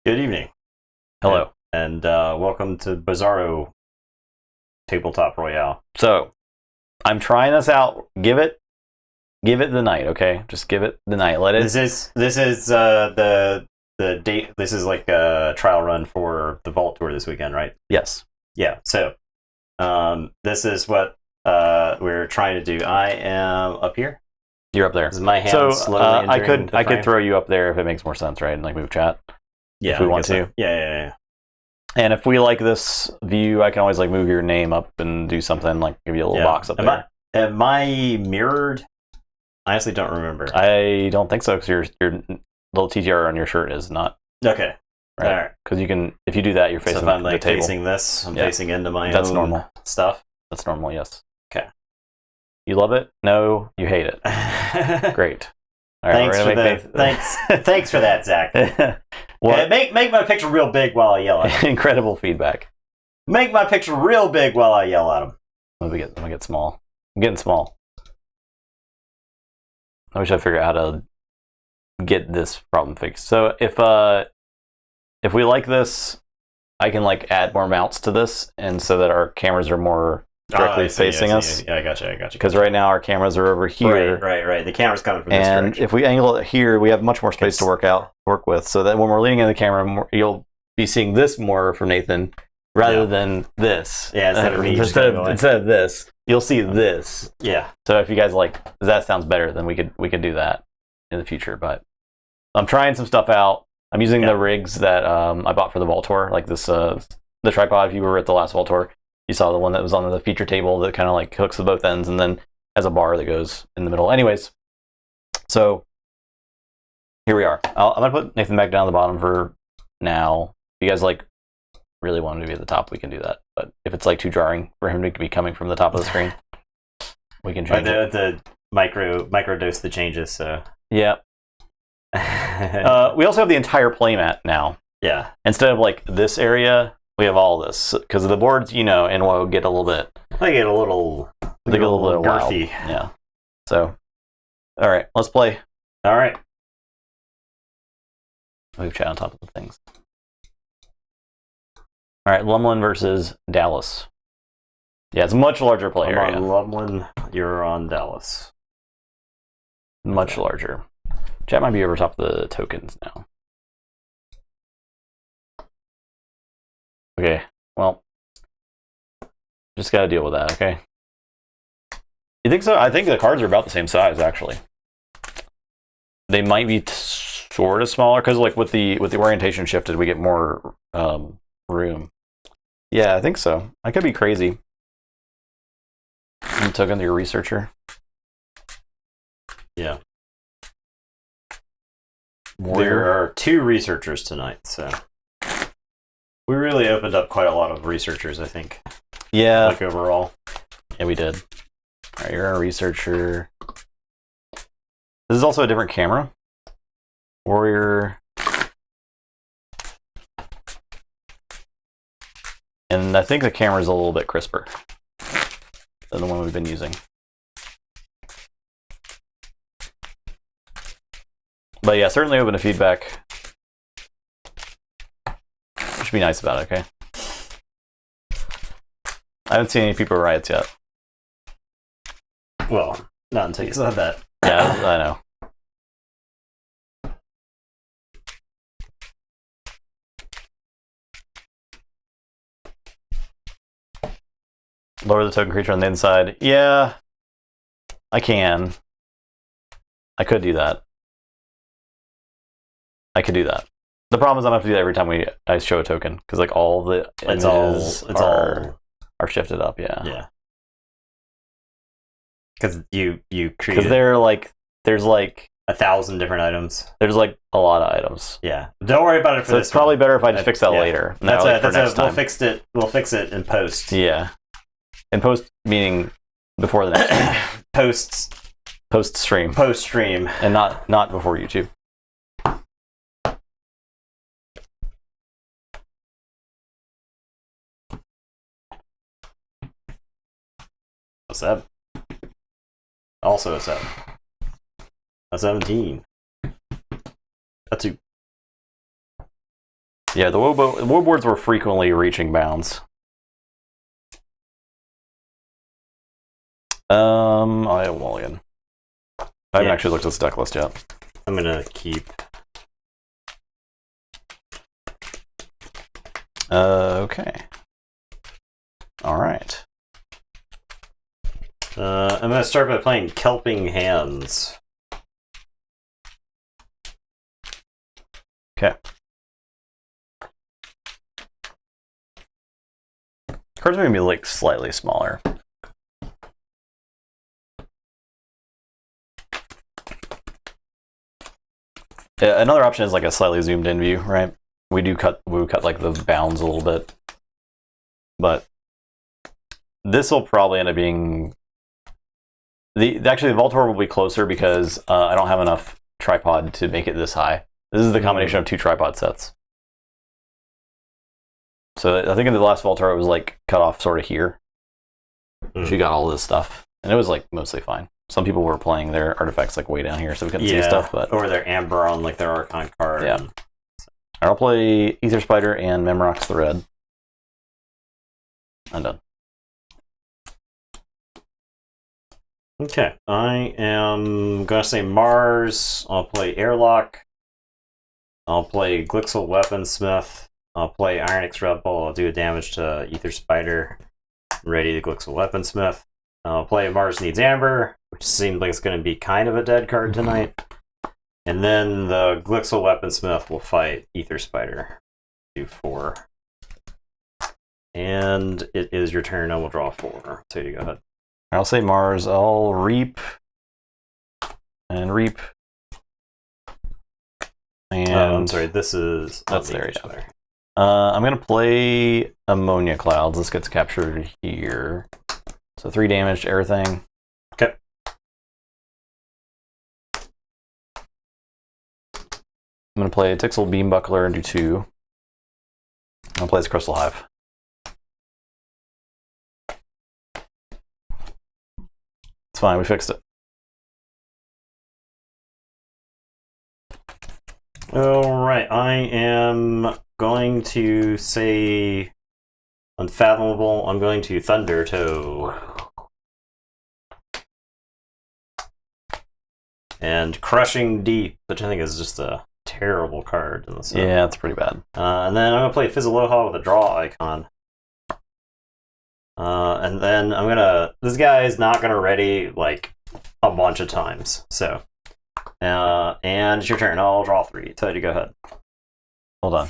Good evening. Hello. And welcome to Bizarro Tabletop Royale. So, I'm trying this out. Give it the night, okay? Just give it the night. Let it. This is the date. This is like a trial run for the Vault Tour this weekend, right? Yes. Yeah. So, this is what we're trying to do. I am up here. You're up there. This is my hand So, slowly I entering could the I could frame. throw you up there if it makes more sense, right? And like move chat. Yeah, if we I want guess to. so. Yeah. And if we like this view, I can always like move your name up and do something like give you a little box up there. Am I mirrored? I honestly don't remember. I don't think so because your little TTR on your shirt is not. Okay. Right. All right. Because you can, if you do that, you're facing So if I'm the like table. facing this, I'm Yeah. facing into my That's own normal stuff. That's normal. Yes. Okay. You love it? No, you hate it. Great. All right, Thanks for that, Zach. What? Make my picture real big while I yell at him. Incredible feedback. Make my picture real big while I yell at him. Let me get small. I'm getting small. I wish I figured out how to get this problem fixed. So if we like this, I can like add more mounts to this, and so that our cameras are more directly facing us. Yeah, I gotcha. Because right now our cameras are over here. Right. The camera's coming from this And direction. if we angle it here, we have much more space to work with. So that when we're leaning in the camera, you'll be seeing this more from Nathan rather than this. Yeah, instead of this, you'll see this. Yeah. So if you guys like, that sounds better, then we could do that in the future. But I'm trying some stuff out. I'm using the rigs that I bought for the Vault Tour, like this the tripod. If you were at the last Vault Tour, you saw the one that was on the feature table that kind of like hooks to both ends and then has a bar that goes in the middle. Anyways, so here we are. I'm gonna put Nathan back down at the bottom for now. If you guys like really want him to be at the top, we can do that. But if it's like too jarring for him to be coming from the top of the screen, we can change it. The micro dose the changes. So yeah. We also have the entire playmat now. Yeah. Instead of like this area, we have all this because the boards, and we'll get a little bit. They get a little girthy. Yeah. So, all right, let's play. All right. Move chat on top of the things. All right, Lumlin versus Dallas. Yeah, it's a much larger play area. I'm on Lumlin. You're on Dallas. Much larger. Chat might be over top of the tokens now. Okay, well, just gotta deal with that, okay? You think so? I think the cards are about the same size, actually. They might be sort of smaller, because like with the orientation shifted, we get more room. Yeah, I think so. I could be crazy. You took into your researcher. Yeah. Warrior. There are 2 researchers tonight, so we really opened up quite a lot of researchers, I think. Yeah. Like overall. Yeah, we did. All right, you're a researcher. This is also a different camera. Warrior. And I think the camera's a little bit crisper than the one we've been using. But yeah, certainly open to feedback. You should be nice about it, okay? I haven't seen any people riots yet. Well, not until you said that. Yeah, I know. Lower the token creature on the inside. Yeah, I can. I could do that. I could do that. The problem is I'm gonna have to do that every time I show a token because like all the images are shifted up. Yeah. Yeah. Because you create. Because there's like 1,000 different items. There's like a lot of items. Yeah. Don't worry about it for so this. It's probably better if I just fix that later. We'll fix it. We'll fix it in post. Yeah. In post meaning before the next post stream. Post stream. And not before YouTube. A 7. Also a 7. A 17. A 2. Yeah, the woe boards were frequently reaching bounds. I have mulligan. I haven't actually looked at this deck list yet. I'm gonna keep. Okay. All right. I'm gonna start by playing Kelping Hands. Okay. Cards are gonna be like slightly smaller. Yeah, another option is like a slightly zoomed in view, right? We would cut like the bounds a little bit, but this will probably end up being actually the Voltor will be closer because I don't have enough tripod to make it this high. This is the combination of two tripod sets. So I think in the last Voltor it was like cut off sort of here. She got all this stuff, and it was like mostly fine. Some people were playing their artifacts like way down here, so we couldn't see stuff. But or their Amber on like their Archon card. Yeah. I'll play Ether Spider and Memrox the Red. I'm done. Okay, I am gonna say Mars. I'll play Airlock. I'll play Glixel Weaponsmith. I'll play Ironix Rebel. I'll do a damage to Ether Spider. Ready to Glixel Weaponsmith. I'll play Mars Needs Amber, which seems like it's going to be kind of a dead card tonight. And then the Glixel Weaponsmith will fight Ether Spider. Do 4. And it is your turn. I will draw 4. So you go ahead. I'll say Mars. I'll reap. And reap. And I'm sorry, this is... That's there, yeah. I'm going to play Ammonia Clouds. This gets captured here. So 3 damage to everything. Okay. I'm going to play Tixel Beam Buckler and do 2. I'm going to play this Crystal Hive. It's fine, we fixed it. Alright, I am going to say Unfathomable. I'm going to Thunder Toe. And Crushing Deep, which I think is just a terrible card in the set. Yeah, it's pretty bad. And then I'm going to play Fizzaloha with a draw icon. And then I'm going to... This guy is not going to ready, like, a bunch of times. So, and it's your turn. I'll draw 3. Tell you to go ahead. Hold on.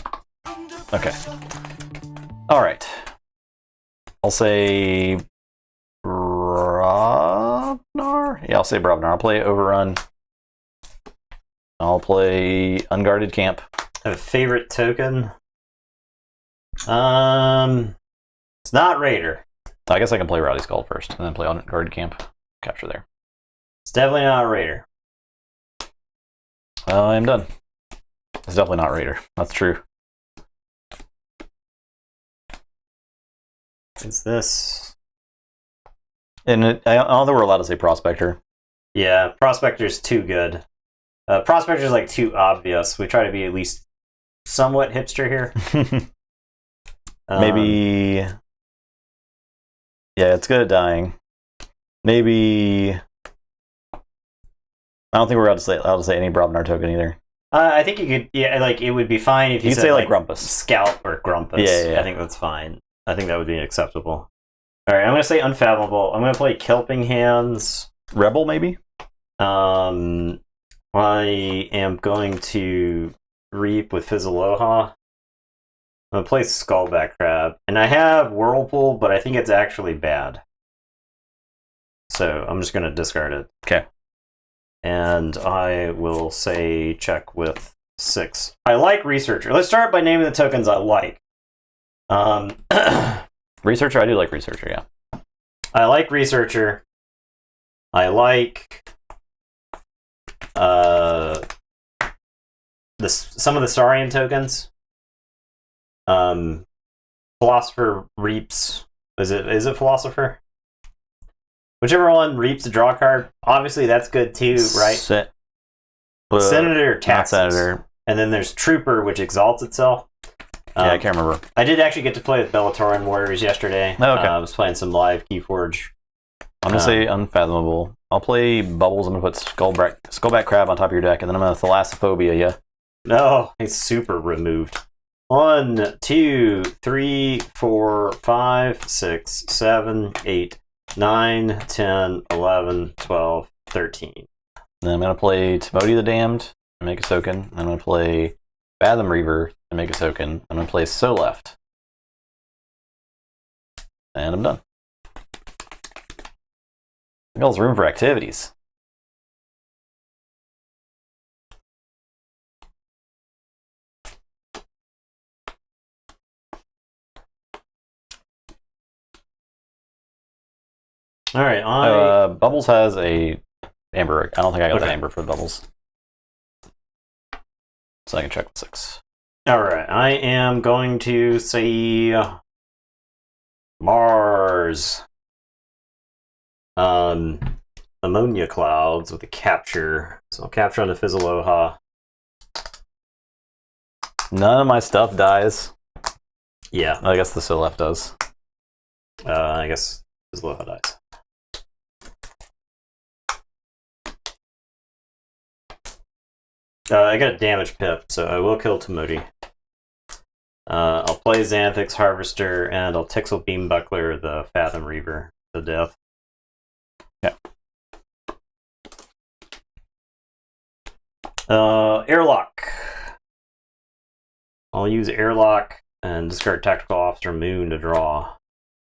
Okay. All right. I'll say Brobnar? Yeah, I'll say Brobnar. I'll play Overrun. I'll play Unguarded Camp. I have a favorite token. It's not Raider. I guess I can play Rowdy Skull first, and then play Unguarded Camp. Capture there. It's definitely not Raider. I'm done. It's definitely not Raider. That's true. Is this? And I don't think we're allowed to say Prospector. Yeah, Prospector's too good. Prospector's like too obvious. We try to be at least somewhat hipster here. Maybe. Yeah, it's good at dying. Maybe. I don't think we're allowed to say any Brobnar token either. I think you could. Yeah, like it would be fine if you could said say like Grumpus, Scout, or Grumpus. Yeah. I think that's fine. I think that would be acceptable. All right, I'm gonna say Unfathomable. I'm gonna play Kelping Hands. Rebel, maybe. I am going to Reap with Fizzaloha. I'm gonna play Skullback Crab, and I have Whirlpool, but I think it's actually bad. So I'm just gonna discard it. Okay. And I will say check with 6. I like Researcher. Let's start by naming the tokens I like. Researcher, I do like Researcher, yeah. I like Researcher. I like some of the Saurian tokens. Philosopher reaps. Is it Philosopher? Whichever one reaps a draw card, obviously that's good too, right? Senator taxes. Not Senator. And then there's Trooper, which exalts itself. Yeah, I can't remember. I did actually get to play with Bellatoran Warriors yesterday. Oh, okay. I was playing some live Keyforge. I'm going to say Unfathomable. I'll play Bubbles. I'm going to put Skullback Crab on top of your deck, and then I'm going to Thalassophobia you. No, it's super removed. 1, 2, 3, 4, 5, 6, 7, 8, 9, 10, 11, 12, 13. Then I'm going to play Timoti the Damned and make a token. I'm going to play Fathom Reaver and make a token. I'm going to play So Left. And I'm done. Look at all this room for activities. All right, Bubbles has a amber. I don't think I got the amber for the Bubbles. So I can check with 6. All right, I am going to say Mars. Ammonia clouds with a capture. So I'll capture on the Fizzaloha. None of my stuff dies. Yeah. I guess the So Left does. I guess Fizzaloha dies. I got a damage pip, so I will kill Timoti. I'll play Xanthix Harvester, and I'll Tixel Beambuckler the Fathom Reaver to death. Yeah. Airlock. I'll use Airlock and discard Tactical Officer Moon to draw.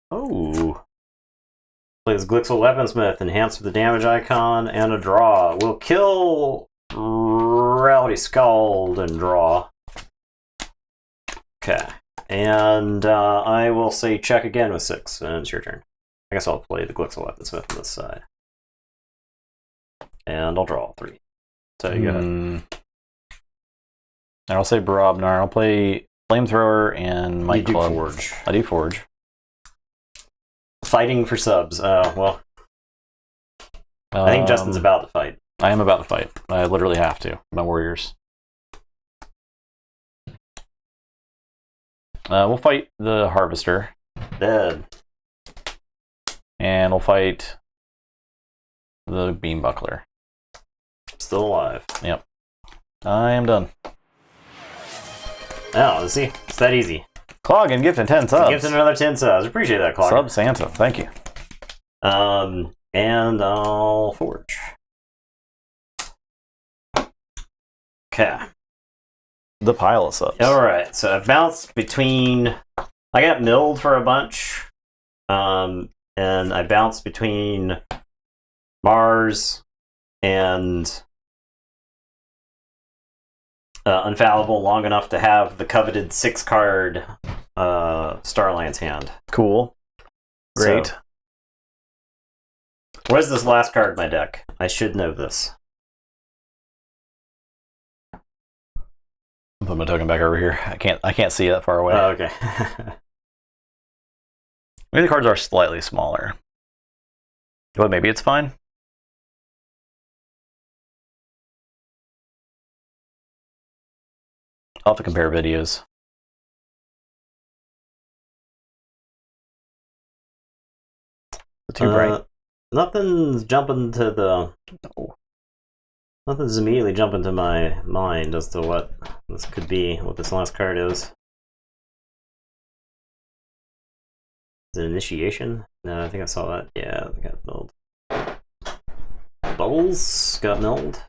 Oh. Plays Glixel Weaponsmith, enhanced with the damage icon, and a draw. Will kill Rowdy Scald and draw. Okay. And I will say check again with 6, and it's your turn. I guess I'll play the Glixel Weaponsmith on this side. And I'll draw 3. So you go ahead. And I'll say Barabnar. I'll play Flamethrower and Might Club. Forge. I do Forge. Fighting for subs. Well, I think Justin's about to fight. I am about to fight. I literally have to. My Warriors. We'll fight the Harvester. Dead. And we'll fight the Beambuckler. Still alive. Yep. I am done. Oh, let's see. It's that easy. Cloggin gifted 10 subs. Gifted another 10 subs. Appreciate that, Cloggin. Sub Santa. Thank you. And I'll Forge. Okay. The pile of subs. Alright, so I've bounced between... I got milled for a bunch. And I bounced between Mars and Unfallible long enough to have the coveted 6-card Starlands hand. Cool. Great. So, what is this last card in my deck? I should know this. I'll put my token back over here. I can't see that far away. Oh, okay. Maybe the cards are slightly smaller. But maybe it's fine. I'll have to compare videos. Too bright. Nothing's jumping to the... No. Nothing's immediately jumping to my mind as to what this could be, what this last card is. Is it Initiation? No, I think I saw that. Yeah, I got milled. Bubbles got milled.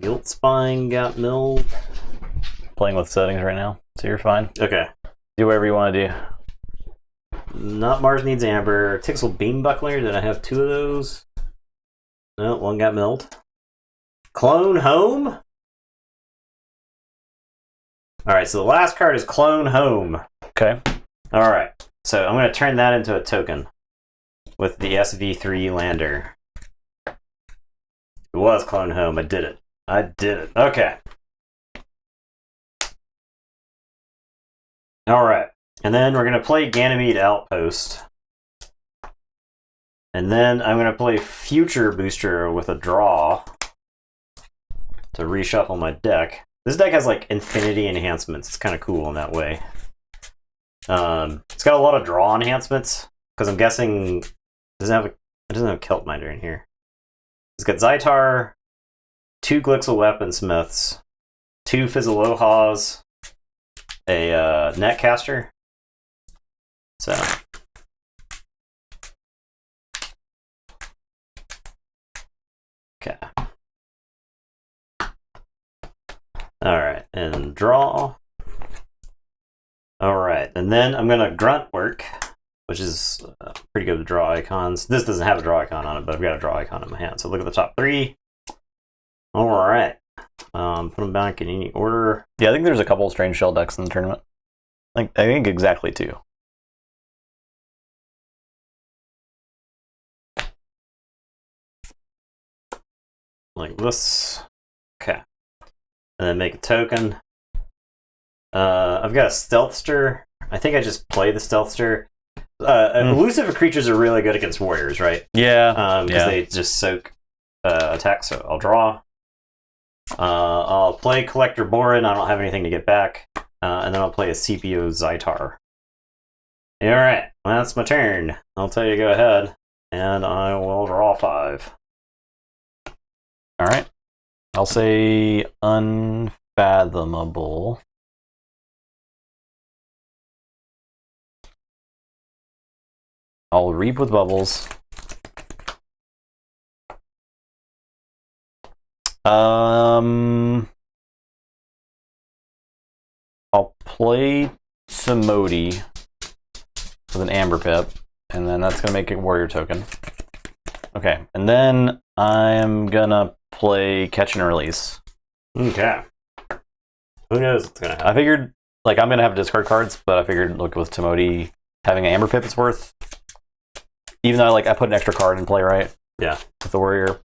Guilt Spine got milled. Playing with settings right now, so you're fine. Okay. Do whatever you want to do. Not Mars Needs Amber. Tixel Beambuckler, did I have 2 of those? No, 1 got milled. Clone Home? Alright, so the last card is Clone Home. Okay. Alright, so I'm going to turn that into a token with the SV3 lander. It was Clone Home, I did it. I did it. Okay. Alright, and then we're going to play Ganymede Outpost. And then I'm going to play Future Booster with a draw to reshuffle my deck. This deck has like infinity enhancements. It's kind of cool in that way. It's got a lot of draw enhancements because I'm guessing it doesn't have Keltminder in here. It's got Zytar, 2 Glixel Weaponsmiths, 2 Fizzalohas, a Netcaster. So okay. Alright, and draw. Alright, and then I'm gonna grunt work, which is pretty good with draw icons. This doesn't have a draw icon on it, but I've got a draw icon in my hand. So look at the top 3. Alright. Put them back in any order. Yeah, I think there's a couple of Strange Shell decks in the tournament. I think exactly 2. Like this. Okay. And then make a token. I've got a Stealthster. I think I just play the Stealthster. Elusive creatures are really good against warriors, right? Yeah. Because they just soak attacks. So I'll draw. I'll play Collector Borin. I don't have anything to get back. And then I'll play a CPO Zytar. Alright, well, that's my turn. I'll tell you to go ahead. And I will draw 5. Alright. I'll say Unfathomable. I'll Reap with Bubbles. I'll play Samodi with an Amber Pip, and then that's gonna make a warrior token. Okay, and then I'm gonna play Catch and Release. Okay. Who knows what's gonna happen? I figured, like, I'm gonna have discard cards, but I figured, look, with Tamodi having an Amber Pip is worth. Even though I put an extra card in play, right? Yeah. With the warrior.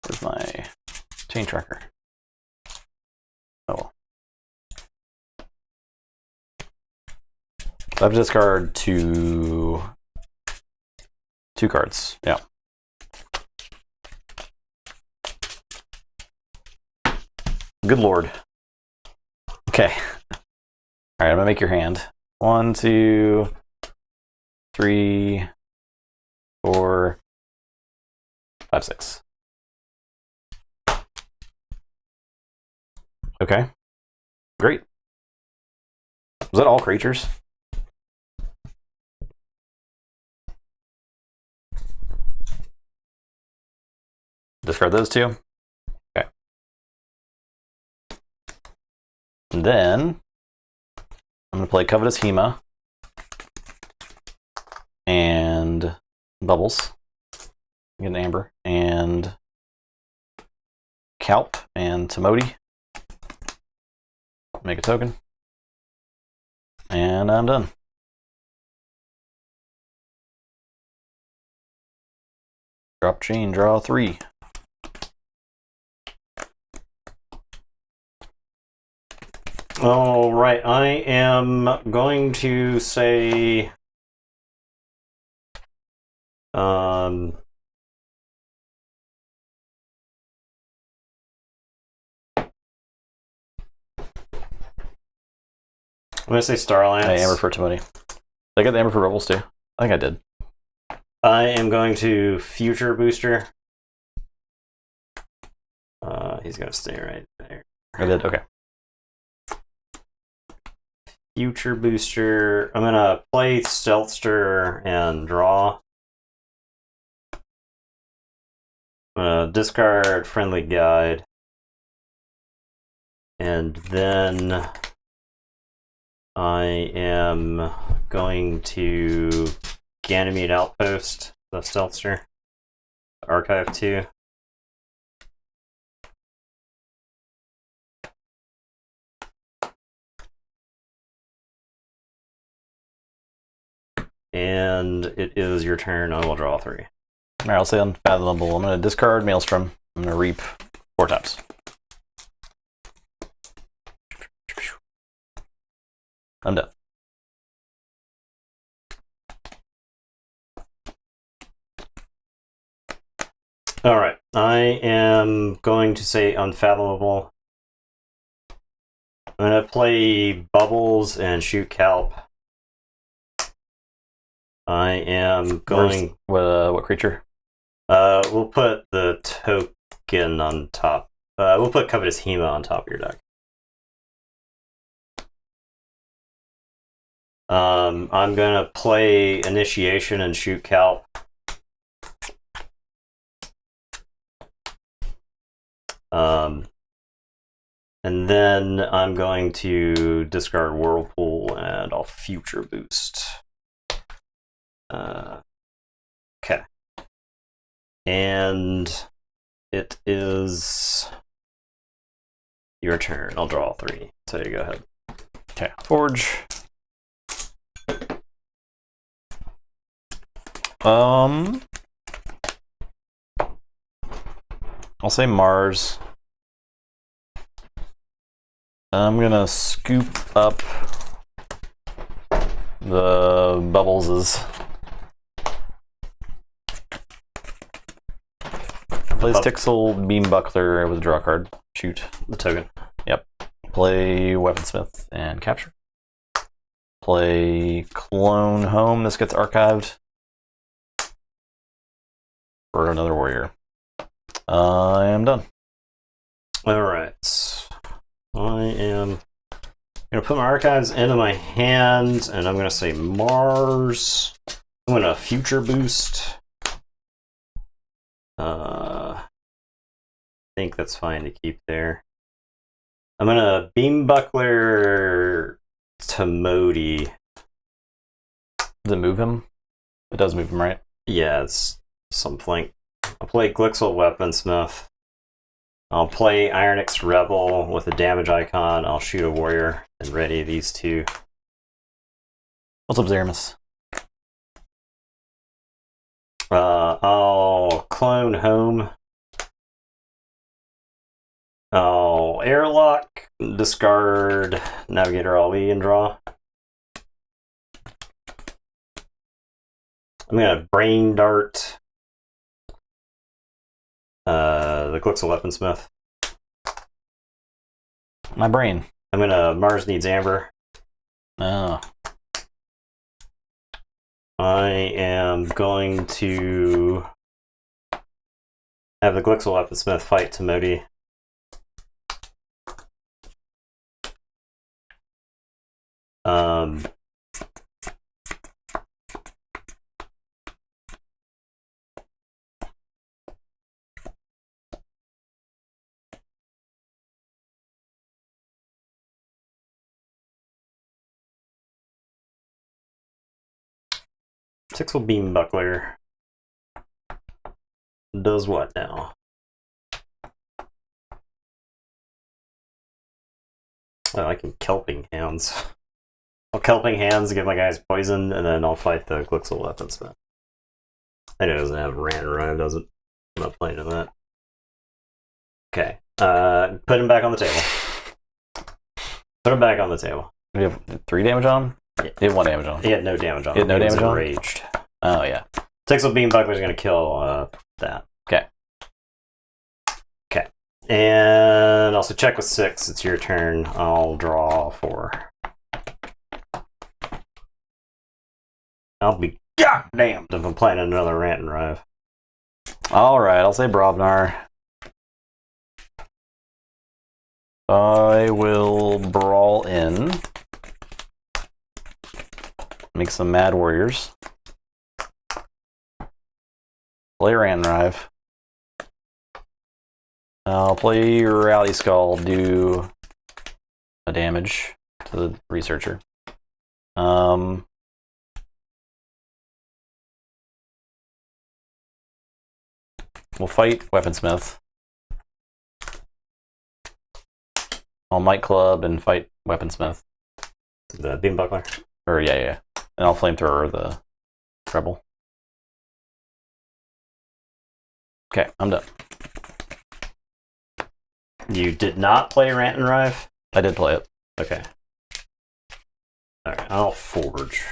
Where's my chain tracker? Oh well. So I have to discard two cards. Yeah. Good lord. Okay. Alright, I'm gonna make your hand. 1, 2, 3, 4, 5, 6. Okay. Great. Was that all creatures? Discard those 2. Okay. And then I'm going to play Covetous Hema and Bubbles. Get an Amber and Calp and Tamodi. Make a token. And I'm done. Drop chain, draw 3. All right, I am going to say I'm going to say Starlance. I Amber for Tamodi. Did I get the Amber for Bubbles too? I think I did. I am going to Future Booster. He's going to stay right there. I did, okay. Future Booster. I'm going to play Stealthster and draw. I'm going to discard Friendly Guide. And then I am going to Ganymede Outpost, the Stealthster. Archive 2. And it is your turn. I will draw 3. Alright, I'll say Unfathomable. I'm going to discard Maelstrom. I'm going to Reap 4 times. I'm done. Alright, I am going to say Unfathomable. I'm gonna play Bubbles and shoot Kelp. I am going. What creature? We'll put the token on top. We'll put Covetous Hema on top of your deck. I'm gonna play Initiation and shoot Kelp. And then I'm going to discard Whirlpool and I'll Future Boost. Okay. And it is your turn. I'll draw 3. So you go ahead. Okay, Forge. I'll say Mars. I'm gonna scoop up the Bubbleses. Plays Tixel Beam Buckler with a draw card. Shoot. The token. Yep. Play Weaponsmith and capture. Play Clone Home. This gets archived for another warrior. I am done. Alright. I am going to put my archives into my hand, and I'm going to say Mars. I'm going to Future Boost. I think that's fine to keep there. I'm going to Beam Buckler to Modi. Does it move him? It does move him, right? Yeah, it's some flank. I'll play Glixel Weaponsmith. I'll play Ironix Rebel with a damage icon. I'll shoot a warrior and ready these two. What's up, Zeramis? I'll Clone Home. I'll Airlock, discard Navigator Ali and draw. I'm going to Brain Dart the Glixel Weaponsmith. My brain. I'm going to Mars Needs Amber. Oh. I am going to have the Glixel Weaponsmith fight to Modi. Tixel Beam Buckler does what now? Oh, I can Kelping Hands. I'll Kelping Hands to get my guys poisoned, and then I'll fight the Glixel Weaponsmith. I know it doesn't have Rant Arrive, does it? I'm not playing in that. Okay. Put him back on the table. Put him back on the table. We have 3 damage on him? Yeah. He had 1 damage on him. He had no damage on him. He had no damage on him? Enraged. Oh, yeah. Tixel Beam Buckler's going to kill that. Okay. Okay. And also check with 6. It's your turn. I'll draw 4. I'll be goddamned if I'm playing another Rant and Rive. Alright, I'll say Brovnar. I will brawl in. Make some Mad Warriors. Play Ranrive. I'll play Rally Skull, do a damage to the Researcher. We'll fight Weaponsmith. I'll Might Club and fight Weaponsmith. The Beam Buckler? Or, yeah. And I'll Flamethrower the Rebel. Okay, I'm done. You did not play Rant and Rive? I did play it. Okay. Alright, I'll Forge.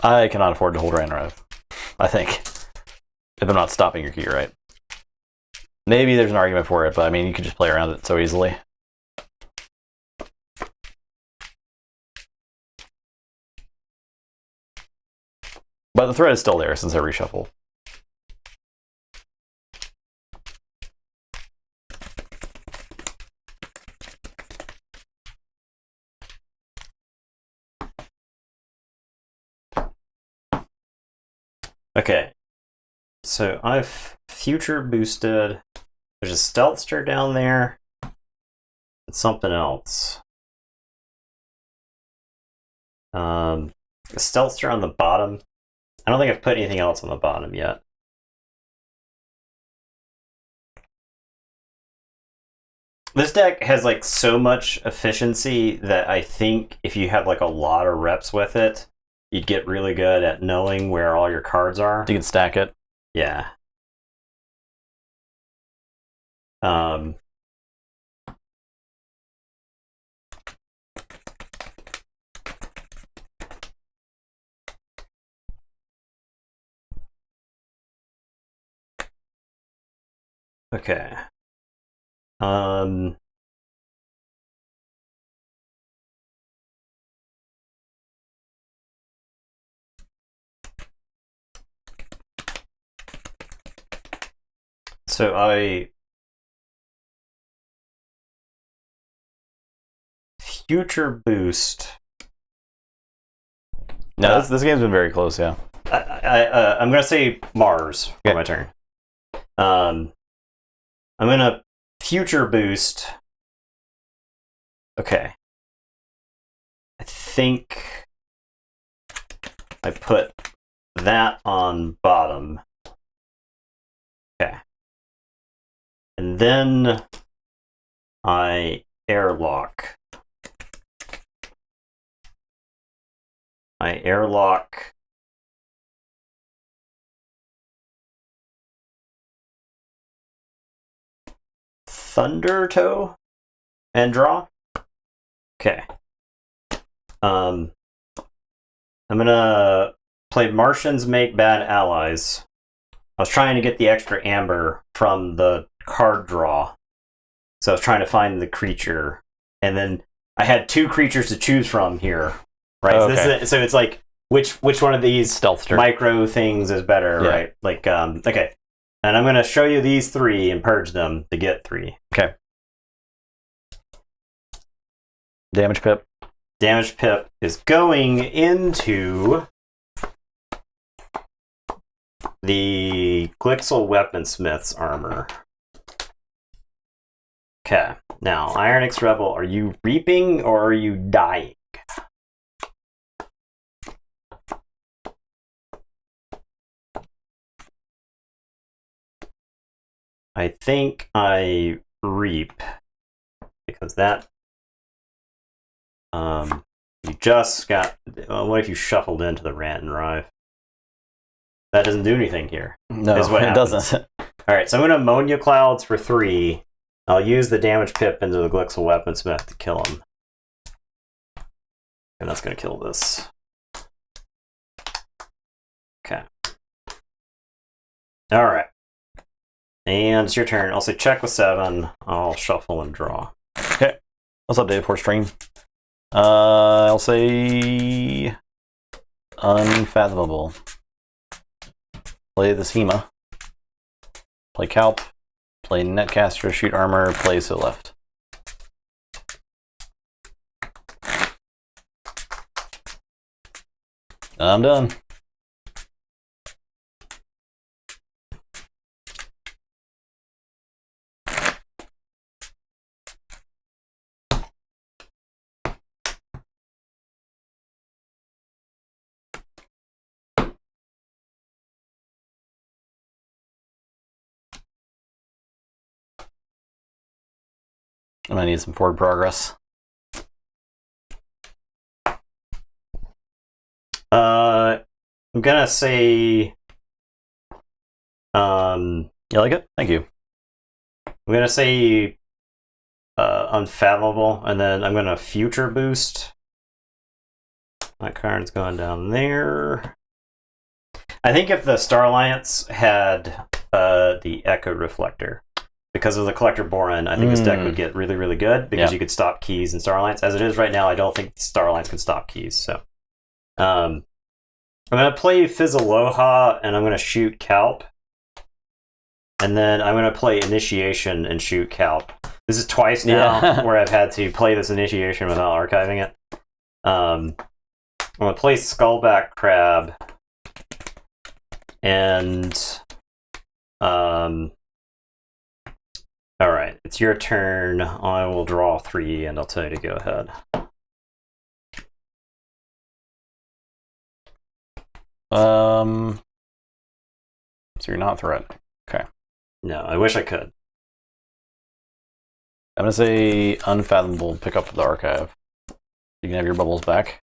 I cannot afford to hold Ranrive, I think. If I'm not stopping your key, right? Maybe there's an argument for it, but I mean, you could just play around it so easily. But the threat is still there since I reshuffle. Okay. So I've future boosted. There's a Stealthster down there. And something else. A Stealthster on the bottom. I don't think I've put anything else on the bottom yet. This deck has like so much efficiency that I think if you have like a lot of reps with it, you'd get really good at knowing where all your cards are. You can stack it. Yeah. Okay. So I future boost. No, this game's been very close. Yeah. I'm gonna say Mars for my turn. I'm gonna future boost. Okay. I think I put that on bottom. Okay. And then I airlock. I airlock Thunder Toe and draw. Okay. I'm gonna play Martians Make Bad Allies. I was trying to get the extra amber from the card draw. So I was trying to find the creature. And then I had two creatures to choose from here. Right? Oh, so, okay. So it's like which one of these Stealthster micro things is better, yeah. right? Like okay. And I'm gonna show you these three and purge them to get three. Okay. Damage pip. Damage pip is going into the Glixel Weaponsmith's armor. Okay. Now, Ironix Rebel, are you reaping or are you dying? I think I reap because that you just got what if you shuffled into the Rant and Rive? That doesn't do anything here. No, is what it happens. doesn't. Alright, so I'm gonna Ammonia Clouds for 3. I'll use the damage pip into the Glixel Weaponsmith to kill him. And that's gonna kill this. Okay. Alright. And it's your turn. I'll say check with 7. I'll shuffle and draw. Okay. What's up, Dave? For stream. I'll say Unfathomable. Play the Hema. Play Calp. Play Netcaster, shoot armor, play so left. I'm done. I'm gonna need some forward progress. I'm gonna say You like it? Thank you. I'm gonna say Unfathomable, and then I'm gonna future boost. My card's going down there. I think if the Star Alliance had the Echo Reflector, because of the Collector Boron, I think this deck would get really, really good because you could stop keys in Star Alliance. As it is right now, I don't think Star Alliance can stop keys. So, I'm going to play Fizzaloha, and I'm going to shoot Calp. And then I'm going to play Initiation and shoot Calp. This is twice now where I've had to play this Initiation without archiving it. I'm going to play Skullback Crab. And... Alright, it's your turn. I will draw 3, and I'll tell you to go ahead. So you're not threatening. Okay. No, I wish I could. I'm gonna say Unfathomable, pick up the archive. You can have your bubbles back.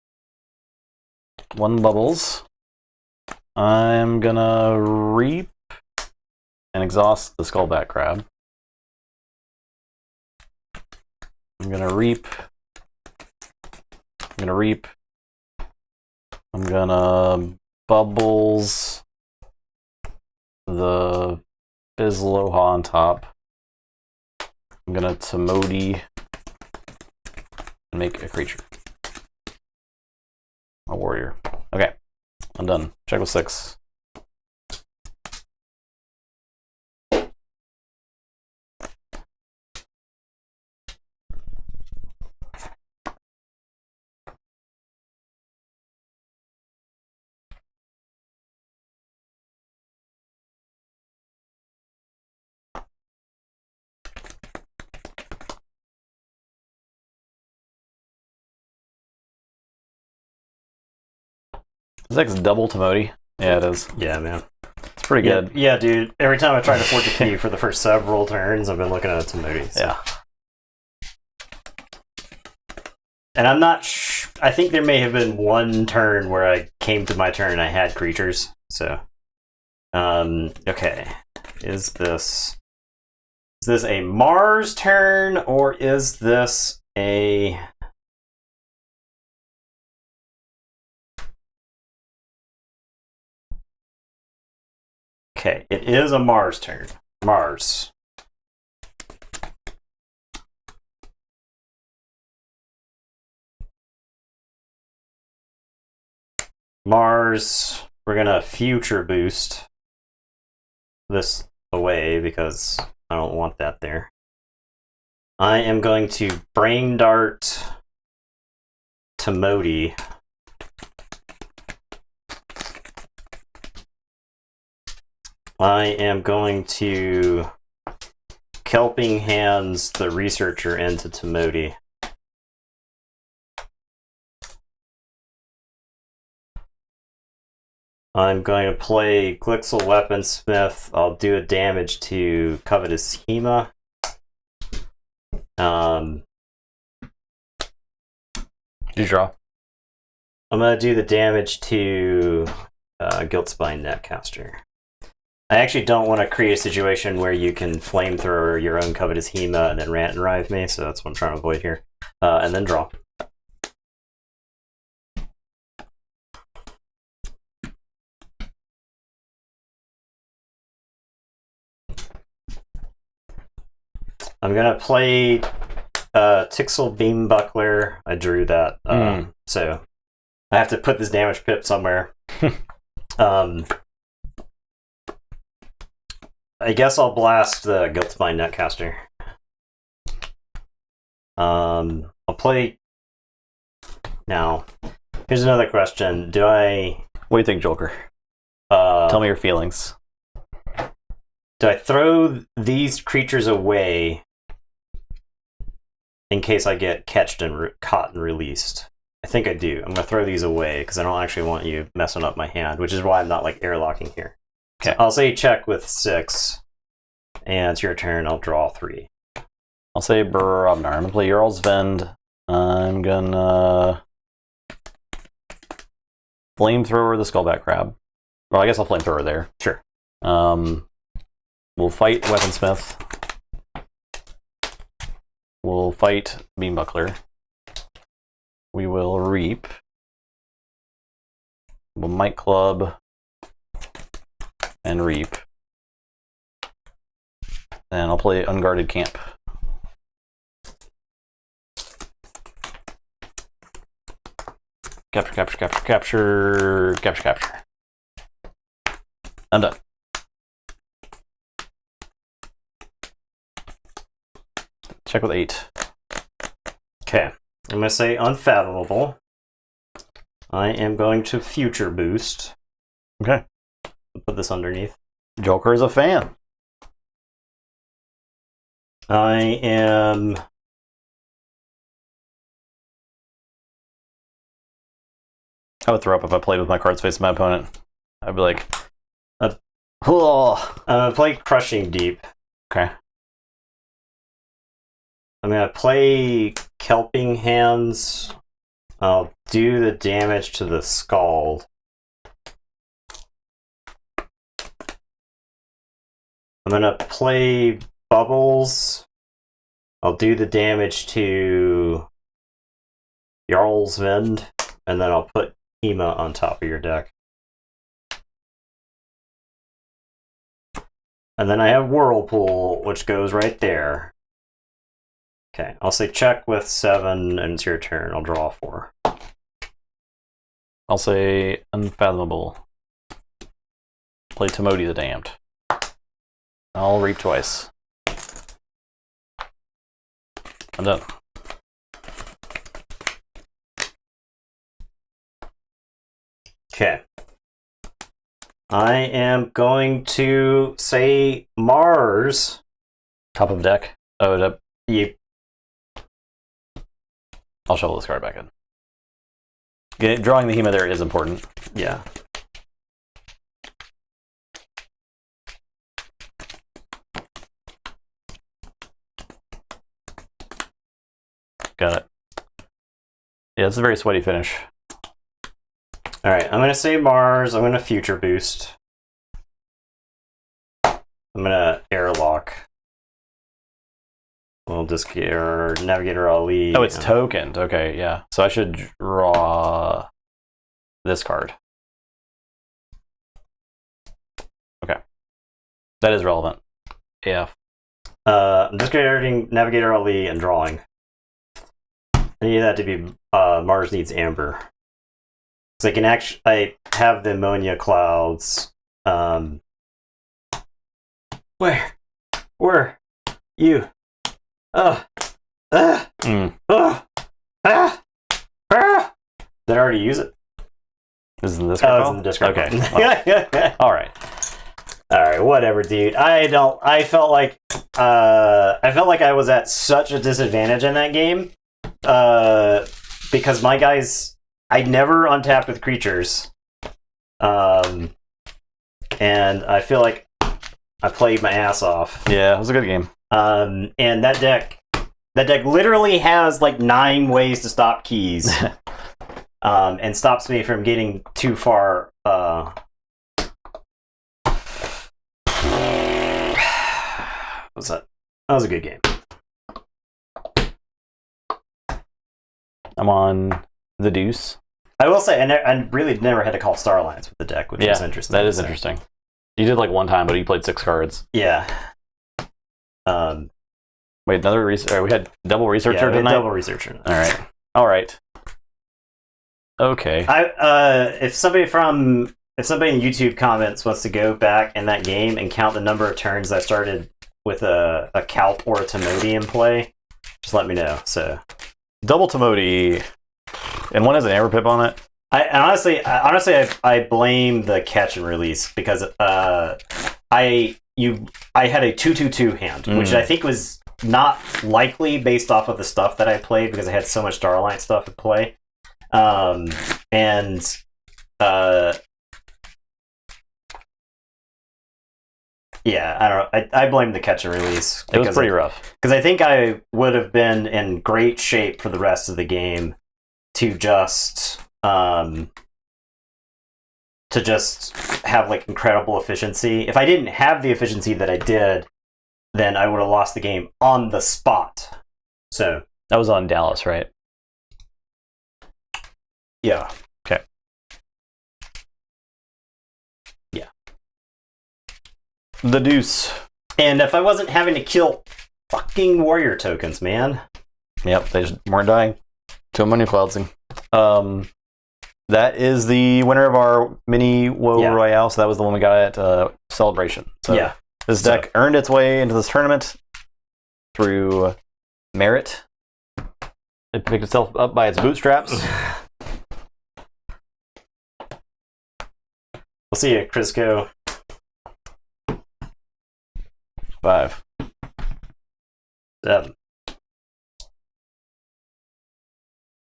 1 bubbles. I'm gonna reap and exhaust the Skullback Crab. I'm gonna reap. I'm gonna reap. I'm gonna bubbles the Fizzaloha on top. I'm gonna Tamodi and make a creature. A warrior. Okay, I'm done. Check with 6. Is that double Tamodi? Yeah, it is. Yeah, man. It's pretty good. Yeah, dude. Every time I try to forge a key for the first several turns, I've been looking at a Tamodi. So. Yeah. And I'm not I think there may have been one turn where I came to my turn and I had creatures. So, okay. Is this a Mars turn, or is this a... Okay, it is a Mars turn. Mars. Mars, we're gonna future boost this away because I don't want that there. I am going to brain dart Tamodi. I am going to Kelping Hands the Researcher into Tamodi. I'm going to play Glixel Weaponsmith. I'll do a damage to Covetous Hema. You draw. I'm going to do the damage to Guiltspine Netcaster. I actually don't want to create a situation where you can flamethrower your own Covetous Hema and then rant and rive me, so that's what I'm trying to avoid here. And then draw. I'm going to play Tixel Beambuckler. I drew that, so I have to put this damage pip somewhere. I guess I'll blast the Guiltspine Netcaster. I'll play... Now, here's another question. Do I... What do you think, Joker? Tell me your feelings. Do I throw these creatures away in case I get caught and released? I think I do. I'm going to throw these away because I don't actually want you messing up my hand, which is why I'm not like airlocking here. Okay. So I'll say check with 6, and it's your turn. I'll draw 3. I'll say Brobnar. I'm going to play Jarl's Vend. I'm going to Flamethrower the Skullback Crab. Well, I guess I'll Flamethrower there. Sure. We'll fight Weaponsmith. We'll fight Beambuckler. We will Reap. We'll Might Club and Reap. And I'll play Unguarded Camp. Capture. I'm done. Check with 8. Okay. I'm going to say unfathomable. I am going to future boost. Okay. Put this underneath. Joker is a fan. I am... I would throw up if I played with my cards facing my opponent. I'd be like, I'm going to play Crushing Deep. Okay. I'm going to play Kelping Hands. I'll do the damage to the Scald. I'm going to play Bubbles. I'll do the damage to Jarl's Vend, and then I'll put Hema on top of your deck. And then I have Whirlpool, which goes right there. Okay, I'll say check with 7, and it's your turn. I'll draw 4. I'll say unfathomable. Play Timoti the Damned. I'll reap twice. I'm done. Okay. I am going to say Mars. Top of deck. Oh, You I'll shuffle this card back in. Drawing the Hema there is important. Yeah. Got it. Yeah, it's a very sweaty finish. Alright, I'm going to say Mars. I'm going to future boost. I'm going to airlock. We'll just get our Navigator Ali. Oh, it's tokened. Okay, yeah. So I should draw this card. Okay. That is relevant. AF. I'm just getting Navigator Ali and drawing. I need that to be Mars needs Amber. So I can actually have the ammonia clouds. Where you? Did I already use it? This is in this card. Oh, it's in the discard. Okay. Well, all right. All right, whatever, dude. I felt like I was at such a disadvantage in that game because my guys, I never untapped with creatures, and I feel like I played my ass off. Yeah, it was a good game. And that deck literally has like 9 ways to stop keys, and stops me from getting too far. What's that? That was a good game. I'm on the deuce. I will say, I really never had to call Star Alliance with the deck, which is interesting. That is interesting. You did like one time, but you played 6 cards. Yeah. Wait, another research. We had double researcher tonight. Double researcher. All right. Okay. If somebody in YouTube comments wants to go back in that game and count the number of turns I started with a Calp or a Timoti in play, just let me know. So double Timoti, and one has an Amber Pip on it. Honestly, I blame the catch and release because I had a 2/2/2 hand, which I think was not likely based off of the stuff that I played because I had so much Star Alliance stuff to play, yeah, I don't know. I blame the catch and release. It was pretty rough because I think I would have been in great shape for the rest of the game to just have like incredible efficiency. If I didn't have the efficiency that I did, then I would have lost the game on the spot. So that was on Dallas, right? Yeah. Okay. Yeah. The deuce. And if I wasn't having to kill fucking warrior tokens, man. Yep, they just weren't dying. Too many cloudsing. That is the winner of our mini Woe Yeah. Royale. So that was the one we got at Celebration. So Yeah. this deck earned its way into this tournament through merit. It picked itself up by its bootstraps. We'll see you, Crisco. 5. 7.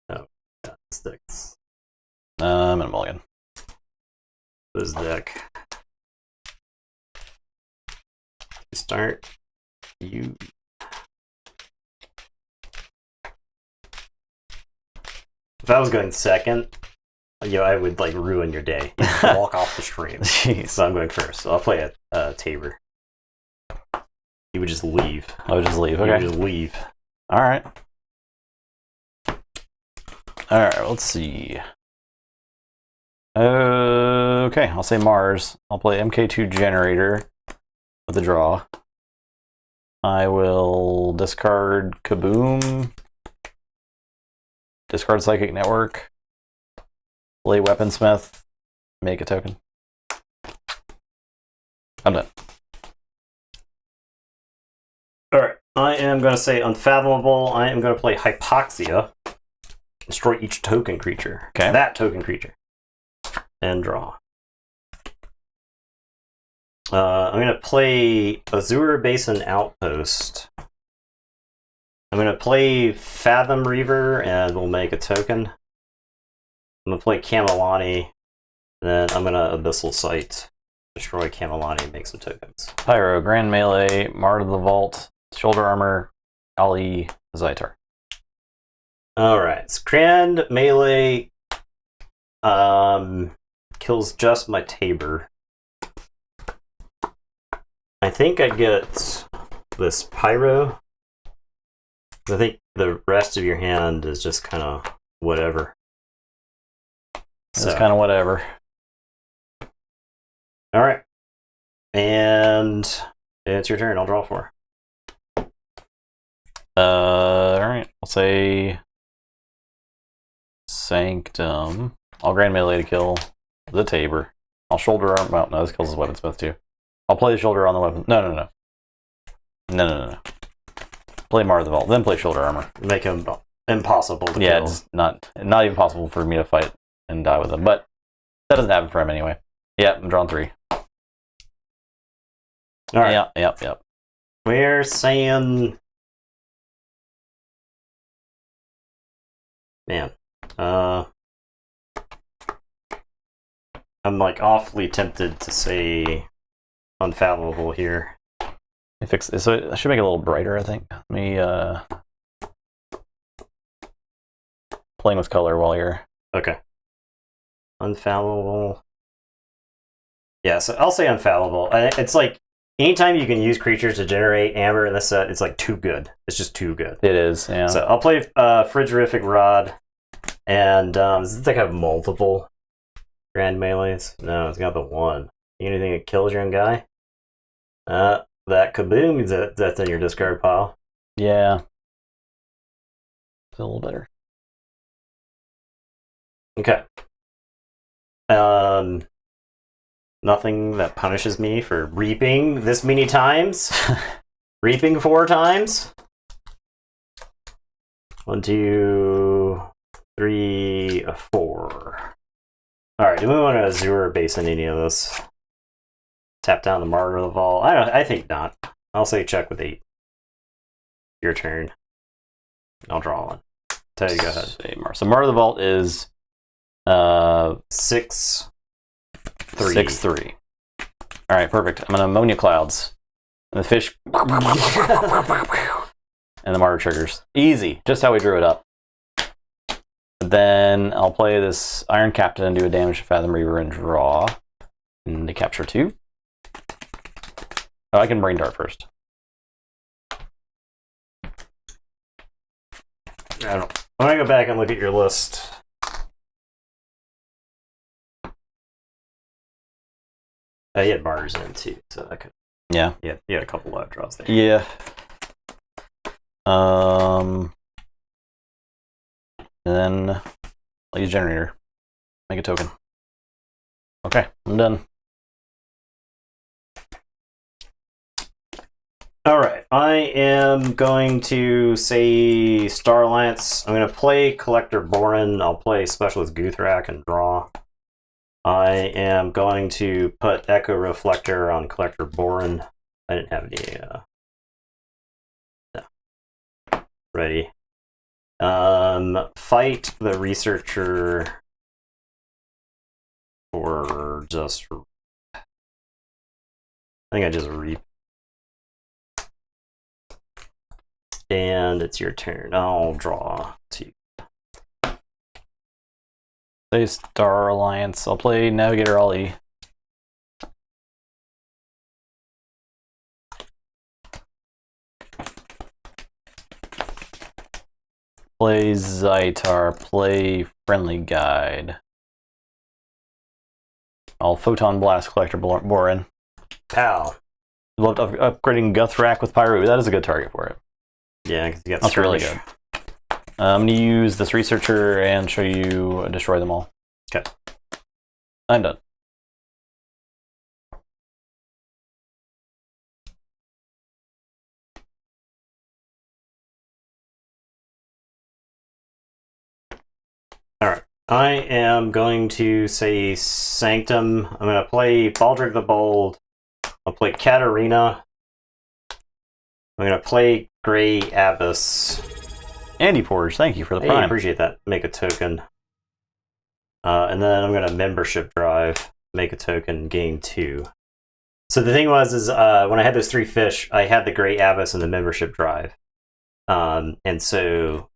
Oh, 6. I'm in a mulligan. This deck. Start. You. If I was going second, I would like ruin your day. You'd walk off the stream. Jeez. So I'm going first. So I'll play a Tabor. You would just leave. I would just leave. You would Okay. just leave. All right. All right. Let's see. Okay. I'll say Mars. I'll play MK2 Generator with a draw. I will discard Kaboom. Discard Psychic Network. Play Weaponsmith. Make a token. I'm done. Alright. I am going to say Unfathomable. I am going to play Hypoxia. Destroy each token creature. Okay. That token creature. And draw. I'm going to play Azure Basin Outpost. I'm going to play Fathom Reaver, and we'll make a token. I'm going to play Camelani, then I'm going to Abyssal Sight. Destroy Camelani, make some tokens. Pyro, Grand Melee, Mart of the Vault, Shoulder Armor, Ali, Zaitar. Alright, so Grand Melee kills just my Tabor. I think I get this Pyro. I think the rest of your hand is just kind of whatever. It's kind of whatever. Alright. And it's your turn. I'll draw 4. Alright. I'll say Sanctum. I'll Grand Melee to kill the Tabor. I'll Shoulder Arm. Well, no, this kills his Weaponsmith too. I'll play the Shoulder on the weapon. No. Play Mar of the Vault, then play Shoulder Armor. Make him impossible to Yeah, kill. it's not even possible for me to fight and die with him, but that doesn't happen for him anyway. Yeah, I'm drawing 3. Alright. Yep. We're saying... Man. I'm like awfully tempted to say Unfathomable here. So I should make it a little brighter, I think. Let me playing with color while you're... Okay. Unfathomable. Yeah, so I'll say Unfathomable. It's like, anytime you can use creatures to generate amber in this set, it's like too good. It's just too good. It is, yeah. So I'll play Frigorific Rod. And does this deck have multiple Grand Melees? No, it's got the one. Anything that kills your own guy? That Kaboom, that's in your discard pile. Yeah. It's a little better. Okay. Nothing that punishes me for reaping this many times. Reaping 4 times. 1, 2, 3, 4. Alright, do we want to Azure base in any of this? Tap down the Martyr of the Vault. I think not. I'll say check with 8. Your turn. I'll draw one. Tell you, go ahead. So Mar of the Vault is 6, 3. 6/3. All right, perfect. I'm gonna Ammonia Clouds. And the fish and the Martyr triggers. Easy, just how we drew it up. Then I'll play this Iron Captain and do a damage to Fathom Reaver and draw. And to capture 2. Oh, I can Brain Dart first. I'm gonna go back and look at your list. You had Martyrs in too, so I could. Yeah. Yeah, you had a couple live draws there. Yeah. And then I'll use Generator. Make a token. Okay, I'm done. Alright, I am going to say Star Alliance. I'm going to play Collector Borin. I'll play Specialist Guthrak and draw. I am going to put Echo Reflector on Collector Borin. I didn't have any ready. Fight the Researcher for just... I think I just reap. And it's your turn. I'll draw 2. Say Star Alliance. I'll play Navigator Ollie. Play Zaitar. Play Friendly Guide. I'll Photon Blast Collector Borin. Pow. Loved upgrading Guthrak with Pyro. That is a good target for it. Yeah, because you got That's really good. I'm going to use this Researcher and show you destroy them all. Okay. I'm done. Alright. I am going to say Sanctum. I'm going to play Baldric the Bold. I'll play Katarina. I'm going to play Grey Abyss. Andy Forge, thank you for the Hey, prime. appreciate that. Make a token. And then I'm going to Membership Drive. Make a token, gain 2. So the thing was, is when I had those 3 fish, I had the Grey Abyss and the Membership Drive. And so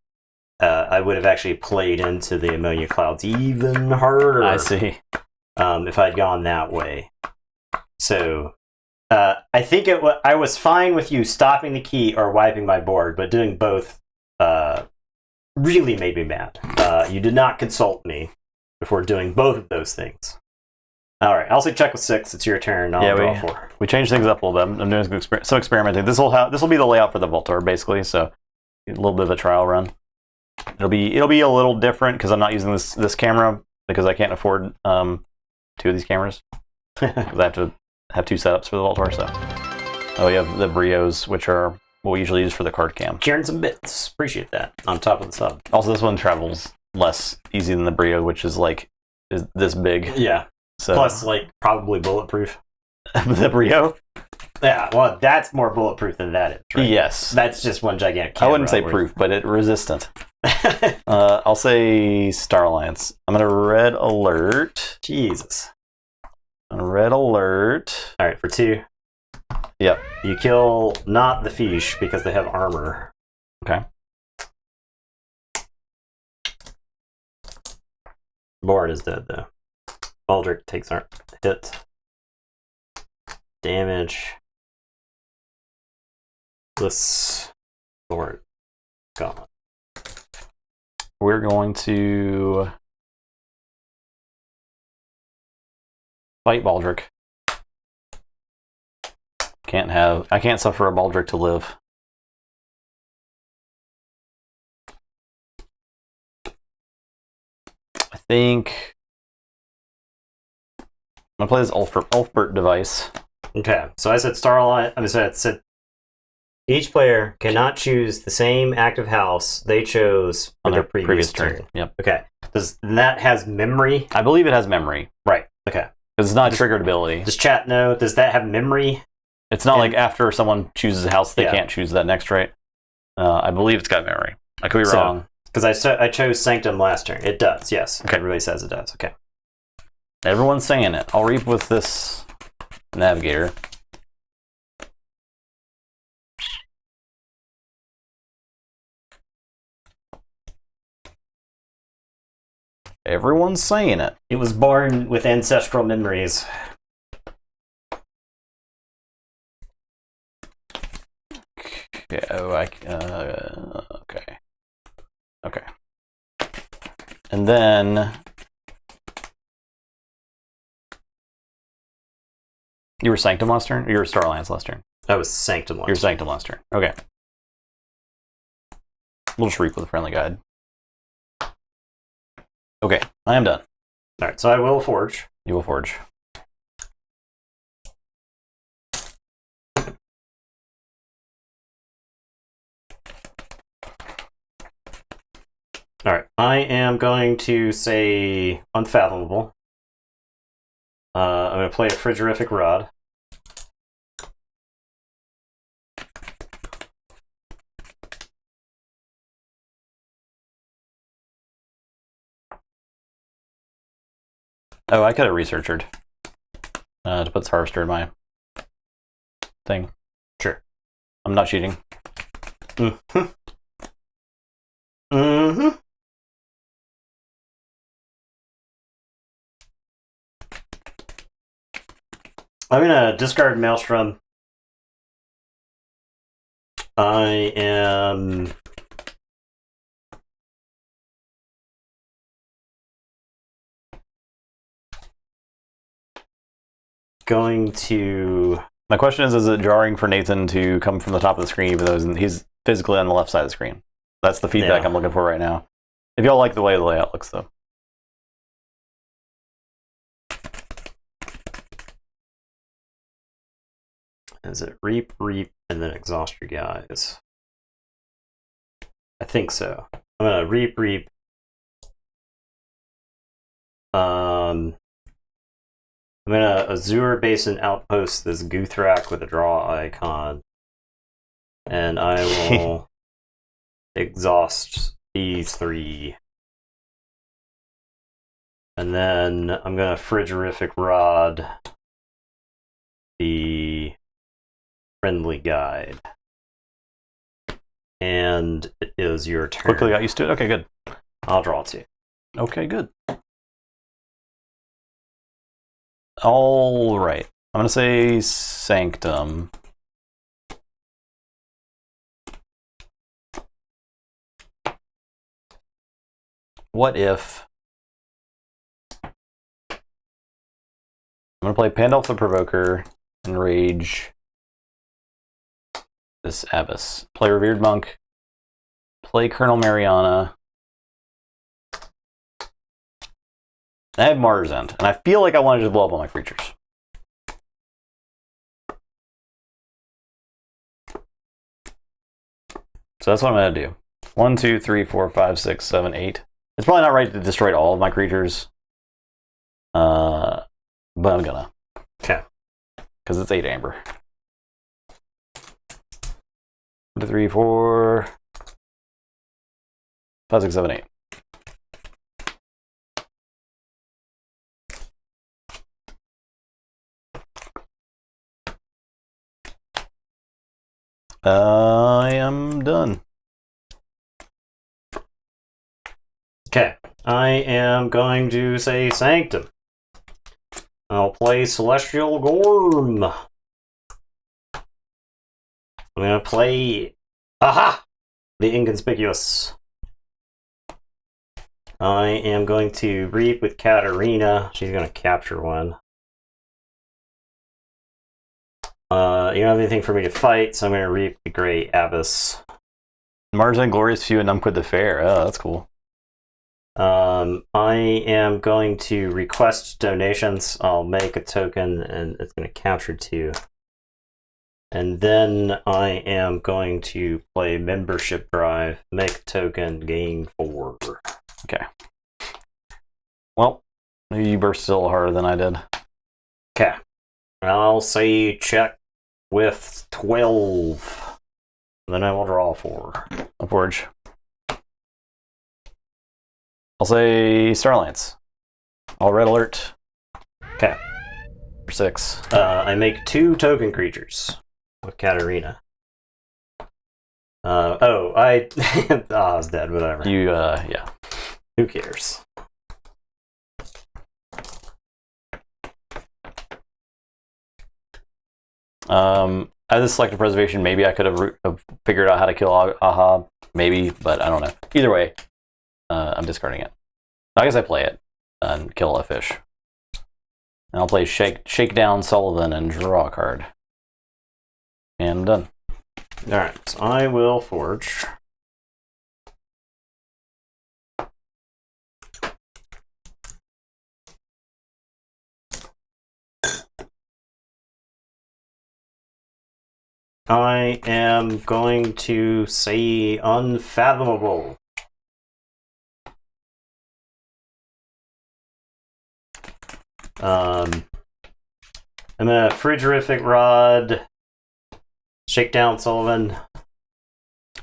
I would have actually played into the Ammonia Clouds even harder. I see. If I'd gone that way. So I think I was fine with you stopping the key or wiping my board, but doing both really made me mad. You did not consult me before doing both of those things. All right, I'll say check with 6. It's your turn. I'll draw 4. We changed things up a little bit. I'm doing some experimenting. This will be the layout for the Voltor, basically. So a little bit of a trial run. It'll be a little different because I'm not using this camera because I can't afford 2 of these cameras because I have to have 2 setups for the Voltor. So we have the Brios, which are what we usually use for the card cam. Sharing some bits. Appreciate that. On top of the sub. Also, this one travels less easy than the Brio, which is this big. Yeah. So Plus, probably bulletproof. the Brio. Yeah, well, that's more bulletproof than that is, right? Yes. That's just one gigantic I wouldn't say camera proof, but it resistant. I'll say Star Alliance. I'm gonna red alert. Jesus. Red alert. All right, for 2. Yep. You kill not the fish because they have armor. Okay. Borin is dead though. Baldric takes our hit. Damage. This Borin gone. We're going to fight Baldric. I can't suffer a Baldric to live. I think I'm gonna play this Ulfbert device. Okay, so I said Star Alliance. I said each player cannot choose the same active house they chose for On their previous turn. Yep. Okay, and that has memory? I believe it has memory. Right, okay. Because it's not a triggered ability. Does chat know? Does that have memory? It's not like after someone chooses a house, they Yeah. can't choose that next, right? I believe it's got memory. I could be wrong. Because I chose Sanctum last turn. It does, yes. Okay. Everybody says it does. Okay. Everyone's saying it. I'll reap with this Navigator. Everyone's saying it. It was born with ancestral memories. Okay. Okay. Okay. And then you were Sanctum last turn? Or you were Star Alliance last turn? That was Sanctum last You were Sanctum last turn. Okay. We'll just reap with a friendly guide. Okay, I am done. Alright, so I will forge. You will forge. Alright, I am going to say Unfathomable. I'm going to play a Frigorific Rod. Oh, I could have researched to put this harvester in my thing. Sure. I'm not cheating. Mm-hmm. Mm-hmm. I'm gonna discard Maelstrom. I am going to... My question is it jarring for Nathan to come from the top of the screen even though he's physically on the left side of the screen? That's the feedback I'm looking for right now. If y'all like the way the layout looks, though. Is it Reap, and then exhaust your guys? I think so. I'm gonna Reap. I'm gonna Azure Basin Outpost this Guthrak with a draw icon. And I will exhaust these 3. And then I'm gonna Frigorific Rod the Friendly Guide. And it is your turn. Quickly got used to it? Okay, good. I'll draw 2. Okay, good. All right. I'm going to say Sanctum. What if... I'm going to play Pandulph the Provoker and Rage this Abyss. Play Revered Monk. Play Colonel Mariana. I have Martyr's End, and I feel like I want to just blow up all my creatures. So that's what I'm going to do. 1, 2, 3, 4, 5, 6, 7, 8. It's probably not right to destroy all of my creatures. But I'm gonna. Okay. Because it's 8 amber. 1, 2, 3, 4, 5, 6, 7, 8. I am done. Okay. I am going to say Sanctum. I'll play Celestial Gorm. I'm going to play... Aha! The Inconspicuous. I am going to Reap with Katarina. She's going to capture one. You don't have anything for me to fight, so I'm going to Reap the Grey Abyss. Mars and Glorious Few and Numquid the Fair. Oh, that's cool. I am going to request donations. I'll make a token, and it's going to capture 2. And then I am going to play Membership Drive, make a token, gain 4. Okay. Well, maybe you burst a little harder than I did. Okay. I'll say check with 12. Then I will draw 4. I'll forge. I'll say Starlance. All red alert. Okay. For 6. I make 2 token creatures with Katarina. I was dead, whatever. Yeah. Who cares? As a selective preservation, maybe I could have figured out how to kill Aha. Maybe, but I don't know. Either way, I'm discarding it. I guess I play it and kill a fish. And I'll play Shakedown Sullivan and draw a card. And I'm done. Alright, so I will forge. I am going to say Unfathomable. I'm a Frigorific Rod, Shakedown Sullivan.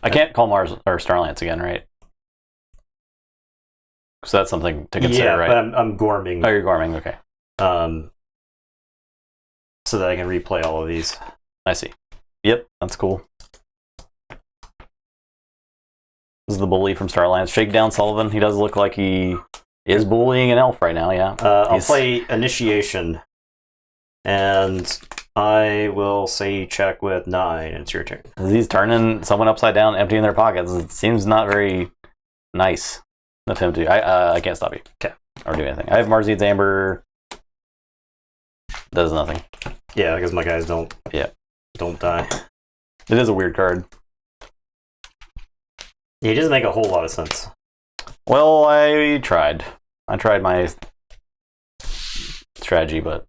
I can't call Mars or Starlance again, right? So that's something to consider, right? But I'm Gorming. Oh, you're Gorming, okay. So that I can replay all of these. I see. Yep, that's cool. This is the bully from Starlance. Shakedown Sullivan. He does look like he is bullying an elf right now, yeah. I'll play Initiation. And I will say check with 9. It's your turn. He's turning someone upside down, emptying their pockets. It seems not very nice of him to do. I can't stop you. Okay. Or do anything. I have Marzi's Amber. Does nothing. Yeah, because my guys don't die. It is a weird card. He doesn't make a whole lot of sense. Well, I tried. I tried my strategy, but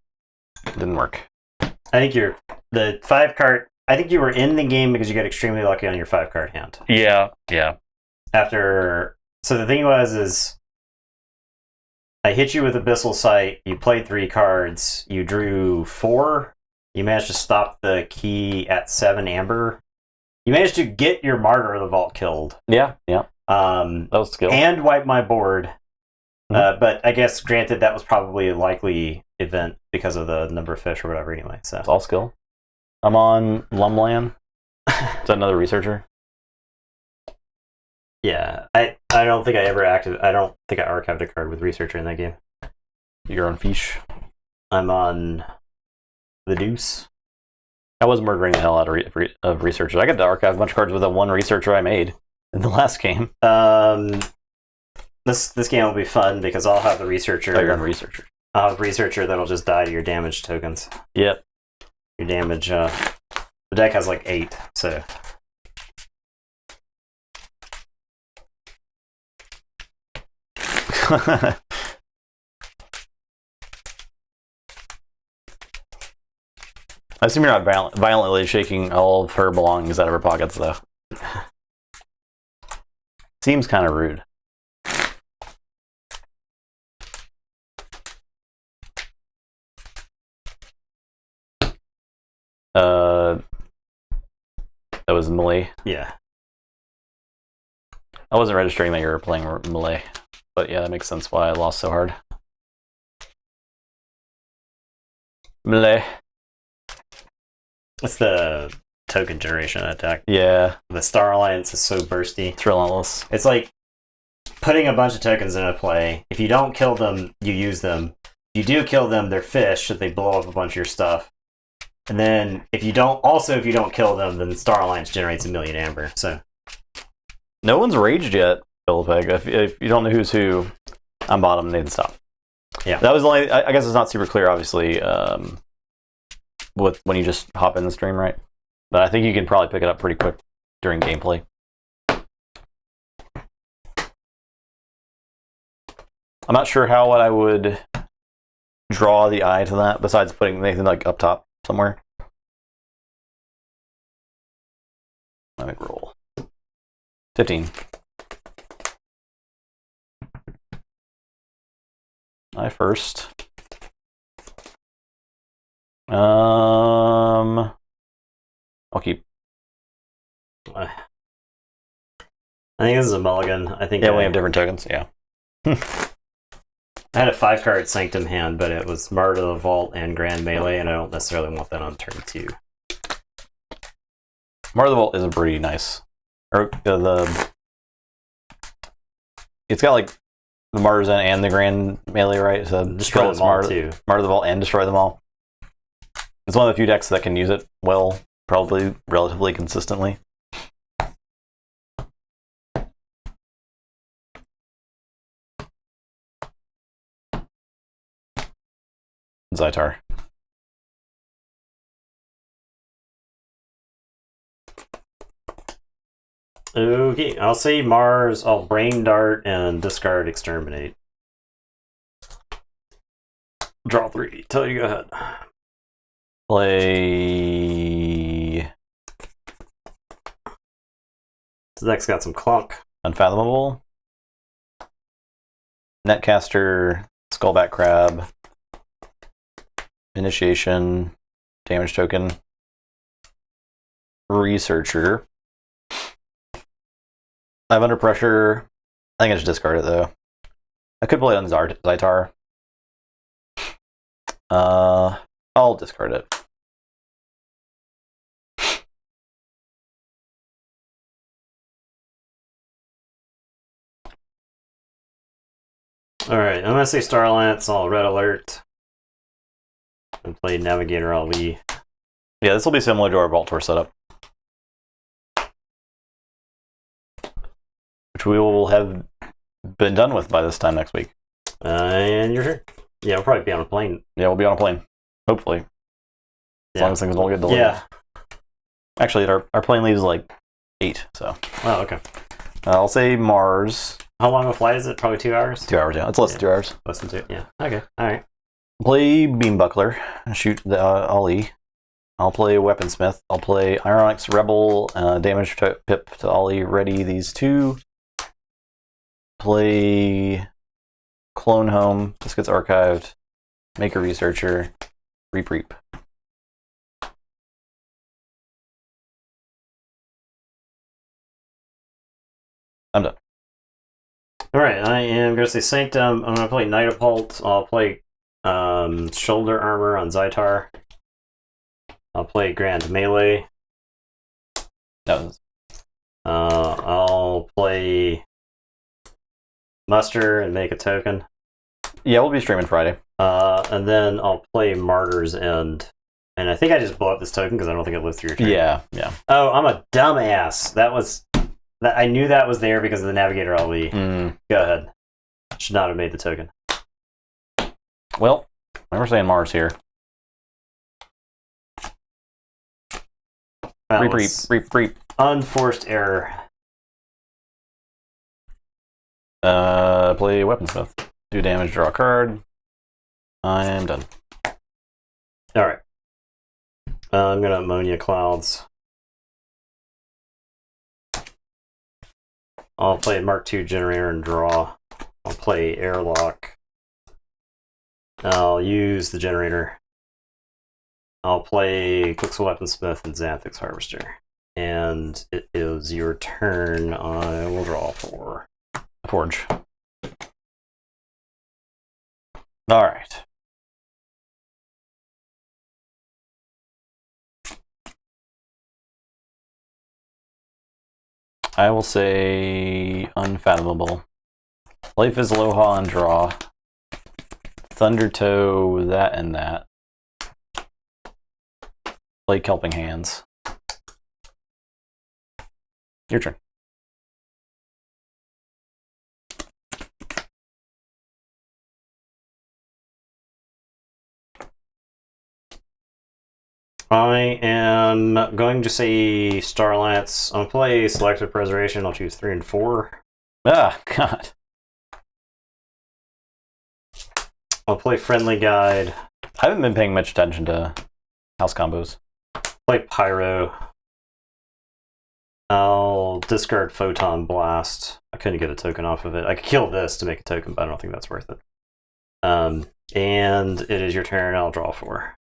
it didn't work. I think the 5-card. I think you were in the game because you got extremely lucky on your 5-card hand. Yeah. So the thing is I hit you with Abyssal Sight, you played 3 cards, you drew 4, you managed to stop the key at 7 amber. You managed to get your Martyr of the Vault killed. Yeah. That was skill. And wipe my board. But I guess, granted, that was probably a likely event because of the number of fish or whatever anyway. So it's all skill. I'm on Lumland. Is that another researcher? Yeah. I don't think I archived a card with Researcher in that game. You're on Fish. I'm on the Deuce. I was murdering the hell out of researchers. I got to archive a bunch of cards with that one researcher I made in the last game. This game will be fun because I'll have the Researcher. Oh, you're on Researcher. I'll have Researcher that'll just die to your damage tokens. Yep. Your damage, the deck has like 8, so... I assume you're not violently shaking all of her belongings out of her pockets, though. Seems kind of rude. That was melee. Yeah. I wasn't registering that you were playing melee, but yeah, that makes sense why I lost so hard. Melee. It's the token generation attack. Yeah. The Star Alliance is so bursty. It's relentless. It's like putting a bunch of tokens into play. If you don't kill them, you use them. If you do kill them, they're fish, so they blow up a bunch of your stuff. And then if you don't kill them, then Star Alliance generates 1,000,000 amber. So no one's raged yet, Philipeg. If you don't know who's who, I'm bottom, Nathan stop. Yeah. That was only, I guess it's not super clear, obviously, when you just hop in the stream, right? But I think you can probably pick it up pretty quick during gameplay. I'm not sure how I would draw the eye to that, besides putting Nathan like up top somewhere. Let me roll. 15. I first. I'll keep. I think this is a mulligan. I think we have different tokens. Yeah. I had a 5-card Sanctum hand, but it was Martyr of the Vault and Grand Melee, and I don't necessarily want that on turn 2. Martyr of the Vault is a pretty nice. It's got like the Martyr's End and the Grand Melee, right? So destroy them all too. Martyr of the Vault and destroy them all. It's one of the few decks that can use it well, probably relatively consistently. Zytar. Okay, I'll say Mars, I'll Brain Dart and discard Exterminate. Draw 3. Tell you, go ahead. Play So next got some clunk. Unfathomable. Netcaster, Skullback Crab, Initiation, Damage Token, Researcher. I have Under Pressure. I think I should discard it though. I could play it on Zytar. I'll discard it. Alright, I'm gonna say Starlance, I'll Red Alert. And play Navigator Ali. Yeah, this will be similar to our Vault Tour setup. Which we will have been done with by this time next week. And you're sure? Yeah, we'll probably be on a plane. Yeah, we'll be on a plane. Hopefully. As long as things don't get delayed. Yeah. Actually, our plane leaves like 8, so. Oh, okay. I'll say Mars. How long of a flight is it? Probably 2 hours? 2 hours, yeah. It's less than 2 hours. Less than 2, yeah. Okay, alright. Play Beam Buckler. Shoot the Ollie. I'll play Weaponsmith. I'll play Ironics Rebel. Damage pip to Ollie. Ready these 2. Play Clone Home. This gets archived. Make a Researcher. Reap. I'm done. Alright, I am going to say Sanctum. I'm going to play Nightapult. I'll play Shoulder Armor on Zytar. I'll play Grand Melee. No. I'll play Muster and make a token. Yeah, we'll be streaming Friday. And then I'll play Martyr's End. And I think I just blew up this token because I don't think it lived through your turn. Yeah. Oh, I'm a dumbass. I knew that was there because of the Navigator Ali. Go ahead. Should not have made the token. Well, we're saying Mars here. Reap. Unforced error. Play Weaponsmith. Do damage, draw a card. I am done. Alright. I'm going to Ammonia Clouds. I'll play Mark II Generator and draw. I'll play Airlock. I'll use the Generator. I'll play Quixel Weaponsmith and Xanthix Harvester. And it is your turn. I will draw 4. Forge. Alright. I will say Unfathomable. Life is Aloha on draw. Thundertoe, that and that. Play Kelping Hands. Your turn. I am going to say Starlance. I'll play Selective Preservation. I'll choose 3 and 4. Ah, God. I'll play Friendly Guide. I haven't been paying much attention to house combos. Play Pyro. I'll discard Photon Blast. I couldn't get a token off of it. I could kill this to make a token, but I don't think that's worth it. And it is your turn. I'll draw 4.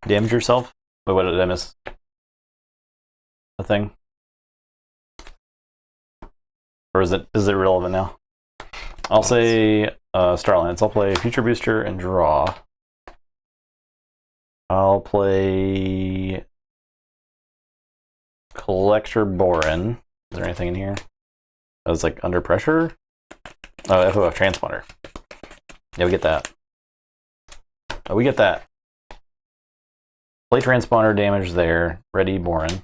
Damage yourself? Wait, what did I miss? A thing? Or is it relevant now? I'll say Starlance. I'll play Future Booster and draw. I'll play Collector Borin. Is there anything in here? That was like Under Pressure? Oh, FOF Transponder. Yeah, we get that. Oh, we get that. Play Transponder damage there. Ready Borin.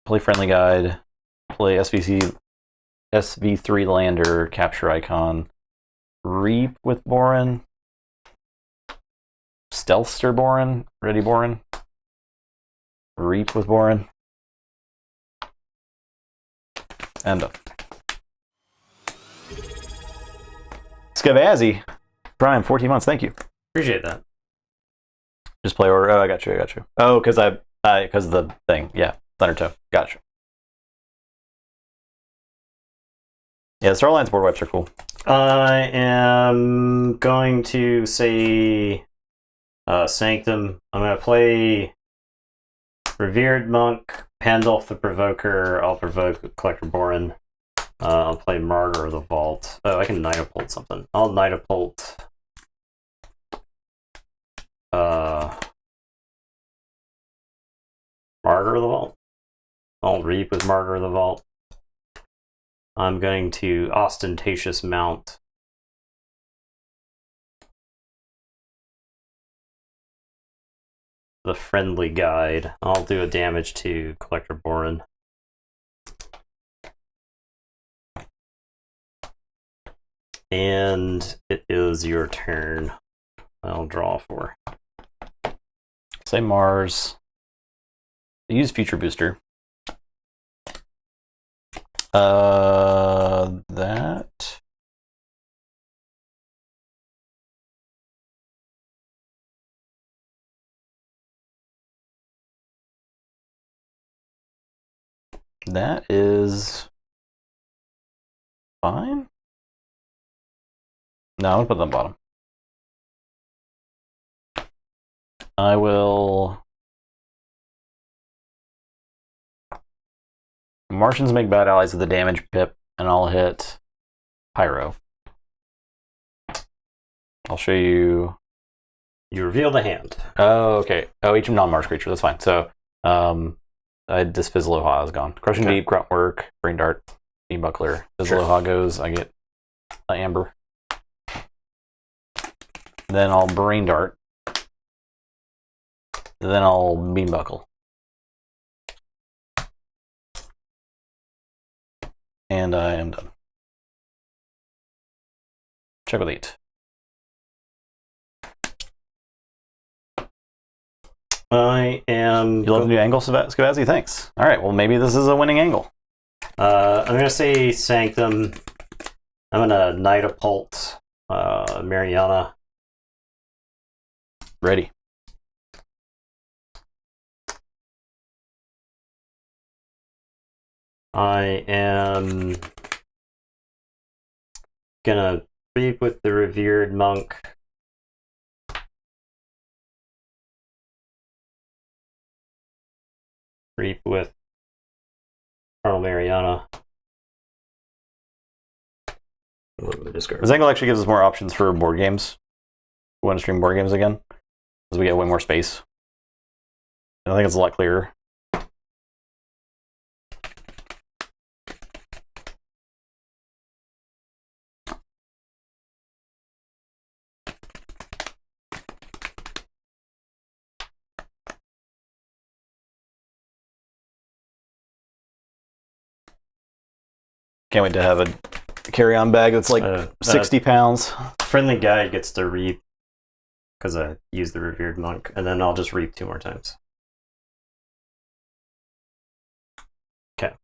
Play Friendly Guide. Play SV3 Lander. Capture Icon. Reap with Borin. Stealthster Borin. Ready Borin. Reap with Borin. And up. Scavazzi. Prime, 14 months. Thank you. Appreciate that. Just play order. Oh, I got you. Oh, because because of the thing. Yeah, Thundertoe. Gotcha. Yeah, the Starlines board wipes are cool. I am going to say Sanctum. I'm going to play Revered Monk, Pandulph the Provoker. I'll provoke Collector Borin. I'll play Martyr of the Vault. Oh, I can Nightapult something. I'll Nightapult. Martyr of the Vault. I'll Reap with Martyr of the Vault. I'm going to Ostentatious Mount. The Friendly Guide. I'll do a damage to Collector Borin. And it is your turn. I'll draw 4. Say Mars. Use Future Booster. That. That is fine. No, I'm gonna put them bottom. I will. Martians make bad allies with the damage pip, and I'll hit Pyro. I'll show you. You reveal the hand. Oh, okay. Oh, each non-Mars creature. That's fine. So, this Fizzaloha is gone. Crushing Deep, Grunt Work, Brain Dart, Beam Buckler. Fizzaloha goes. I get an Amber. Then I'll Brain Dart. Then I'll Beam Buckle. And I am done. Check with 8. I am. You love the new angle, Skavazi? Thanks. All right. Well, maybe this is a winning angle. I'm gonna say Sanctum. I'm gonna Nightapult Mariana. Ready. I am gonna Reap with the Revered Monk. Reap with Colonel Mariana. This angle actually gives us more options for board games. We want to stream board games again, because we get way more space. And I think it's a lot clearer. Can't wait to have a carry-on bag that's like 60 pounds. Friendly Guide gets to Reap because I used the Revered Monk, and then I'll just Reap 2 more times. Okay.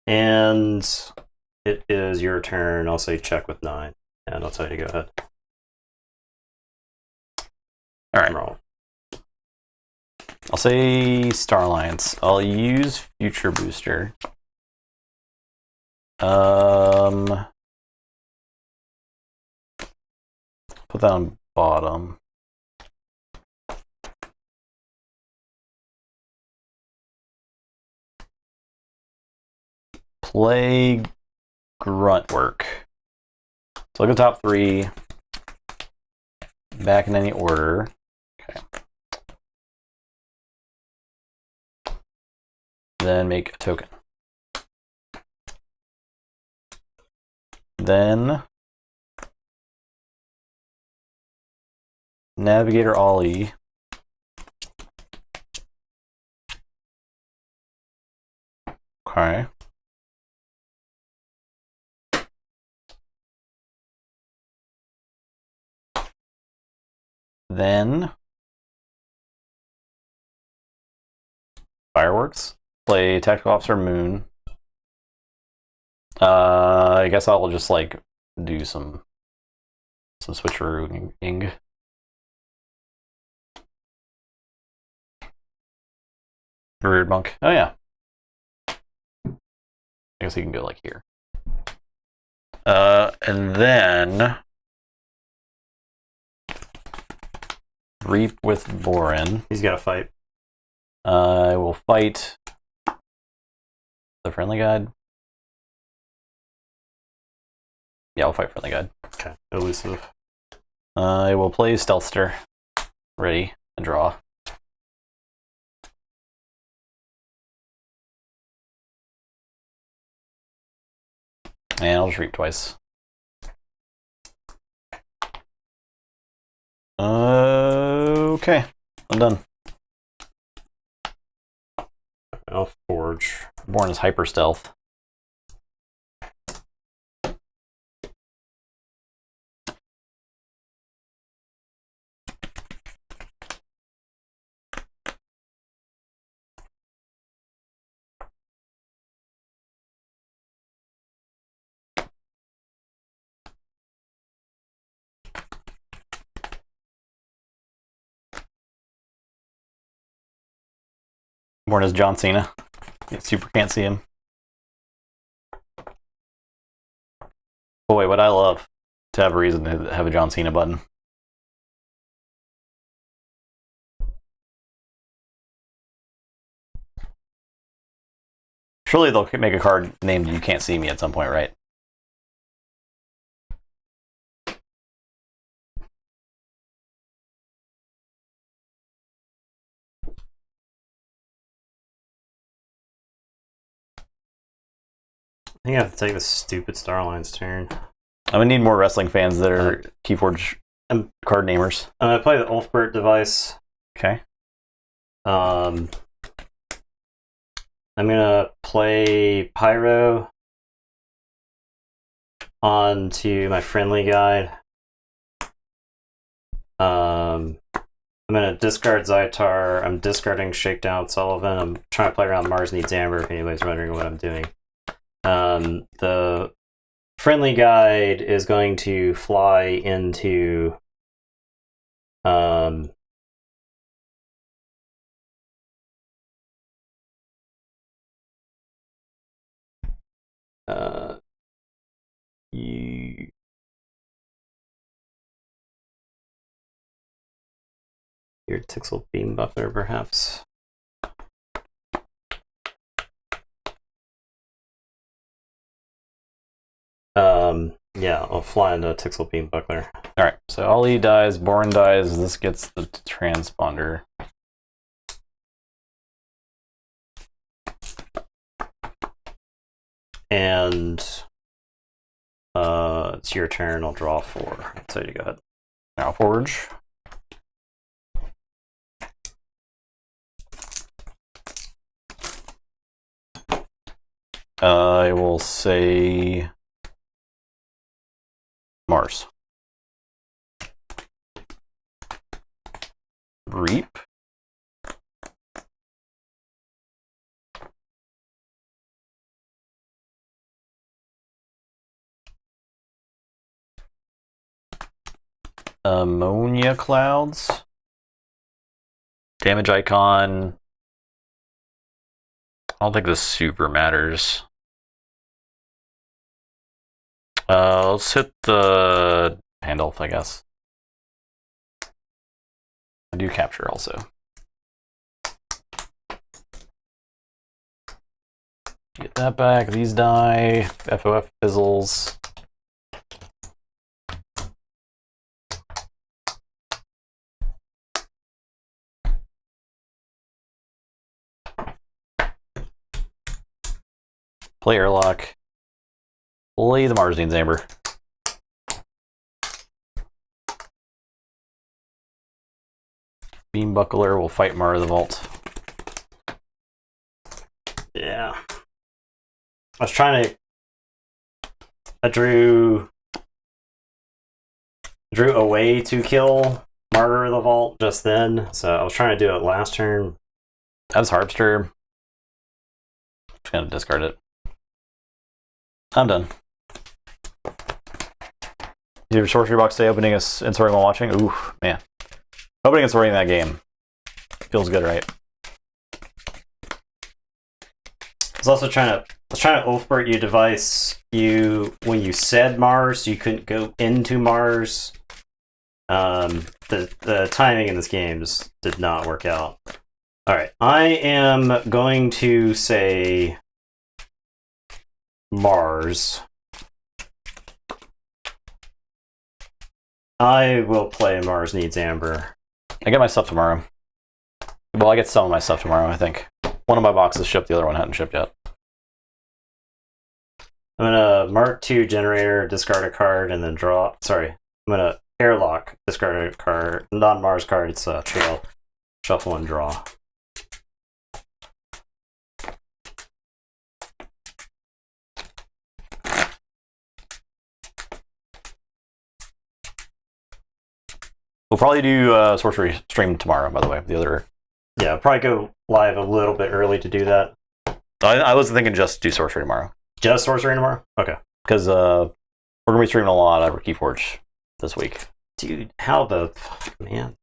And it is your turn. I'll say check with 9, and I'll tell you to go ahead. All right. I'll say Star Alliance. I'll use Future Booster. Put that on bottom. Play Grunt Work. So look at the top 3. Back in any order. Okay. Then make a token. Then Navigator Ollie. Okay. Then Fireworks. Play Tactical Officer Moon. I guess I'll just like do some switcherooing. Reared monk. Oh yeah. I guess he can go like here. And then Reap with Borin. He's got to fight. I will fight the friendly guide. Yeah, I'll fight friendly guide. Okay, elusive. I will play Stealthster. Ready and draw. And I'll just reap twice. Okay, I'm done. I'll forge. Born is hyper stealth. Born as John Cena. Super can't see him. Boy, would I love to have a reason to have a John Cena button. Surely they'll make a card named You Can't See Me at some point, right? I think I have to take this stupid Starline's turn. I'm gonna need more wrestling fans that are Keyforge card namers. I'm gonna play the Ulfbert device. Okay. I'm gonna play Pyro onto my friendly guide. I'm gonna discard Zytar. I'm discarding Shakedown Sullivan. I'm trying to play around Mars Needs Amber if anybody's wondering what I'm doing. The friendly guide is going to fly into your Tixel Beam Buckler, perhaps. Yeah, I'll fly into Tixel Beam Buckler. Alright, so Ali dies, Borin dies, this gets the transponder. And it's your turn, I'll draw 4. So you go ahead. Now Forge. I will say Mars. Reap. Ammonia clouds. Damage icon. I don't think this super matters. Let's hit the Pandulph, I guess. I do capture also. Get that back. These die. FOF fizzles. Play Airlock. Play the Mars Needs Amber. Beam Buckler will fight Mar of the Vault. Yeah. I was trying to... I drew a way to kill Martyr of the Vault just then, so I was trying to do it last turn. That's Harpster. Just gonna discard it. I'm done. Did your sorcery box stay opening and sorting while watching? Ooh, man. Opening and sorting that game. Feels good, right? was also trying to Ulfbert you device you when you said Mars, you couldn't go into Mars. The timing in this game just did not work out. All right, I am going to say Mars. I will play Mars Needs Amber. I get my stuff tomorrow. Well, I get some of my stuff tomorrow, I think. One of my boxes shipped, the other one hadn't shipped yet. I'm gonna Mark II generator, discard a card, and then draw. Sorry, I'm gonna airlock, discard a card, non-Mars card. It's a trail, shuffle and draw. We'll probably do sorcery stream tomorrow. By the way, the other. Yeah, I'll probably go live a little bit early to do that. I was thinking just do sorcery tomorrow. Just sorcery tomorrow? Okay. Because we're gonna be streaming a lot over Keyforge this week. Dude, how the fuck, man?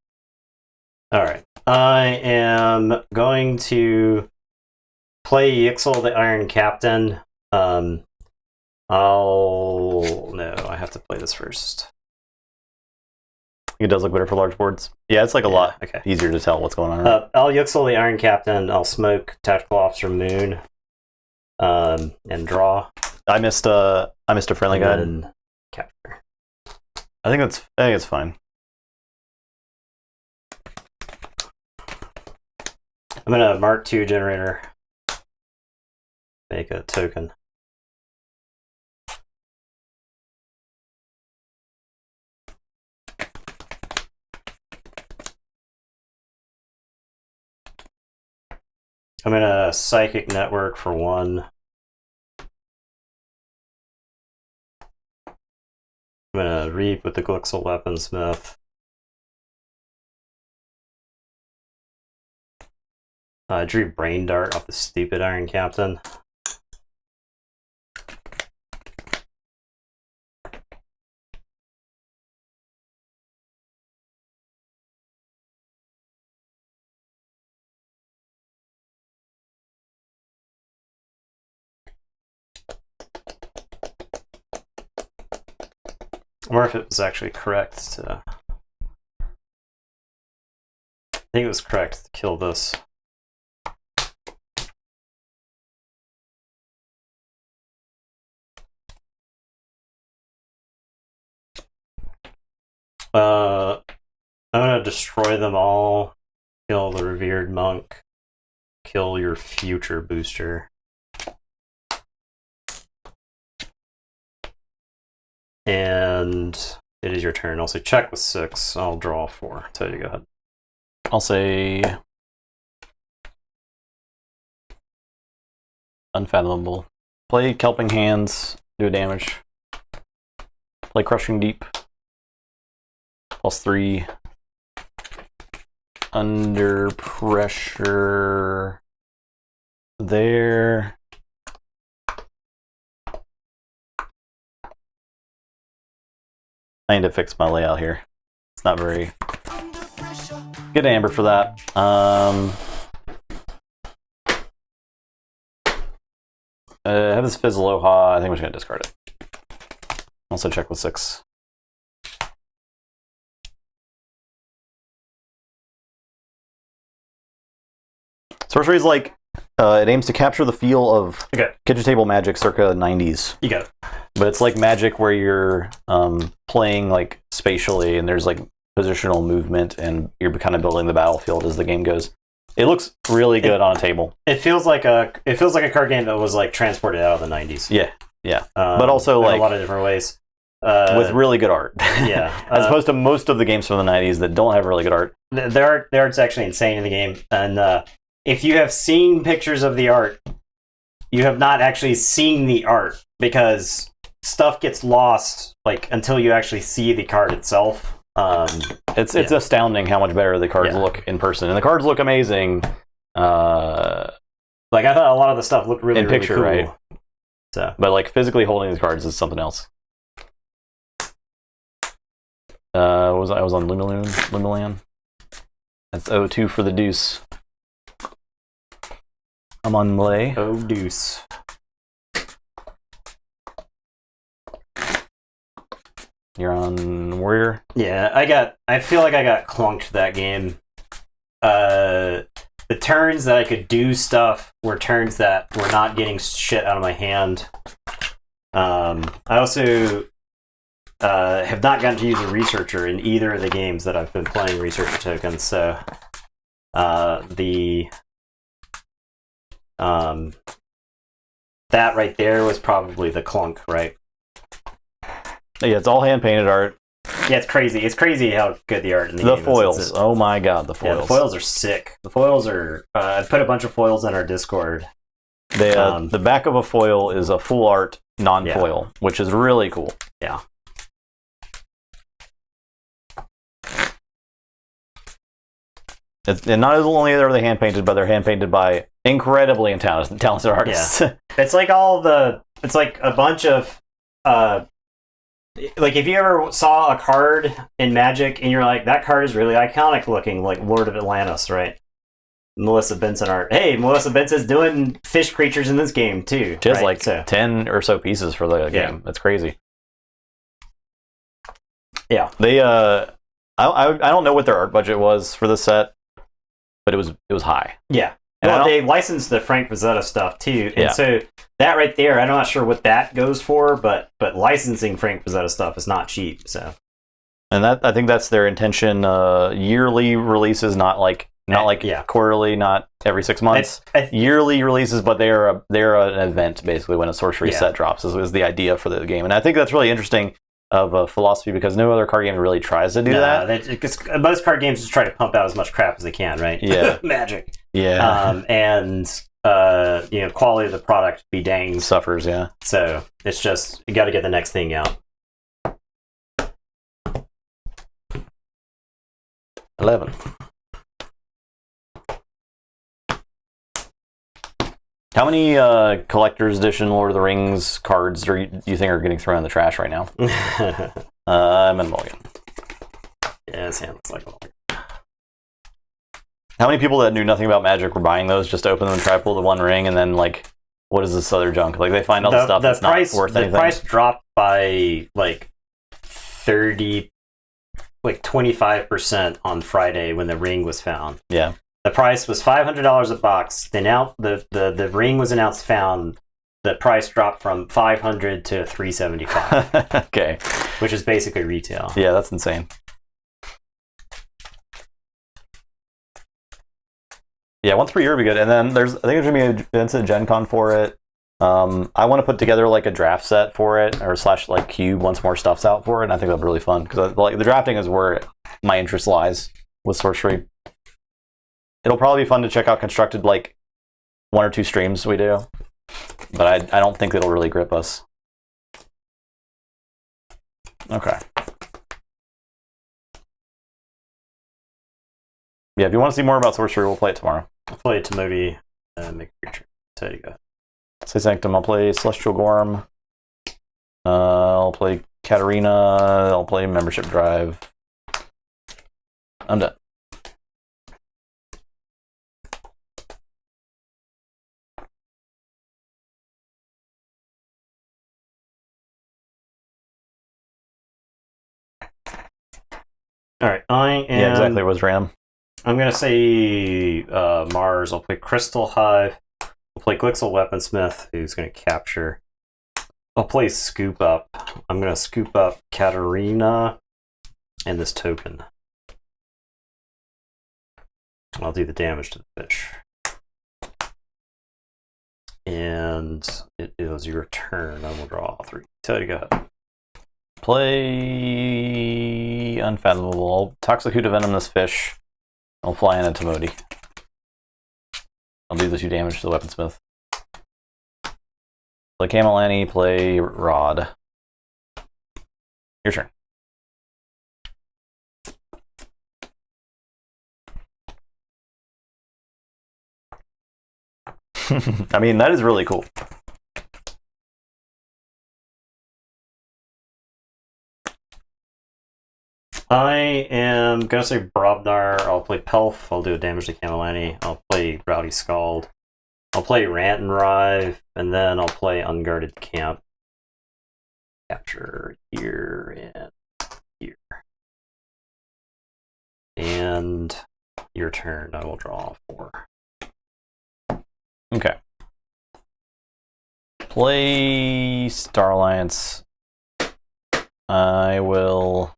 All right, I am going to play Yixel the Iron Captain. No, I have to play this first. It does look better for large boards. Yeah, it's like a lot easier to tell what's going on. Right? I'll Yixel the Iron Captain. I'll smoke Tactical Officer Moon, and draw. I missed a friendly guide and capture. I think it's fine. I'm gonna Mark II generator. Make a token. I'm gonna Psychic Network for 1. I'm gonna Reap with the Glixel Weaponsmith. I drew Brain Dart off the stupid Iron Captain. I wonder if it was actually correct to... I think it was correct to kill this. I'm gonna destroy them all, kill the Revered Monk, kill your future booster. And it is your turn. I'll say check with 6. I'll draw 4. So you go ahead. I'll say Unfathomable. Play Kelping Hands, do damage. Play Crushing Deep. +3. Under pressure. There. I need to fix my layout here. It's not very... Get Amber for that. I have this Fizz Aloha. I think we're just going to discard it. Also check with 6. Sorcery is like, it aims to capture the feel of kitchen table magic circa 90s. You got it. But it's like magic where you're playing like spatially and there's like positional movement and you're kind of building the battlefield as the game goes. It looks really good on a table. It feels like a card game that was like transported out of the 90s. Yeah, yeah. But also like in a lot of different ways. With really good art. Yeah. As opposed to most of the games from the 90s that don't have really good art. The art's actually insane in the game. And if you have seen pictures of the art, you have not actually seen the art because stuff gets lost like until you actually see the card itself. It's astounding how much better the cards look in person, and the cards look amazing. Like I thought a lot of the stuff looked really, in picture, really cool. right? So, but like physically holding these cards is something else. I was on Lumilan. That's 0-2 for the deuce. I'm on lay. Oh, deuce. You're on warrior. Yeah, I feel like I got clunked that game. The turns that I could do stuff were turns that were not getting shit out of my hand. I also have not gotten to use a researcher in either of the games that I've been playing researcher tokens, so that right there was probably the clunk, right? Yeah, it's all hand painted art. Yeah, it's crazy. It's crazy how good the art in the game is. The foils. Oh my god, the foils. Yeah, the foils are sick. The foils are... I put a bunch of foils in our Discord. The back of a foil is a full art non-foil, which is really cool. Yeah. And not only are they hand painted, but they're hand painted by incredibly talented artists. Yeah. It's like it's like a bunch of like if you ever saw a card in Magic and you're like, that card is really iconic looking, like Lord of Atlantis, right? Melissa Benson art. Hey, Melissa Benson's doing fish creatures in this game too. She has like 10 or so pieces for the game. That's crazy. Yeah. They I don't know what their art budget was for the set, but it was high. Yeah. And well, they licensed the Frank Frazetta stuff too, and so that right there, I'm not sure what that goes for, but licensing Frank Frazetta stuff is not cheap. So, and I think that's their intention. Yearly releases, not like quarterly, not every 6 months. Yearly releases, but they're an event basically when a sorcery set drops is the idea for the game, and I think that's really interesting of a philosophy because no other card game really tries to do that. Most card games just try to pump out as much crap as they can, right? Yeah. Magic. Yeah. And quality of the product be dang suffers. Yeah. So it's just you got to get the next thing out. 11. How many collector's edition Lord of the Rings cards do you think are getting thrown in the trash right now? I'm in mulligan. Yeah, his hand looks like a mulligan. How many people that knew nothing about Magic were buying those just to open them and try to pull the one ring and then like, what is this other junk? Like they find all the stuff that's not worth anything. The price dropped by like 25% on Friday when the ring was found. Yeah. The price was $500 a box. The ring was announced found. The price dropped from $500 to $375. Okay. Which is basically retail. Yeah, that's insane. Yeah, once per year would be good. And then I think there's gonna be a Vincent Gen Con for it. I want to put together like a draft set for it, or / like cube once more stuff's out for it. And I think that'll be really fun because like the drafting is where my interest lies with sorcery. It'll probably be fun to check out constructed like 1 or 2 streams we do, but I don't think it'll really grip us. Okay. Yeah, if you want to see more about sorcery, we'll play it tomorrow. I'll play Tamodi and make a creature. So there you go. Say Sanctum, I'll play Celestial Gorm. I'll play Katarina. I'll play Membership Drive. I'm done. All right, I am... Yeah, exactly. It was random. I'm going to say Mars. I'll play Crystal Hive. I'll play Glixel Weaponsmith, who's going to capture. I'll play Scoop Up. I'm going to scoop up Katarina and this token. I'll do the damage to the fish. And it is your turn. I will draw 3. Tell you to go ahead. Play Unfathomable. Toxic Hoot of Venom this fish. I'll fly in a Tamodi. I'll do the 2 damage to the Weaponsmith. Play Camelani, play Rod. Your turn. I mean, that is really cool. I am going to say Brobnar. I'll play Pelf. I'll do a damage to Camelani. I'll play Rowdy Scald. I'll play Rant and Rive, and then I'll play Unguarded Camp. Capture here and here. And your turn, I will draw 4. Okay. Play Star Alliance. I will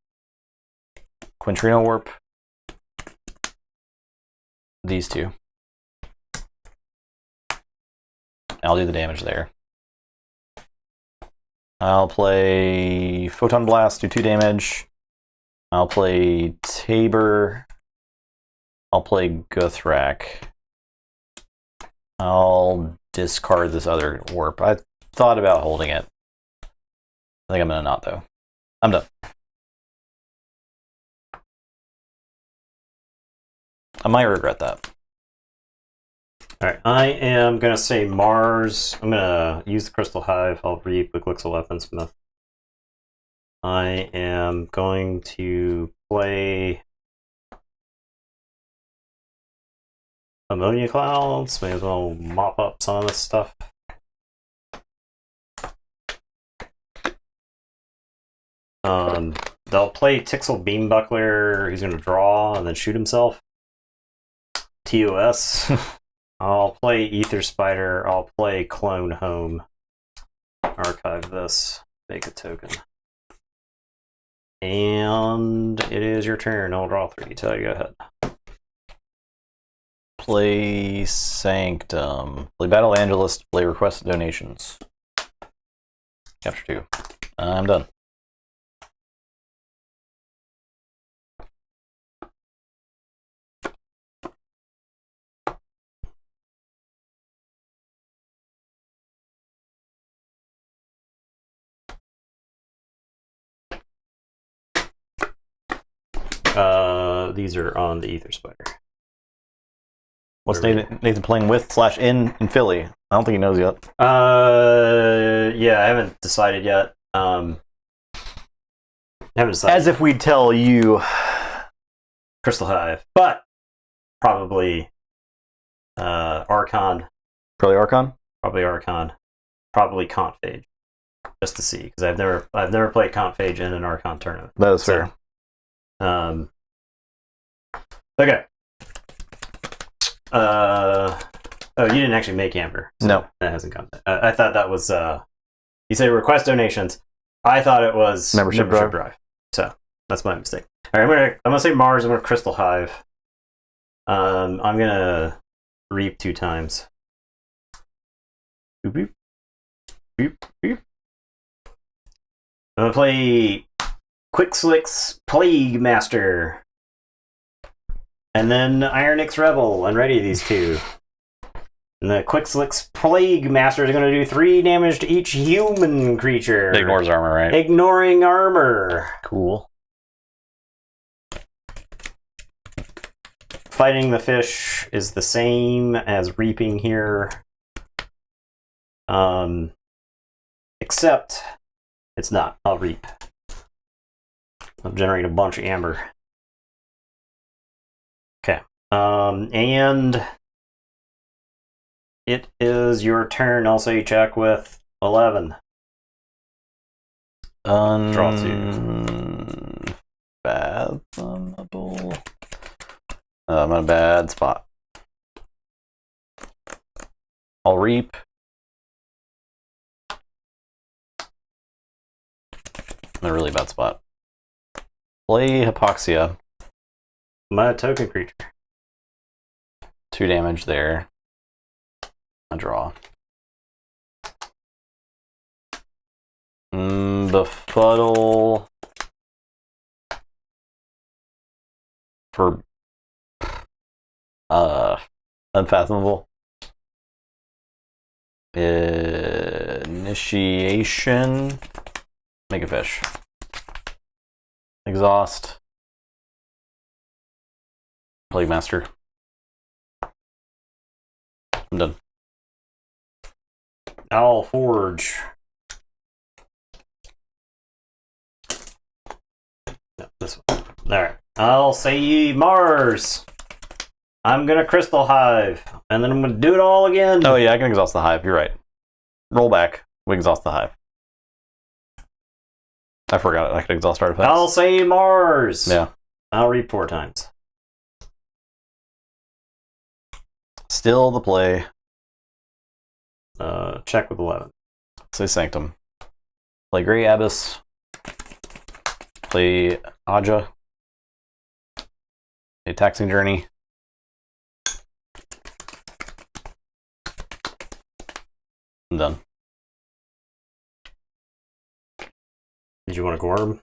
Quintrino Warp these two. I'll do the damage there. I'll play Photon Blast, do 2 damage. I'll play Tabor. I'll play Guthrak. I'll discard this other warp. I thought about holding it. I think I'm gonna not, though. I'm done. I might regret that. Alright, I am going to say Mars. I'm going to use the Crystal Hive. I'll read the Glixel Weaponsmith. I am going to play Ammonia Clouds. May as well mop up some of this stuff. They'll play Tixel Beambuckler. He's going to draw and then shoot himself. TOS. I'll play Ether Spider. I'll play Clone Home. Archive this. Make a token. And it is your turn. I'll draw 3. So you go ahead. Play Sanctum. Play Battle Angelist. Play Request Donations. Capture 2. I'm done. These are on the Ether Spider. What's Nathan playing with / in Philly? I don't think he knows yet. Yeah, I haven't decided yet. I haven't decided. As if we'd tell you. Crystal Hive, but probably Archon. Probably Archon. Probably Archon. Probably Confage. Just to see, because I've never played Confage in an Archon tournament. That is fair. Okay. Oh, you didn't actually make Amber. So no, that hasn't come. I thought that was. You say request donations. I thought it was membership drive. So that's my mistake. All right, I'm gonna say Mars. I'm gonna Crystal Hive. I'm gonna reap 2 times. Boop, boop. Boop, boop. I'm gonna play Quick Slicks Plague Master. And then Ironix Rebel, and ready these 2. And the Quick Slicks Plague Master is going to do 3 damage to each human creature. It ignores armor, right? Ignoring armor. Cool. Fighting the fish is the same as reaping here. Except it's not. I'll reap. I'll generate a bunch of amber. Okay. And it is your turn. I'll say check with 11. Draw 2. Unfathomable. I'm in a bad spot. I'll reap. I'm in a really bad spot. Play Hypoxia. My token creature. 2 damage there. I draw. Befuddle. For Unfathomable. Initiation. Make a fish. Exhaust. Plague Master. I'm done. I'll forge. No, this one. Alright. I'll say Mars. I'm gonna Crystal Hive, and then I'm gonna do it all again. Oh yeah, I can exhaust the hive. You're right. Roll back. We exhaust the hive. I forgot I could exhaust artifacts. I'll say Mars. Yeah. I'll read 4 times. Still the play. Check with 11. Say Sanctum. Play Grey Abyss. Play Aja. Play Taxing Journey. I'm done. Did you want to Gorm?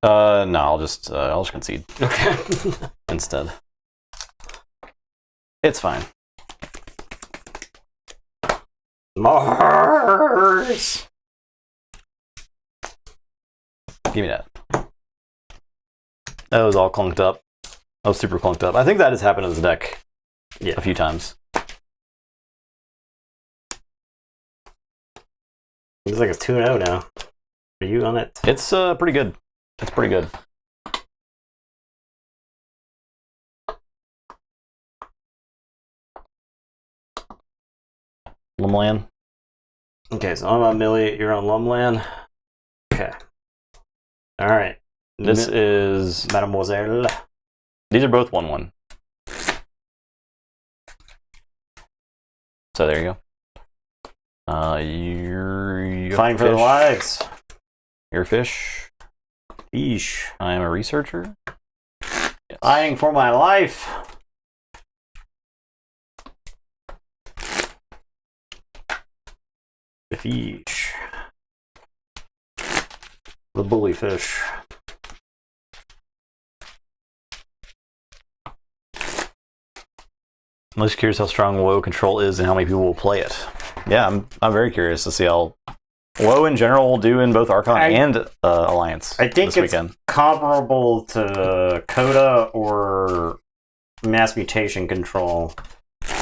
No, I'll just concede. Okay. Instead. It's fine. Mars! Give me that. That was all clunked up. That was super clunked up. I think that has happened in this deck a few times. Looks like it's 2-0 now. Are you on it? It's pretty good. It's pretty good. Lumland. Okay, so I'm on Millie, you're on Lumland. Okay. Alright. This is Mademoiselle. These are both 1/1. So there you go. You're Fighting for their lives. You're a fish. Eesh. I am a researcher. Yes. Fighting for my life. The fish. The bully fish. I'm just curious how strong WoW control is and how many people will play it. Yeah, I'm very curious to see how WoW in general will do in both Archon and Alliance. I think this it's weekend. comparable to Coda or Mass Mutation Control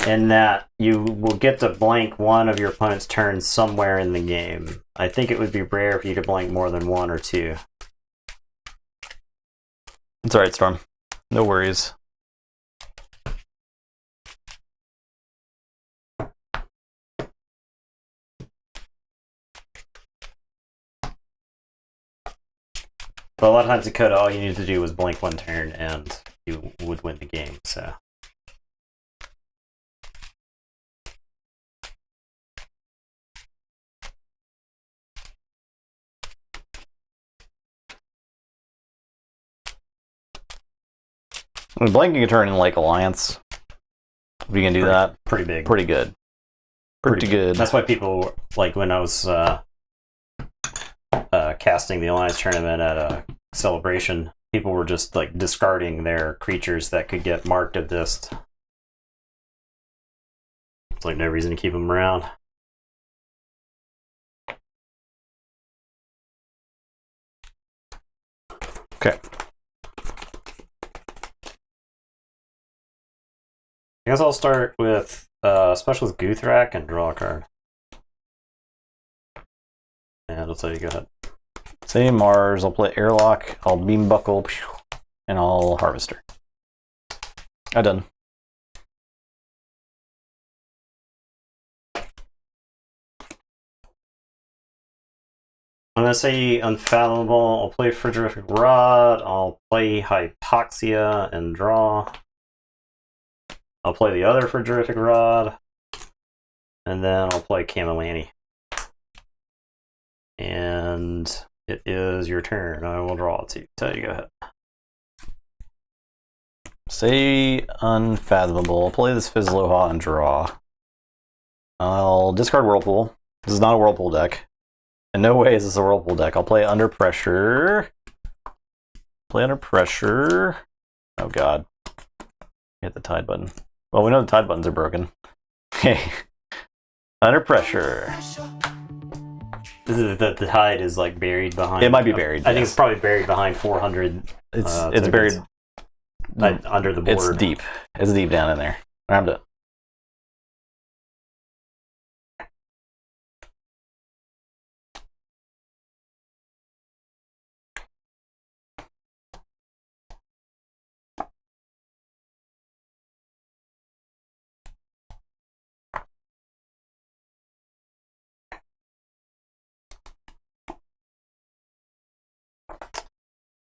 in that you will get to blank one of your opponent's turns somewhere in the game. I think it would be rare for you to blank more than 1 or 2. It's alright, Storm. No worries. But a lot of times in Coda, all you needed to do was blank 1 turn and you would win the game, so. I mean, blanking a turn in like Alliance, if you can do that, Pretty big. pretty good. Pretty good. That's why people, like when I was casting the Alliance tournament at a celebration, people were just like discarding their creatures that could get marked at this. It's like no reason to keep them around. Okay. I guess I'll start with Specialist Guthrak and draw a card. And I'll tell you, go ahead. Say Mars, I'll play Airlock, I'll Beam Buckle, and I'll Harvester. I'm done. I'm going to say Unfathomable. I'll play Frigorific Rod. I'll play Hypoxia and draw. I'll play the other Frigorific Rod. And then I'll play Camillani. And it is your turn. I will draw it to you. So you go ahead. Say Unfathomable. I'll play this Fizzloha and draw. I'll discard Whirlpool. This is not a Whirlpool deck. In no way is this a Whirlpool deck. I'll play Under Pressure. Play Under Pressure. Oh god. Hit the Tide button. Well, we know the Tide buttons are broken. Okay. Under Pressure. This is the Tide is like buried behind. It might be buried. I think it's probably buried behind 400. It's buried under the board. It's deep. It's deep down in there. I'm done.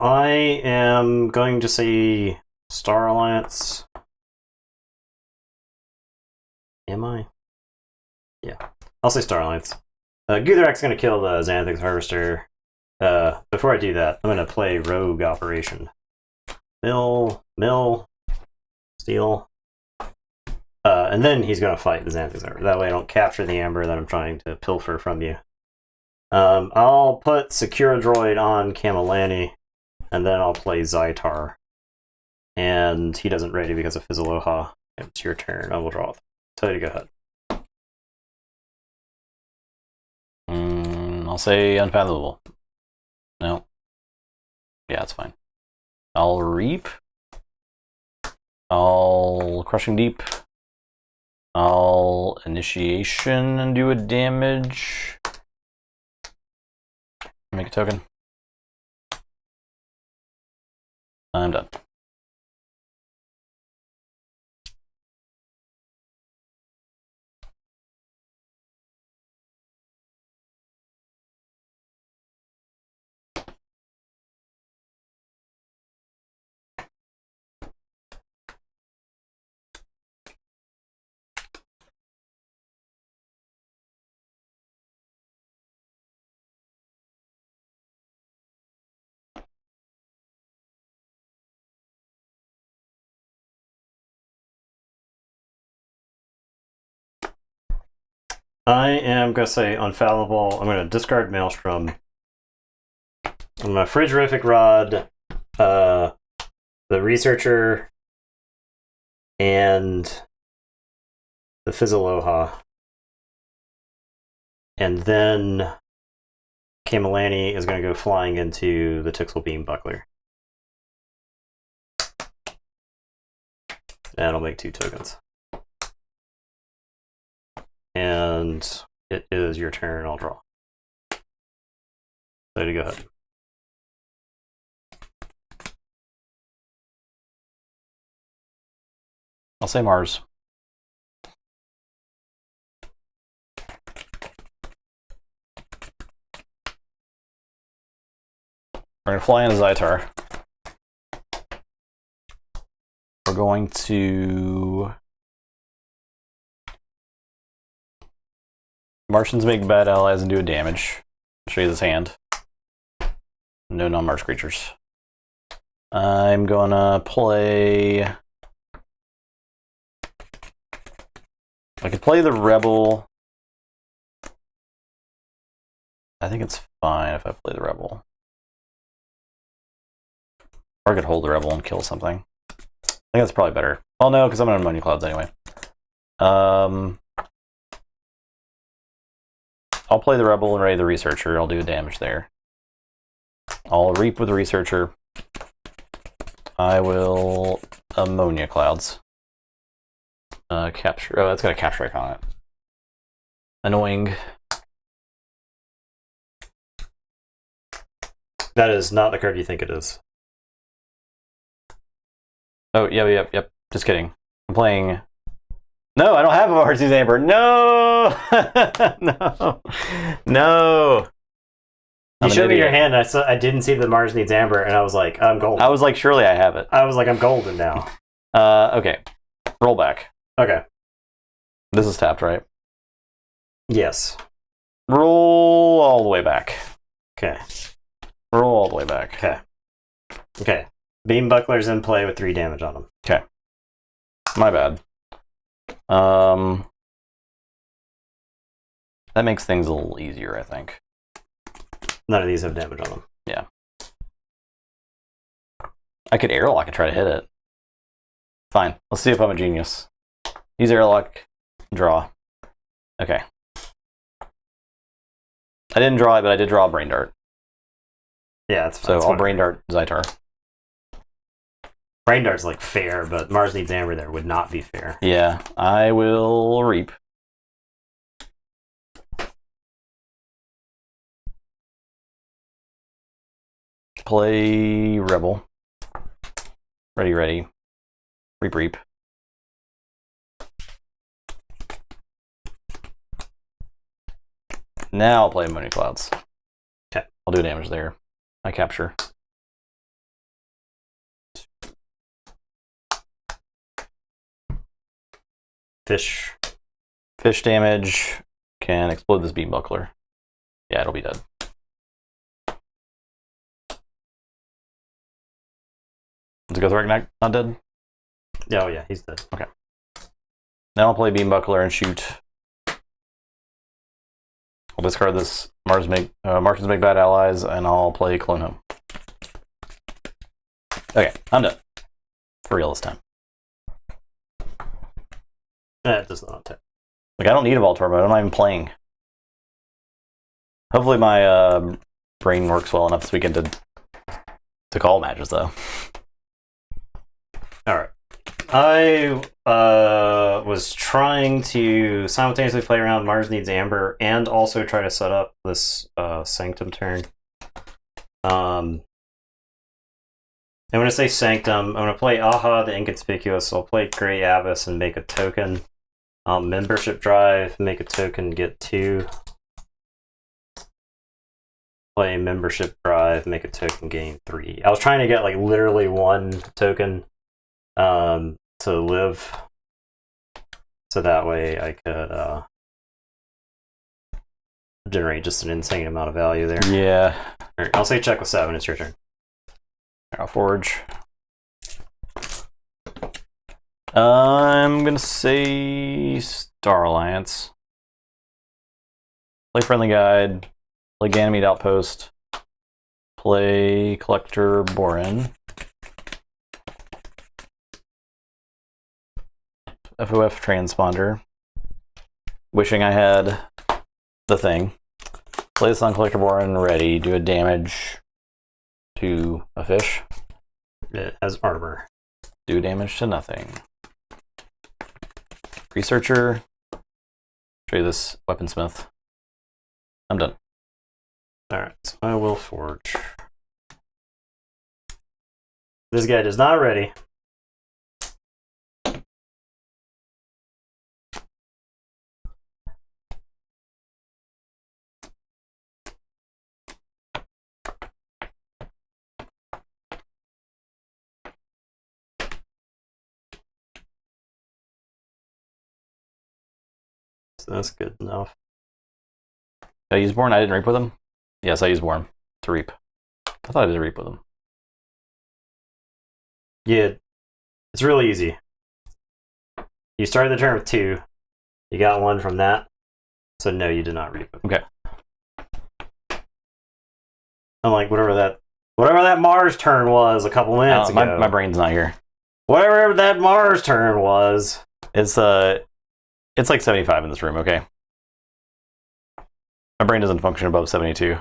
I am going to say Star Alliance. Am I? Yeah. I'll say Star Alliance. Gutherak's going to kill the Xanathix Harvester. Before I do that, I'm going to play Rogue Operation. Mill, steal. And then he's going to fight the Xanathix Harvester. That way I don't capture the amber that I'm trying to pilfer from you. I'll put Secure Droid on Kamilani, and then I'll play Zytar. And he doesn't ready because of Fizzaloha. It's your turn. I will draw. Tell you to go ahead. I'll say Unfathomable. No. Yeah, it's fine. I'll Reap. I'll Crushing Deep. I'll Initiation and do a damage. Make a token. I'm done. I am going to say Unfallible. I'm going to discard Maelstrom. I'm going to Frigorific Rod, the Researcher, and the Fizzaloha. And then Kamilani is going to go flying into the Tixel Beam Buckler. And I'll make 2 tokens. And it is your turn. I'll draw. So to go ahead. I'll say Mars. We're going to fly into Zytar. We're going to... Martians make bad allies and do a damage. I'll show you this hand. No non-Mars creatures. I'm gonna play... I could play the Rebel. I think it's fine if I play the Rebel. Or I could hold the Rebel and kill something. I think that's probably better. Well, no, because I'm on Ammonia Clouds anyway. I'll play the Rebel and ready the Researcher. I'll do damage there. I'll Reap with the Researcher. I will Ammonia Clouds. Capture. Oh, that's got a capture icon on it. Annoying. That is not the card you think it is. Oh, yep. Just kidding. I'm playing... No, I don't have a Marcy's Amber. No! No! You showed me your hand, and I didn't see that Mars needs Amber, and I was like, I'm golden. I was like, surely I have it. I was like, I'm golden now. Okay. Roll back. Okay. This is tapped, right? Yes. Roll all the way back. Okay. Roll all the way back. Okay. Okay. Beam Buckler's in play with 3 damage on him. Okay. My bad. That makes things a little easier, I think. None of these have damage on them. Yeah. I could airlock and try to hit it. Fine. Let's see if I'm a genius. Use airlock. Draw. Okay. I didn't draw it, but I did draw a Brain Dart. Yeah, that's fine. So I'll Brain Dart Zytar. Brain Dart's like fair, but Mars needs Amber there would not be fair. Yeah, I will Reap. Play Rebel. Ready. Reap. Now I'll play Ammonia Clouds. Okay. I'll do damage there. I capture. fish. Fish damage can explode this beam buckler. Yeah, it'll be dead. Does it go threat not dead? Oh yeah, he's dead. Okay. Now I'll play beam buckler and shoot. I'll discard this Martians make bad allies, and I'll play clone home. Okay, I'm done. For real this time. That does not attack. Like, I don't need a Voltorb, I'm not even playing. Hopefully my brain works well enough this weekend to call matches, though. Alright. I was trying to simultaneously play around Mars Needs Amber and also try to set up this Sanctum turn. And when I say Sanctum, I'm going to play Aha the Inconspicuous, so I'll play Grey Abyss and make a token. Membership Drive, make a token, get 2. Play Membership Drive, make a token, gain 3. I was trying to get like literally 1 token to live, so that way I could generate just an insane amount of value there. Yeah. Right, I'll say check with 7, it's your turn. I'll forge. I'm gonna say Star Alliance. Play Friendly Guide. Play Ganymede Outpost. Play Collector Borin. FOF Transponder. Wishing I had the thing. Play this on Collector Borin, ready. Do a damage to a fish. It has armor. Do damage to nothing. Researcher. Show you this weaponsmith. I'm done. Alright, so I will forge. This guy is not ready. So that's good enough. Did I use Born? I didn't reap with him? Yes, I used Born to reap. I thought I did reap with him. Yeah, it's really easy. You started the turn with 2. You got 1 from that. So no, you did not reap it. Okay. I'm like, whatever that Mars turn was a couple minutes ago. My brain's not here. Whatever that Mars turn was. It's like 75 in this room, okay? My brain doesn't function above 72.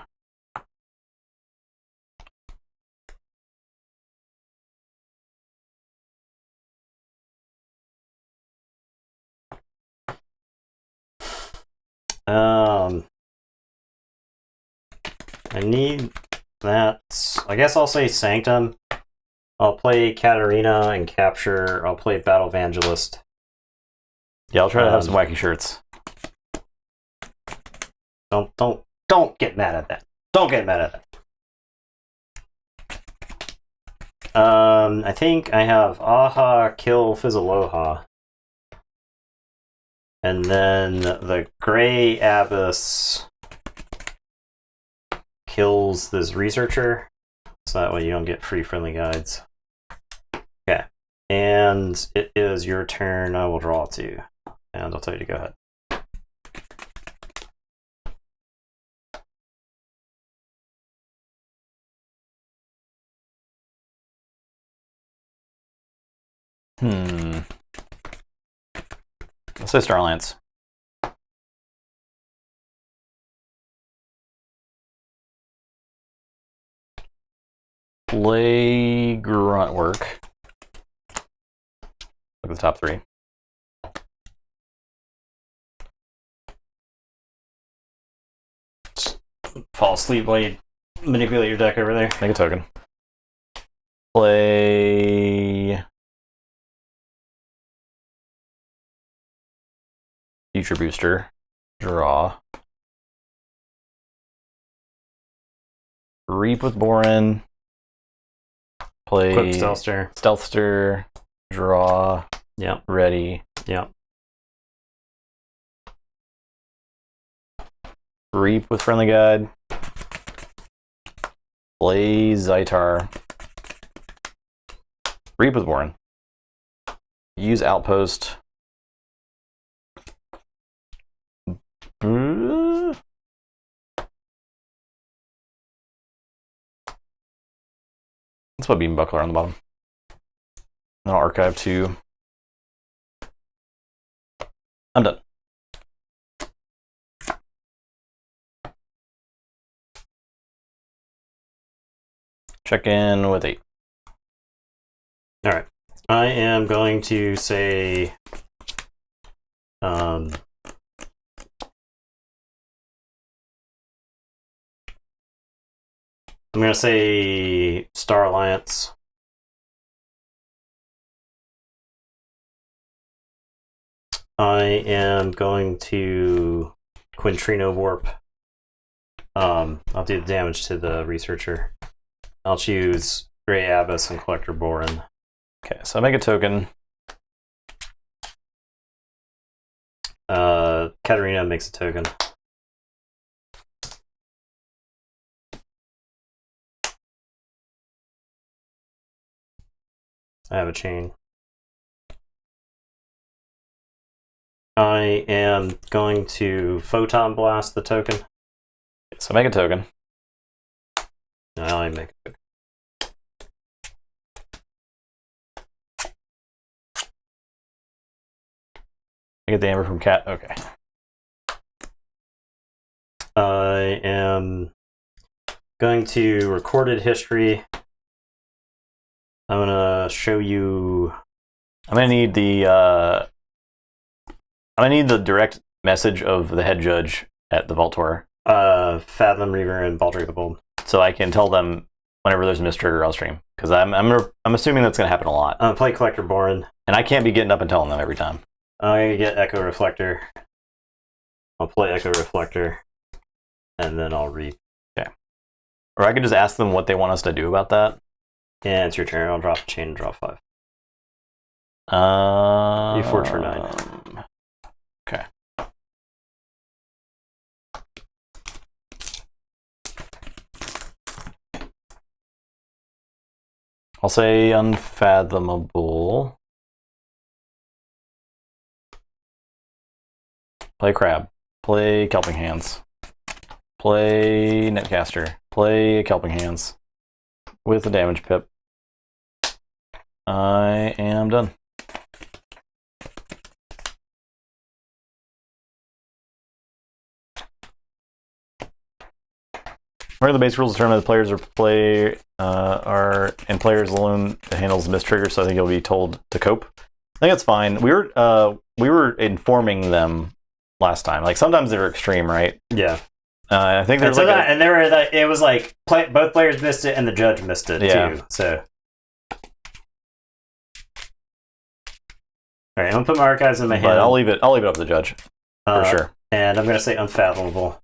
I need that. I guess I'll say Sanctum. I'll play Katarina and capture. I'll play Battle Evangelist. Yeah, I'll try to have some wacky shirts. Don't get mad at that. Don't get mad at that. I think I have Aha kill Fizzaloha. And then the Grey Abyss kills this researcher. So that way you don't get free friendly guides. Okay. And it is your turn. I will draw 2. And I'll tell you to go ahead. Let's say Star Alliance. Play Grunt Work. Look at the top 3. Fall asleep while you manipulate your deck over there. Make a token. Play Future Booster. Draw. Reap with Borin. Play Quick Stealthster. Stealthster. Draw. Yep. Ready. Yep. Reap with Friendly Guide. Play Zytar. Reap with Warren. Use Outpost. Let's put Beam Buckler on the bottom. And I'll archive 2. I'm done. Check in with 8. All right. I am going to say, I'm going to say Star Alliance. I am going to Quintrino Warp. I'll do the damage to the researcher. I'll choose Grey Abyss and Collector Borin. Okay, so I make a token. Katarina makes a token. I have a chain. I am going to Photon Blast the token. So make a token. I make a token. I get the amber from Cat. Okay. I am going to Recorded History. I'm gonna show you. I'm gonna need the direct message of the head judge at the Vault Tour. Fathom Reaver and Baldric the Bold. So I can tell them whenever there's a mistrigger, I'll stream. Because I'm assuming that's gonna happen a lot. I'm gonna play Collector Borin. And I can't be getting up and telling them every time. I'm gonna get Echo Reflector. I'll play Echo Reflector, and then I'll reap. Okay. Or I can just ask them what they want us to do about that. Yeah, it's your turn. I'll drop a chain and draw 5. You forge for 9. Okay. I'll say Unfathomable. Play Crab. Play Kelping Hands. Play Netcaster. Play Kelping Hands. With a damage pip. I am done. Where the base rules determine that players and players alone handles mistrigger, so I think you'll be told to cope. I think that's fine. We were informing them last time. Like sometimes they're extreme, right? Yeah. I think there's it was like both players missed it and the judge missed it too. So. All right, I'm gonna put my archives in my hand. But I'll leave it up to the judge for sure. And I'm gonna say Unfathomable.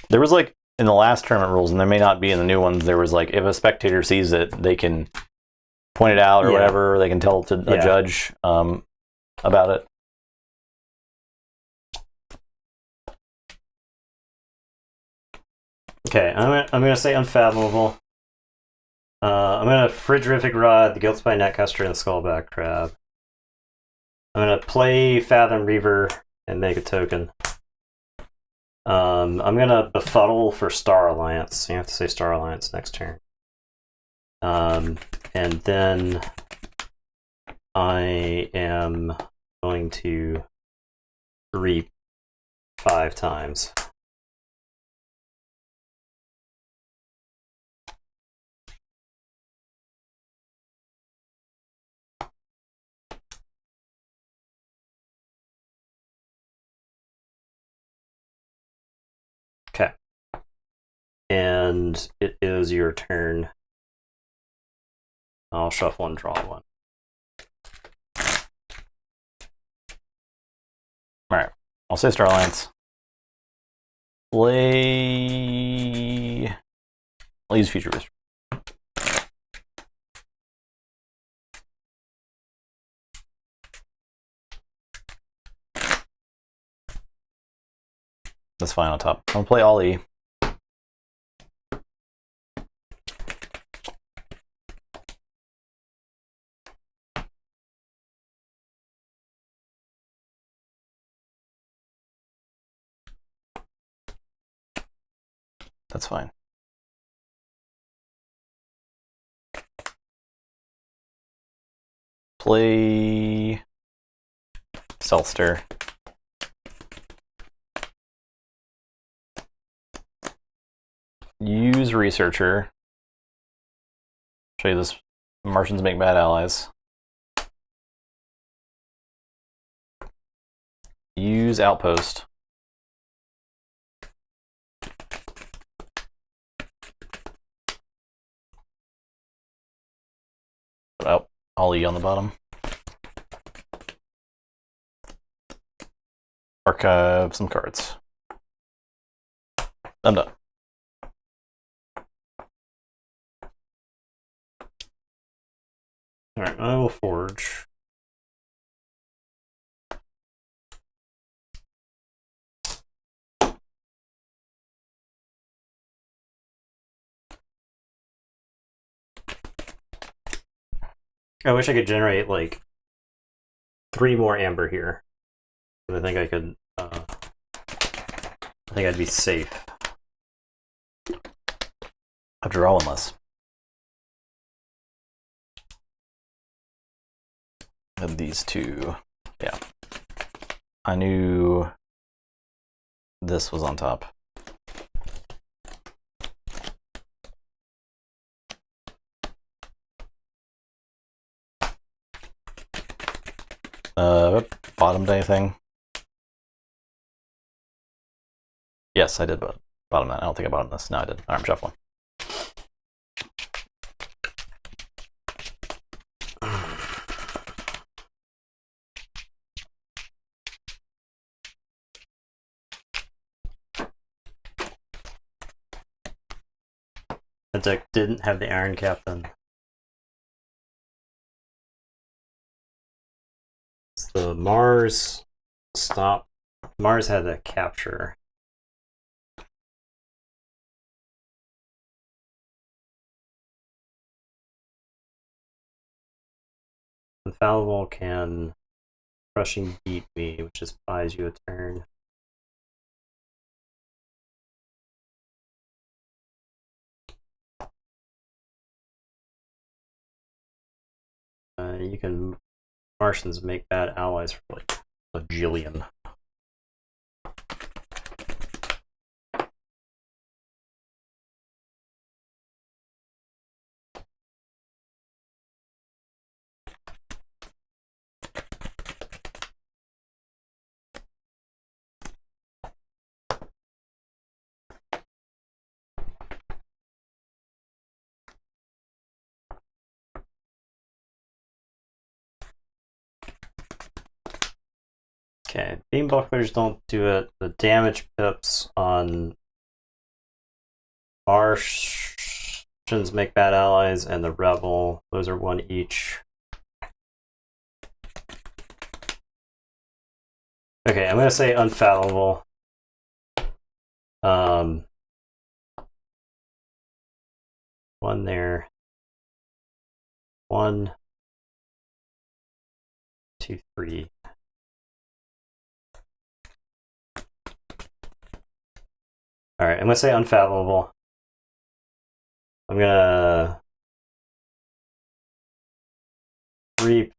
There was like in the last tournament rules, and there may not be in the new ones. There was like if a spectator sees it, they can point it out or whatever. They can tell to a judge about it. Okay, I'm gonna say Unfathomable. I'm gonna Frigorific Rod, the Guiltspy Netcaster, and the Skullback Crab. I'm gonna play Fathom Reaver and make a token. I'm gonna Befuddle for Star Alliance. You have to say Star Alliance next turn. And then I am going to reap 5 times. Okay. And it is your turn. I'll shuffle and draw 1. All right. I'll say Star Alliance. Play. I'll use Future Booster. That's fine on top. I'll play Ollie. That's fine. Play Selster. Use Researcher. Show you this. Martians make bad allies. Use Outpost. Put out Ollie on the bottom. Archive some cards. I'm done. Alright, I will forge. I wish I could generate like 3 more amber here. I think I could. I think I'd be safe. I'll draw one less. And these two. Yeah. I knew this was on top. Bottomed anything? Yes, I did bottom that. I don't think I bottomed this. No, I did. All right, I'm shuffling. That deck didn't have the Iron Captain. It's the Mars stop. Mars had a capture. Infallible can crushing beat me, which just buys you a turn. You can Martians make bad allies for like a jillion. Okay, beam bucklers don't do it. The damage pips on Martians make bad allies and the Rebel, those are 1 each. Okay, I'm gonna say unfallible. One there. 1, 2, 3. Alright, I'm gonna say unfathomable. I'm gonna reap.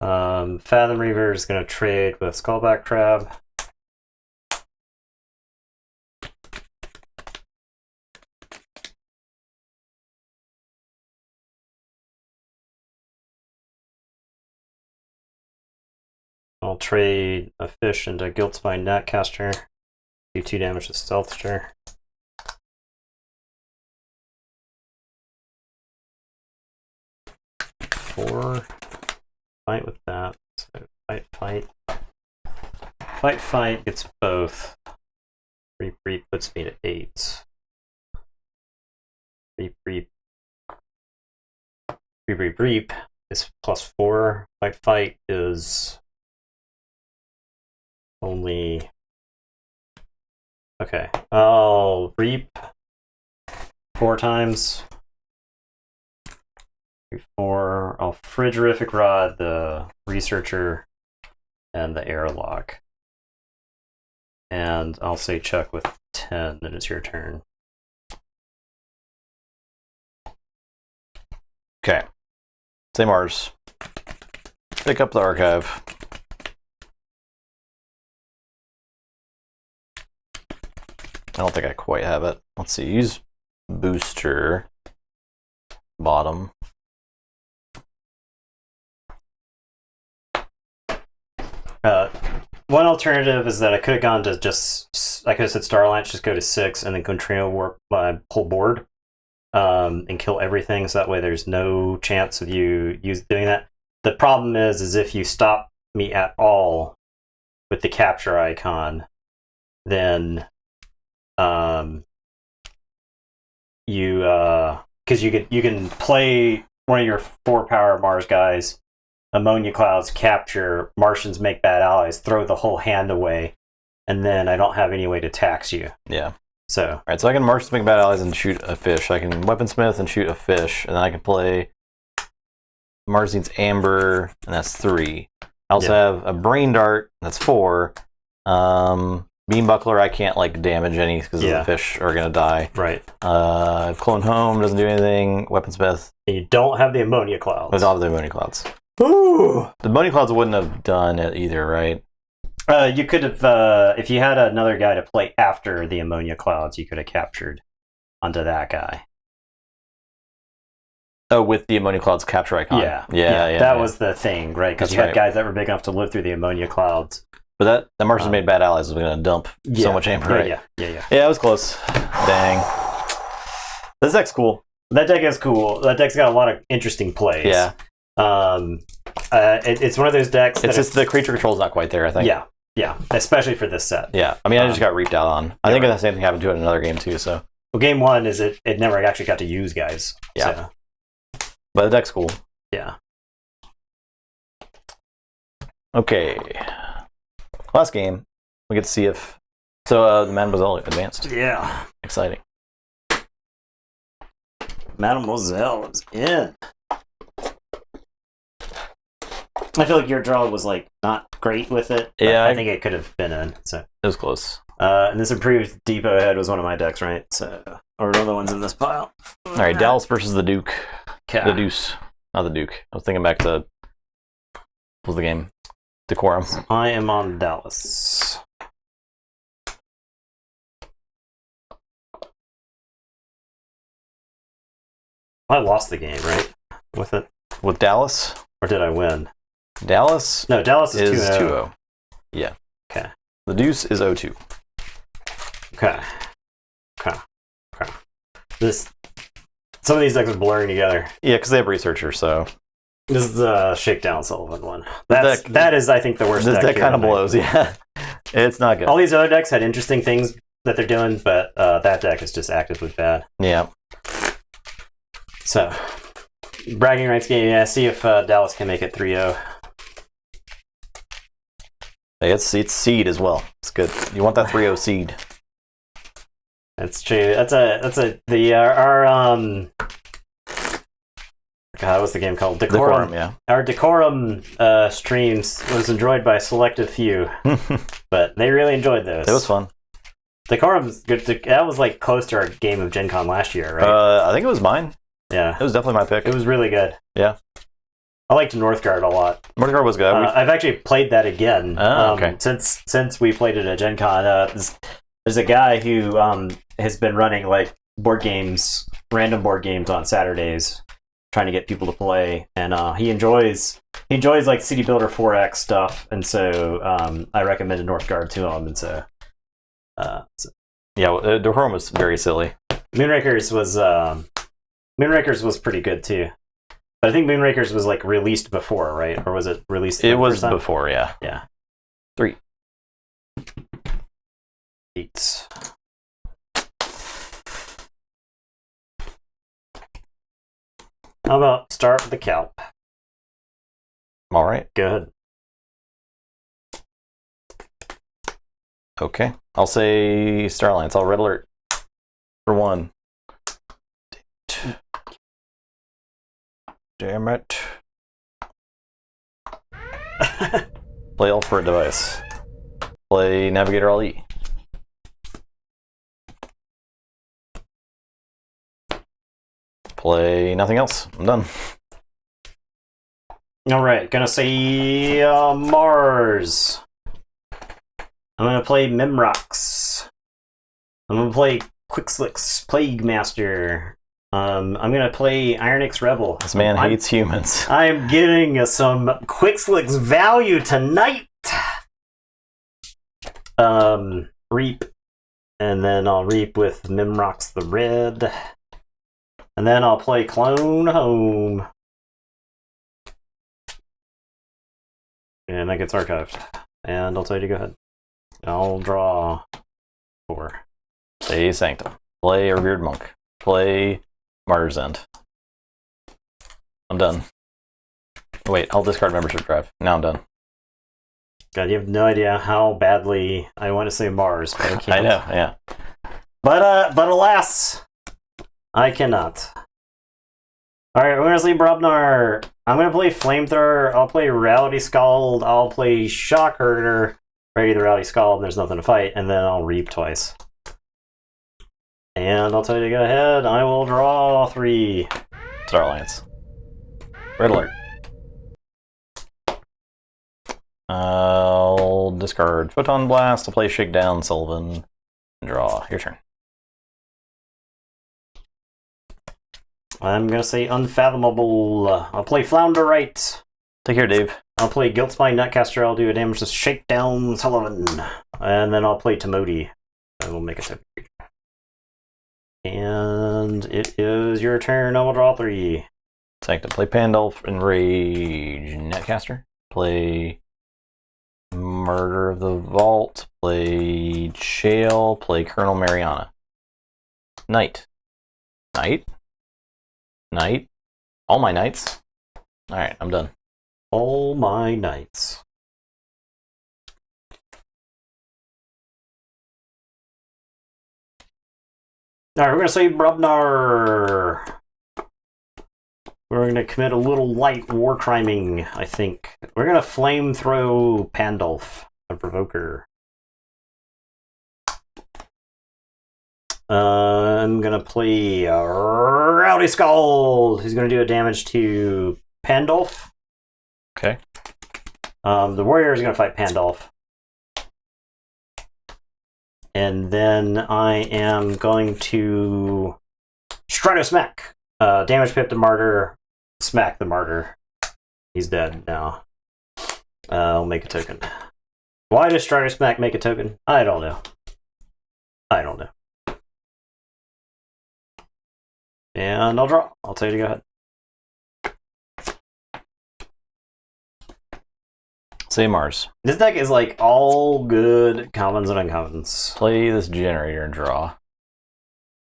Fathom Reaver is gonna trade with Skullback Crab. I'll trade a fish into Guiltspine Gnatcaster. Do 2 damage to Stealthster. 4. Fight with that. So fight gets both. Reap puts me to 8. Reap is +4. Fight is only... Okay, I'll reap 4 times. 4. I'll frigorific rod the researcher and the airlock. And I'll say check with 10, then it's your turn. Okay. Say Mars. Pick up the archive. I don't think I quite have it. Let's see. Use booster. Bottom. One alternative is that I could have gone to just, like I said, Starlight, just go to 6 and then Contrail work my whole board and kill everything, so that way there's no chance of you doing that. The problem is if you stop me at all with the capture icon, then because you can play one of your 4-power Mars guys, Ammonia Clouds, capture, Martians make bad allies, throw the whole hand away, and then I don't have any way to tax you. Yeah. So. Alright, so I can Martians make bad allies and shoot a fish. I can Weaponsmith and shoot a fish, and then I can play Mars needs Amber, and that's 3. I also have a Brain Dart, that's 4. Beam Buckler, I can't damage any because the fish are gonna die. Right. Clone Home doesn't do anything. Weaponsmith. And you don't have the Ammonia Clouds. I don't have the Ammonia Clouds. Ooh. The Ammonia Clouds wouldn't have done it either, right? You could have, if you had another guy to play after the Ammonia Clouds, you could have captured onto that guy. Oh, with the Ammonia Clouds capture icon. Yeah. Yeah. That was the thing, right? Because you had guys that were big enough to live through the Ammonia Clouds. But that Martians made bad allies was going to dump so much amber, right? Yeah, it was close. Dang. This deck's cool. That deck is cool. That deck's got a lot of interesting plays. Yeah. It's one of those decks. It's just the creature control's not quite there, I think. Yeah. Especially for this set. Yeah. I mean, I just got reaped out on. I think the same thing happened to it in another game too. So. Well, game 1 is it never actually got to use guys. Yeah. So. But the deck's cool. Yeah. Okay. Last game, we get to see if the Mademoiselle advanced. Yeah. Exciting. Mademoiselle is in. I feel like your draw was not great with it. Yeah, I think it could have been in. So it was close. And this improved Depot Head was one of my decks, right? So, or one of the ones in this pile. All right, Dallas versus the Duke. Okay. The Deuce, not the Duke. I was thinking back to what was the game? Decorum. I am on Dallas. I lost the game, right? With it? With Dallas? Or did I win? Dallas? No, Dallas is 2-0. 2-0. Yeah. Okay. The Deuce is 0-2. Okay. Some of these decks are blurring together. Yeah, because they have Researcher, so. This is the Shakedown Sullivan one. That is, I think, the worst deck. This deck kind of blows, yeah. It's not good. All these other decks had interesting things that they're doing, but that deck is just actively bad. Yeah. So, bragging rights game, yeah, see if Dallas can make it 3-0. It's seed as well. It's good. You want that 3-0 seed. That's true. God, what's the game called? Decorum, yeah. Our Decorum streams was enjoyed by a selective few, but they really enjoyed those. It was fun. Decorum's good. That was close to our game of Gen Con last year, right? I think it was mine. Yeah. It was definitely my pick. It was really good. Yeah. I liked Northgard a lot. Northgard was good. I've actually played that again. Okay. Since we played it at Gen Con. There's a guy who has been running board games, random board games on Saturdays, trying to get people to play, and he enjoys City Builder 4X stuff, and so I recommended Northgard to him, and so yeah, Decorum was very silly. Moonrakers was pretty good too. But I think Moonrakers was like released before, right? Or was it released? It was before, yeah. Yeah. 3. 8. How about start with the Kelp? All right. Go ahead. Okay. I'll say Starlines. I'll red alert for 1. Damn it. Play all for a device. Play Navigator all E. Play nothing else. I'm done. Alright, gonna say Mars. I'm gonna play Mimrox. I'm gonna play Quickslicks Plague Master. I'm gonna play Ironix Rebel. This man hates humans. I'm getting some Quickslicks value tonight. Reap. And then I'll reap with Mimrox the Red. And then I'll play Clone Home. And that gets archived. And I'll tell you to go ahead. I'll draw 4. Play Sanctum. Play a Revered Monk. Play Martyr's End. I'm done. Wait, I'll discard membership drive. Now I'm done. God, you have no idea how badly I want to say Mars, but I can't. I know, yeah. But alas, I cannot. Alright, we're gonna see Brubnar. I'm gonna play Flamethrower, I'll play Rowdy Scald, I'll play Shock Herder, ready the Rowdy Scald, and there's nothing to fight, and then I'll reap twice. And I'll tell you to go ahead, I will draw 3. Star Alliance. Red alert. I'll discard Photon Blast, I'll play Shakedown, Sullivan, and draw. Your turn. I'm gonna say Unfathomable. I'll play Flounderite. Take care, Dave. I'll play Guiltspine Nutcaster, I'll do a damage to Shakedown, Sullivan. And then I'll play Tamodi. I will make a type creature. And it is your turn, I will draw 3. Sanctum. Play Pandulph, Enrage, Netcaster. Play Murder of the Vault. Play Shale. Play Colonel Mariana. Knight. Knight. Knight. All my knights. Alright, I'm done. All my knights. Alright, we're gonna say Brubnar. We're gonna commit a little light war criming, I think. We're gonna flame throw Pandulph, a provoker. I'm gonna play Rowdy Scald. He's gonna do a damage to Pandulph. Okay. The warrior is gonna fight Pandulph. And then I am going to Stratosmack. Damage Pip the Martyr. Smack the Martyr. He's dead now. I'll make a token. Why does Stratosmack make a token? I don't know. I don't know. And I'll draw. I'll tell you to go ahead. Say Mars. This deck is like all good commons and uncommons. Play this generator and draw.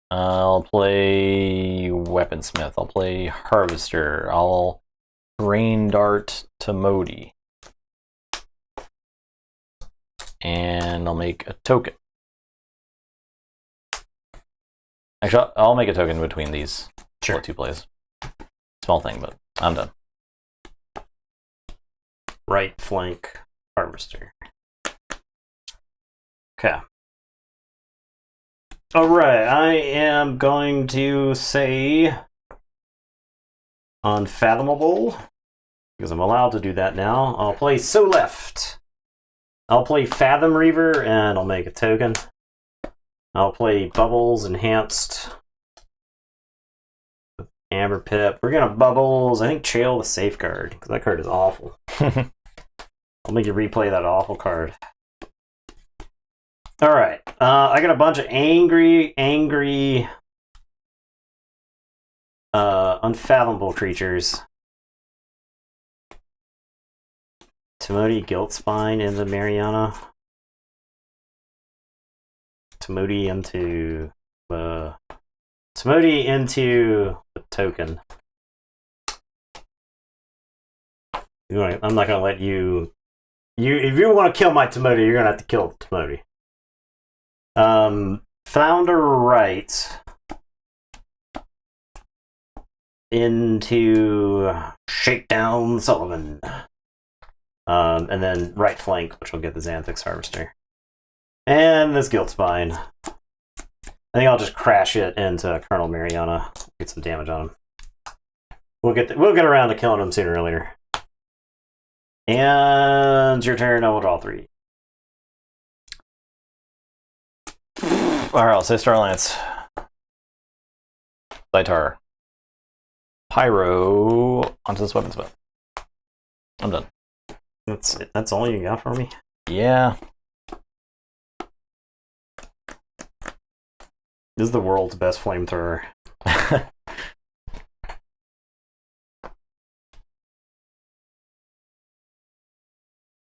I'll play Weaponsmith. I'll play Harvester. I'll Rain Dart to Modi. And I'll make a token. Actually, I'll make a token between these. Sure. 2 plays. Small thing, but I'm done. Right flank Harvester. Okay. Alright, I am going to say Unfathomable, because I'm allowed to do that now. I'll play So Left. I'll play Fathom Reaver, and I'll make a token. I'll play Bubbles Enhanced. Amber Pip. We're gonna Bubbles, I think Chael the Safeguard, because that card is awful. I'll make you replay that awful card. Alright, I got a bunch of angry, unfathomable creatures. Timoti Guiltspine into Mariana. Timoti into the token. I'm not gonna let you. If you want to kill my Timoti, you're gonna have to kill Timoti. Founder right into Shakedown Sullivan. And then right flank, which will get the Xanthix Harvester. And this Guiltspine. I think I'll just crash it into Colonel Mariana. Get some damage on him. We'll get around to killing him sooner or later. And it's your turn. I will draw 3. Alright, I'll say Starlance. Zaitar. Pyro onto this weaponsmith. I'm done. That's it. That's all you got for me? Yeah. This is the world's best flamethrower.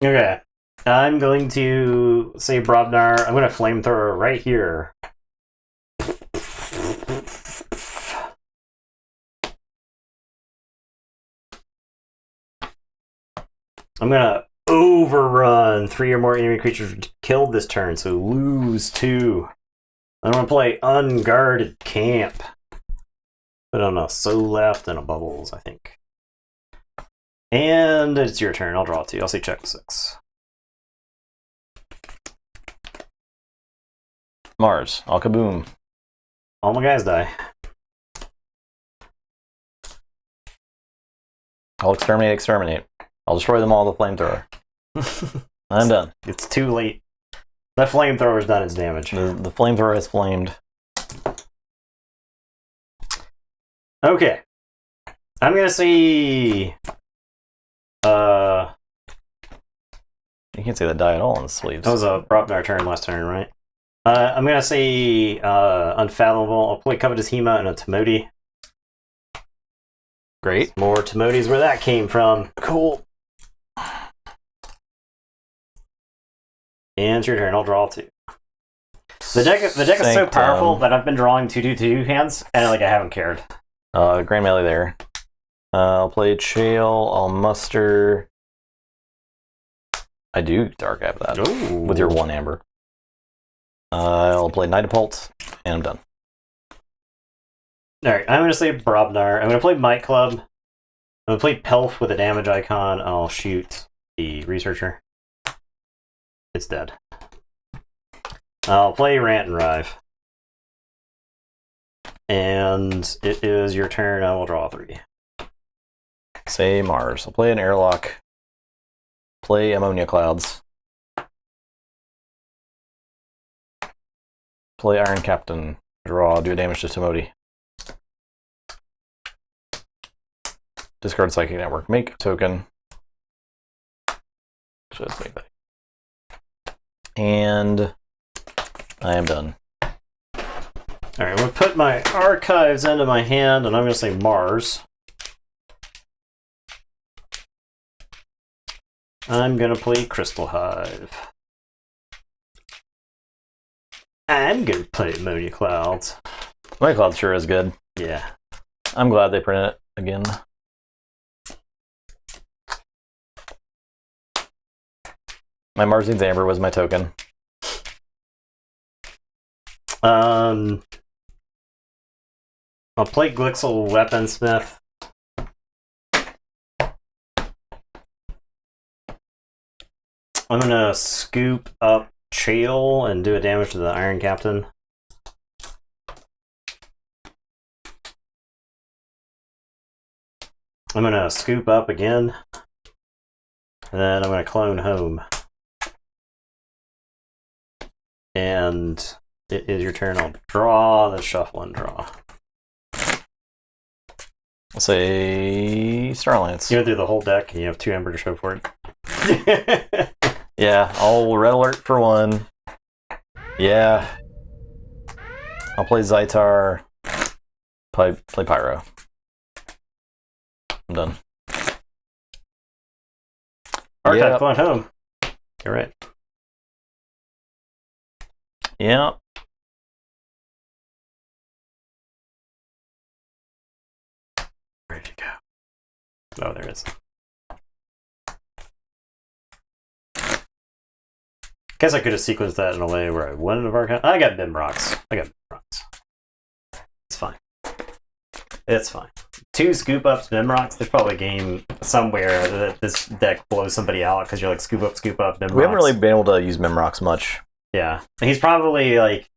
Okay. I'm going to say Brobnar. I'm going to flamethrower right here. I'm going to overrun 3 or more enemy creatures killed this turn, so lose 2. I'm going to play Unguarded Camp. Put on a So Left and a Bubbles, I think. And it's your turn. I'll draw 2. I'll say check 6. Mars. All kaboom. All my guys die. I'll exterminate. I'll destroy them all with a flamethrower. I'm done. It's too late. That flamethrower's done its damage. The flamethrower has flamed. Okay. I'm gonna say You can't say that die at all in the sleeves. that was a Brobnar turn last turn, right? I'm gonna say Unfathomable. I'll play Covetous Hema and a Timoti. Great. More Timotis where that came from. Cool. And it's your turn. I'll draw 2. The deck is so powerful that I've been drawing 2/2/2 hands, and I haven't cared. Grand Melee there. I'll play Chael. I'll muster. I do Dark Ap that. Ooh. With your 1 amber. I'll play Nightapult, and I'm done. Alright, I'm going to say Brobnar. I'm going to play Might Club. I'm going to play Pelf with a damage icon. I'll shoot the Researcher. It's dead. I'll play Rant and Rive. And it is your turn. I will draw 3. Say Mars. I'll play an Airlock. Play Ammonia Clouds. Play Iron Captain. Draw. Do damage to Timoti. Discard Psychic Network. Make a token. So let's make that. And I am done. Alright, I'm going to put my archives into my hand, and I'm going to say Mars. I'm going to play Crystal Hive. I'm going to play Ammonia Clouds. Ammonia Cloud sure is good. Yeah. I'm glad they printed it again. My Marzine's Amber was my token. I'll play Glixel Weaponsmith. I'm gonna scoop up Chael and do a damage to the Iron Captain. I'm gonna scoop up again. And then I'm gonna clone home. And it is your turn. I'll draw, then shuffle and draw. I'll say Starlance. You went through the whole deck and you have 2 Ember to show for it. Yeah, I'll Red Alert for 1. Yeah. I'll play Zaitar. Play Pyro. I'm done. Archive Yep. going home. You're right. Yeah. Where'd you go? Oh, there it is. Guess I could have sequenced that in a way where I wouldn't have archived. I got Bim rocks. It's fine. It's fine. 2 scoop ups, Bim rocks. There's probably a game somewhere that this deck blows somebody out because you're like scoop up, Bim rocks. We haven't really been able to use Mimrox much. Yeah. He's probably like.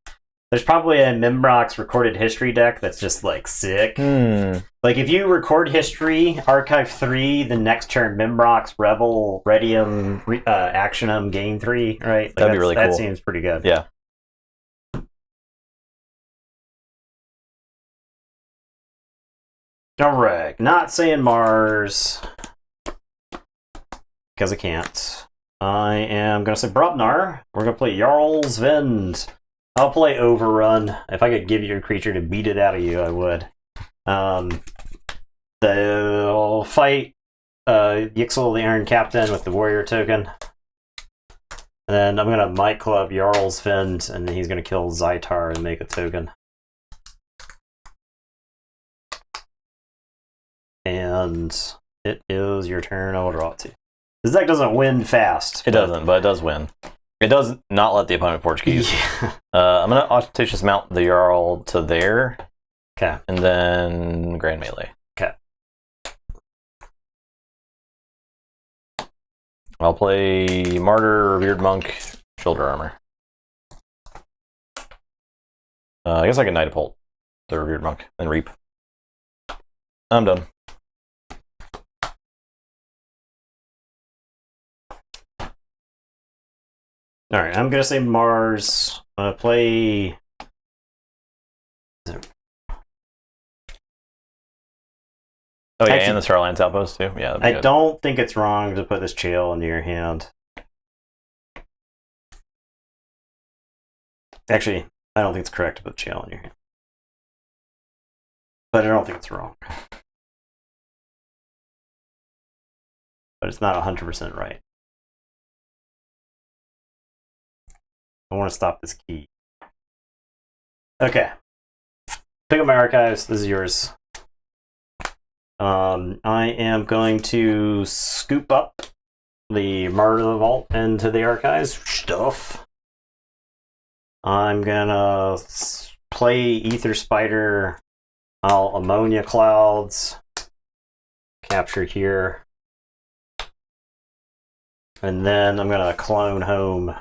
There's probably a Mimrox recorded history deck that's just like sick. Like if you record history, archive 3, the next turn Mimrox, Rebel, Redium, Actionum, gain 3, right? Like That'd be really cool. That seems pretty good. Yeah. Alright, not saying Mars. Because I can't. I am going to say Brobnar. We're going to play Jarl's Vind. I'll play Overrun. If I could give you a creature to beat it out of you, I would. They'll fight Yixel, the Iron Captain, with the Warrior token. And then I'm going to Might Club Jarl's Vind, and then he's going to kill Zytar and make a token. And it is your turn. I will draw it to you. This deck doesn't win fast. It doesn't, but it does win. It does not let the opponent forge keys. Yeah. I'm going to Ostentatious Mount the Jarl to there. Okay. And then Grand Melee. Okay. I'll play Martyr, Revered Monk, Shoulder Armor. I guess I can Knight of Holt, the Revered Monk, and Reap. I'm done. Alright, I'm gonna say Mars. Play. Oh yeah, Actually, and the Starlands Outpost too. Yeah, I don't think it's wrong to put this Chael into your hand. Actually, I don't think it's correct to put Chael in your hand. But I don't think it's wrong. But it's not 100% right. I want to stop this key. Okay. Pick up my archives. This is yours. I am going to scoop up the Martyr of the Vault into the archives stuff. I'm gonna play Ether Spider. I'll Ammonia Clouds. Capture here. And then I'm gonna clone home.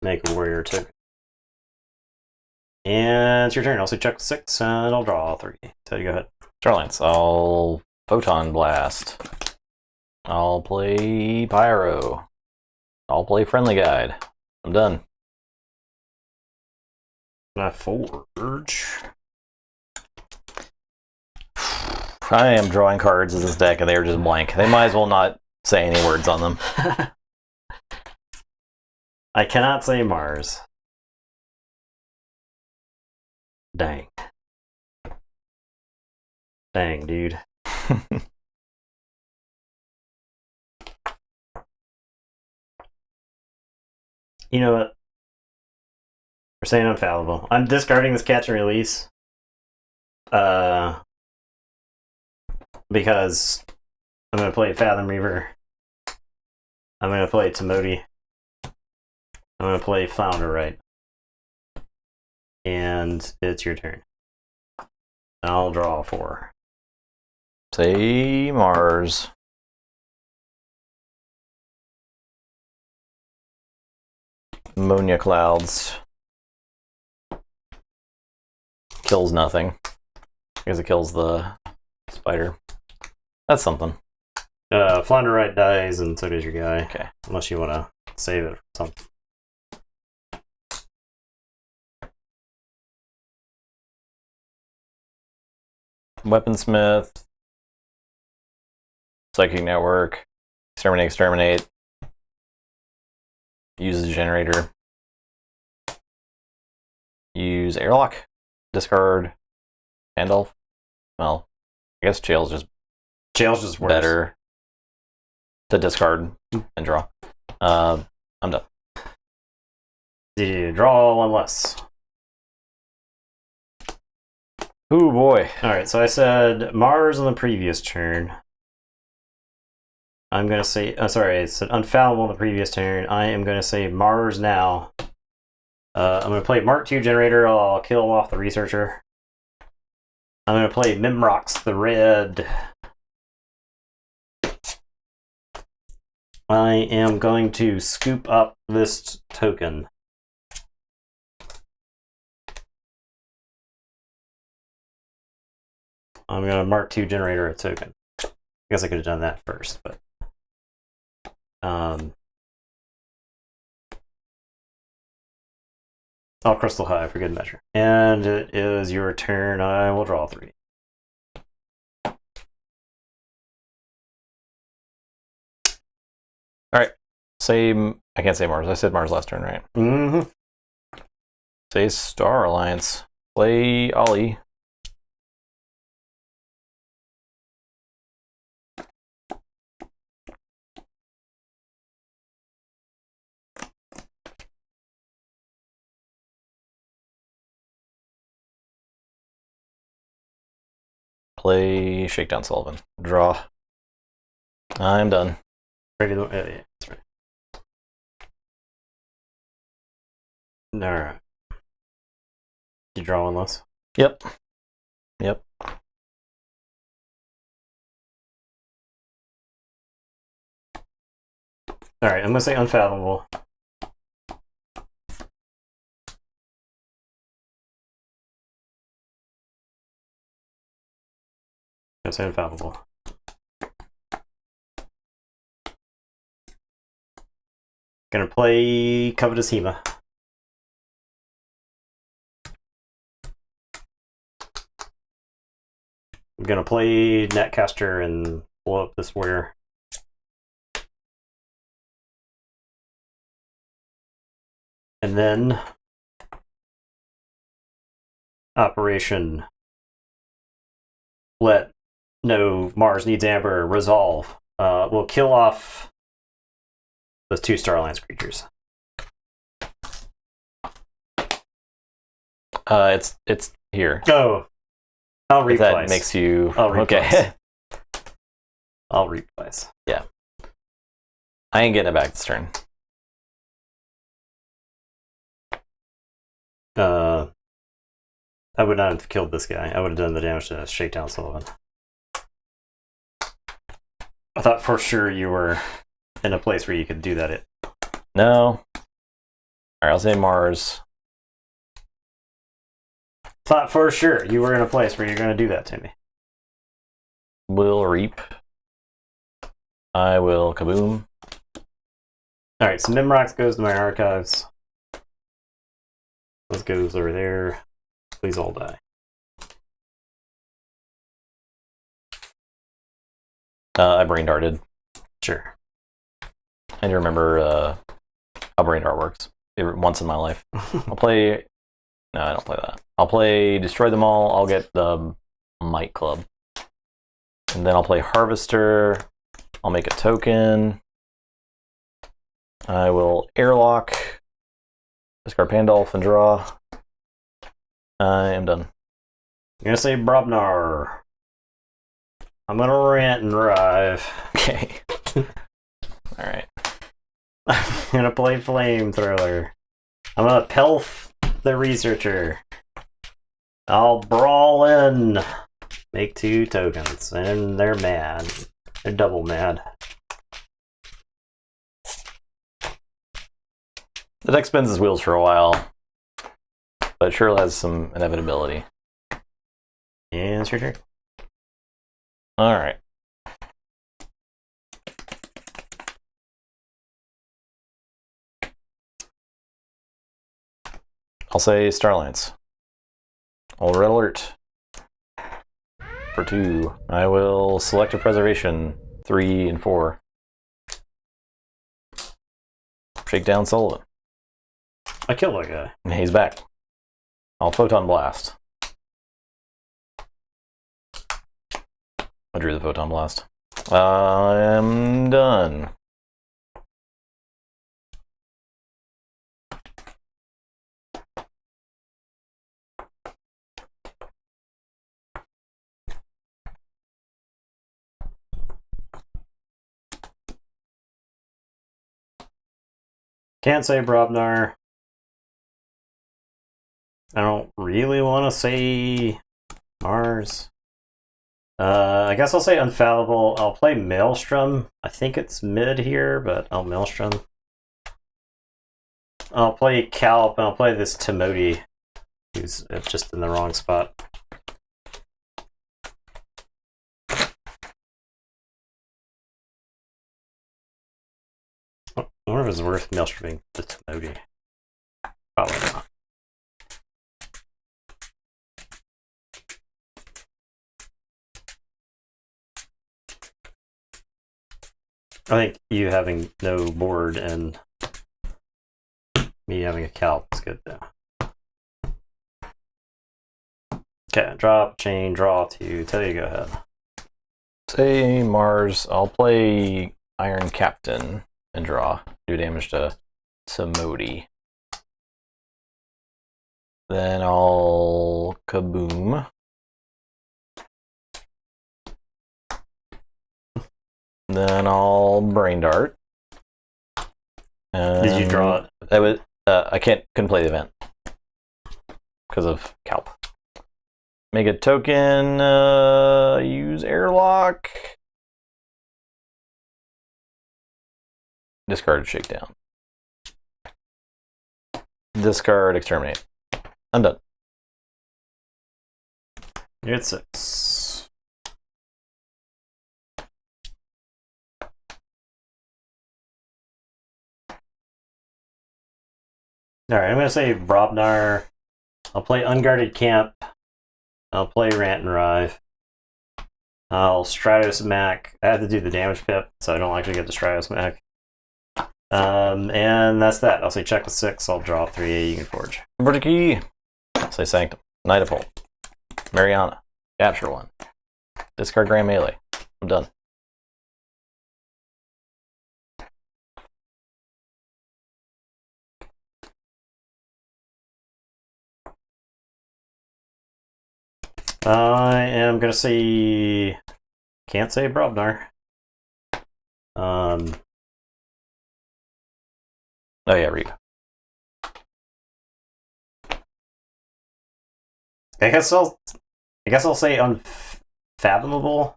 Make a Warrior token. And it's your turn. Also check 6, and I'll draw 3. So you go ahead. Starlands. I'll Photon Blast. I'll play Pyro. I'll play Friendly Guide. I'm done. Forge. I am drawing cards in this deck, and they are just blank. They might as well not say any words on them. I cannot say Mars. Dang. Dang, dude. You know what? We're saying Infallible. I'm discarding this catch and release. Because I'm going to play Fathom Reaver. I'm going to play Timoti. I'm going to play Founder Right. And it's your turn. I'll draw 4. Say Mars. Ammonia Clouds. Kills nothing. Because it kills the spider. That's something. Flounder Right dies, and so does your guy. Okay. Unless you want to save it for something. Weaponsmith. Psychic Network. Exterminate. Use the generator. Use Airlock. Discard. Gandalf. Well, I guess Chael's just Jail's just worse. better. to discard and draw. I'm done. You draw one less. Ooh, boy. Alright, so I said Mars on the previous turn. I'm going to say... sorry, I said Unfallible on the previous turn. I am going to say Mars now. I'm going to play Mark II Generator. I'll kill off the Researcher. I'm going to play Mimrox the red. I am going to scoop up this token. I'm going to Mark II Generator a token. I guess I could have done that first, but... I'll Crystal High for good measure. And it is your turn. I will draw 3. Alright. Say... I can't say Mars. I said Mars last turn, right? Mm-hmm. Say Star Alliance. Play Ollie. Play Shakedown Sullivan. Draw. I'm done. Ready to... yeah, that's right. Alright. You draw one less? Yep. Yep. Alright, I'm going to say Unfathomable. I'm going to say Unfathomable. Gonna play Covetous Hema. I'm gonna play Netcaster and blow up this warrior. And then Operation Let No Mars Needs Amber resolve. We'll kill off those 2 Star Alliance creatures. It's here. Oh, I'll replace. That makes you okay. I'll replace. Yeah. I ain't getting it back this turn. I would not have killed this guy. I would have done the damage to Shakedown Sullivan. I thought for sure you were in a place where you could do that. No. Alright, I'll say Mars. Thought for sure you were in a place where you're going to do that to me. Will reap. I will kaboom. Alright, so Mimrox goes to my archives. This goes over there. Please all die. I brain darted. Sure. I need to remember how brain dart works. Once in my life. I'll play... No, I don't play that. I'll play Destroy Them All. I'll get the Might Club. And then I'll play Harvester. I'll make a token. I will Airlock. Discard Pandolph and draw. I am done. I'm going to say Brobnar. I'm going to rant and rive. Okay. Alright. I'm going to play Flamethrower. I'm going to Pelf the Researcher. I'll brawl in. Make 2 tokens. And they're mad. They're double mad. The deck spins its wheels for a while, but it sure has some inevitability. And it's your turn. Alright. I'll say Starlines. I'll Red Alert. For 2. I will Selective Preservation 3 and 4. Shakedown Sullivan. I killed that guy. And he's back. I'll Photon Blast. I drew the Photon Blast. I'm done. Can't say Brobnar. I don't really want to say Mars. I guess I'll say Unfallible. I'll play Maelstrom. I think it's mid here, but I'll Maelstrom. I'll play Calp, and I'll play this Timoti, who's just in the wrong spot. I wonder if it's worth Maelstroming the Timoti. Probably not. I think you having no board and me having a Calp is good though. Okay, drop, chain, draw to tell you to go ahead. Say Mars. I'll play Iron Captain and draw. Do damage to Modi. Then I'll kaboom. Then I'll brain dart. Did you draw it? That was couldn't play the event because of Calp. Make a token. Use airlock. Discard shakedown. Discard exterminate. I'm done. You're at 6. Alright, I'm going to say Brobnar. I'll play Unguarded Camp. I'll play Rant and Rive. I'll Stratos Mac. I have to do the damage pip, so I don't actually get the Stratos Mac. And that's that. I'll say check with 6. I'll draw 3. You can forge. Number key. Say Sanctum. Knight of Holt. Mariana. Capture 1. Discard Grand Melee. I'm done. I am gonna say, can't say Brobnar. Oh yeah, Reap. I guess I'll say Unfathomable.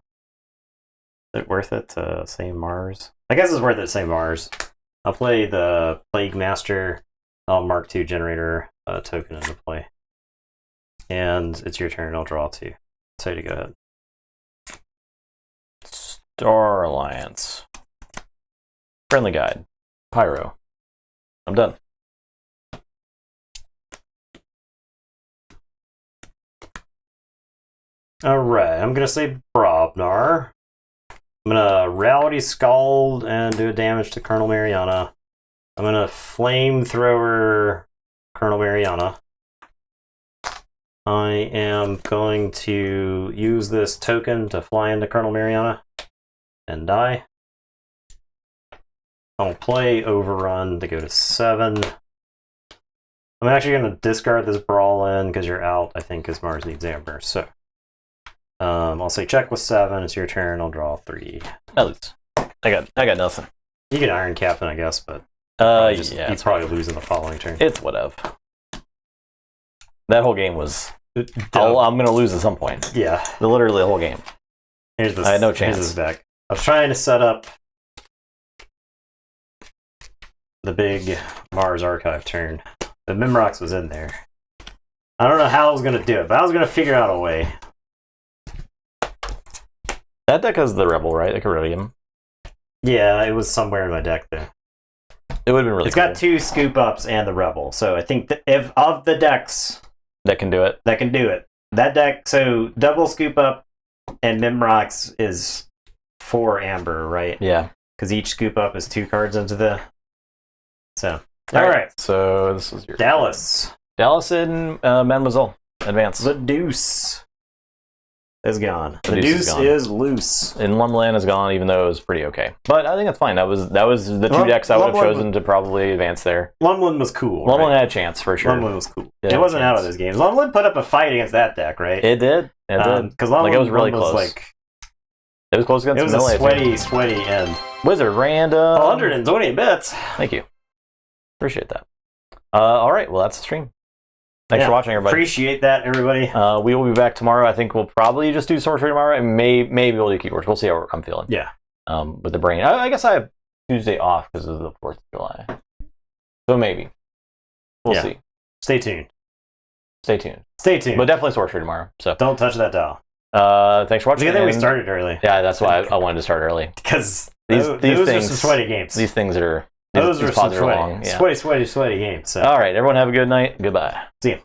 Is it worth it to say Mars? I guess it's worth it to say Mars. I'll play the Plague Master. I'll Mark II generator token into play. And it's your turn. I'll draw 2. So to go ahead. Star Alliance. Friendly Guide. Pyro. I'm done. Alright, I'm gonna say Brobnar. I'm gonna Reality Scald and do a damage to Colonel Mariana. I'm gonna Flamethrower Colonel Mariana. I am going to use this token to fly into Colonel Mariana and die. I'll play Overrun to go to 7. I'm actually going to discard this Brawl in because you're out, I think, because Mars needs Amber. So I'll say check with 7. It's your turn. I'll draw 3. I lose. I got nothing. You can Iron Captain, I guess, but yeah, you probably lose in the following turn. It's whatever. That whole game was. I'm gonna lose at some point. Yeah, literally the whole game. Here's this. I had no chance. Here's this deck. I was trying to set up the big Mars Archive turn. The Mimrox was in there. I don't know how I was gonna do it, but I was gonna figure out a way. That deck has the Rebel, right? Like a Iridium. Yeah, it was somewhere in my deck there. It would have been really. It's got 2 scoop ups and the Rebel, so I think that if of the decks that can do it, that deck. So double scoop up and Mimrox is 4 Amber, right? Yeah, because each scoop up is 2 cards into the. So all right. right. So this is your Dallas and Mademoiselle advance. the deuce. is gone. The The deuce is deuce gone. is loose. And Lumberland is gone, even though it was pretty okay. But I think that's fine. That was the two decks I would have Lumberland chosen to probably advance there. Lumberland was cool. Lumberland Right? had a chance for sure. Lumberland was cool. Yeah, It wasn't out chance. of those games. Lumberland put up a fight against that deck, right? It did. It did. Because Like, it was really was close. like It was close against it was a Melee, too. sweaty end. Wizard random. 120 bits. Thank you. Appreciate that. All right. Well, that's the stream. Thanks for watching, everybody. Appreciate that, everybody. We will be back tomorrow. I think we'll probably just do sorcery tomorrow, and maybe we'll do Keyforge. We'll see how I'm feeling. Yeah. With the brain, I guess I have Tuesday off because of the 4th of July. So maybe we'll see. Stay tuned. Stay tuned. Stay tuned. But definitely sorcery tomorrow. So don't touch that dial. Thanks for watching. I think we started early. Yeah, that's why I wanted to start early because these those things are some sweaty games. These things are those are some sweaty, sweaty games. So. All right, everyone have a good night. Goodbye. See you.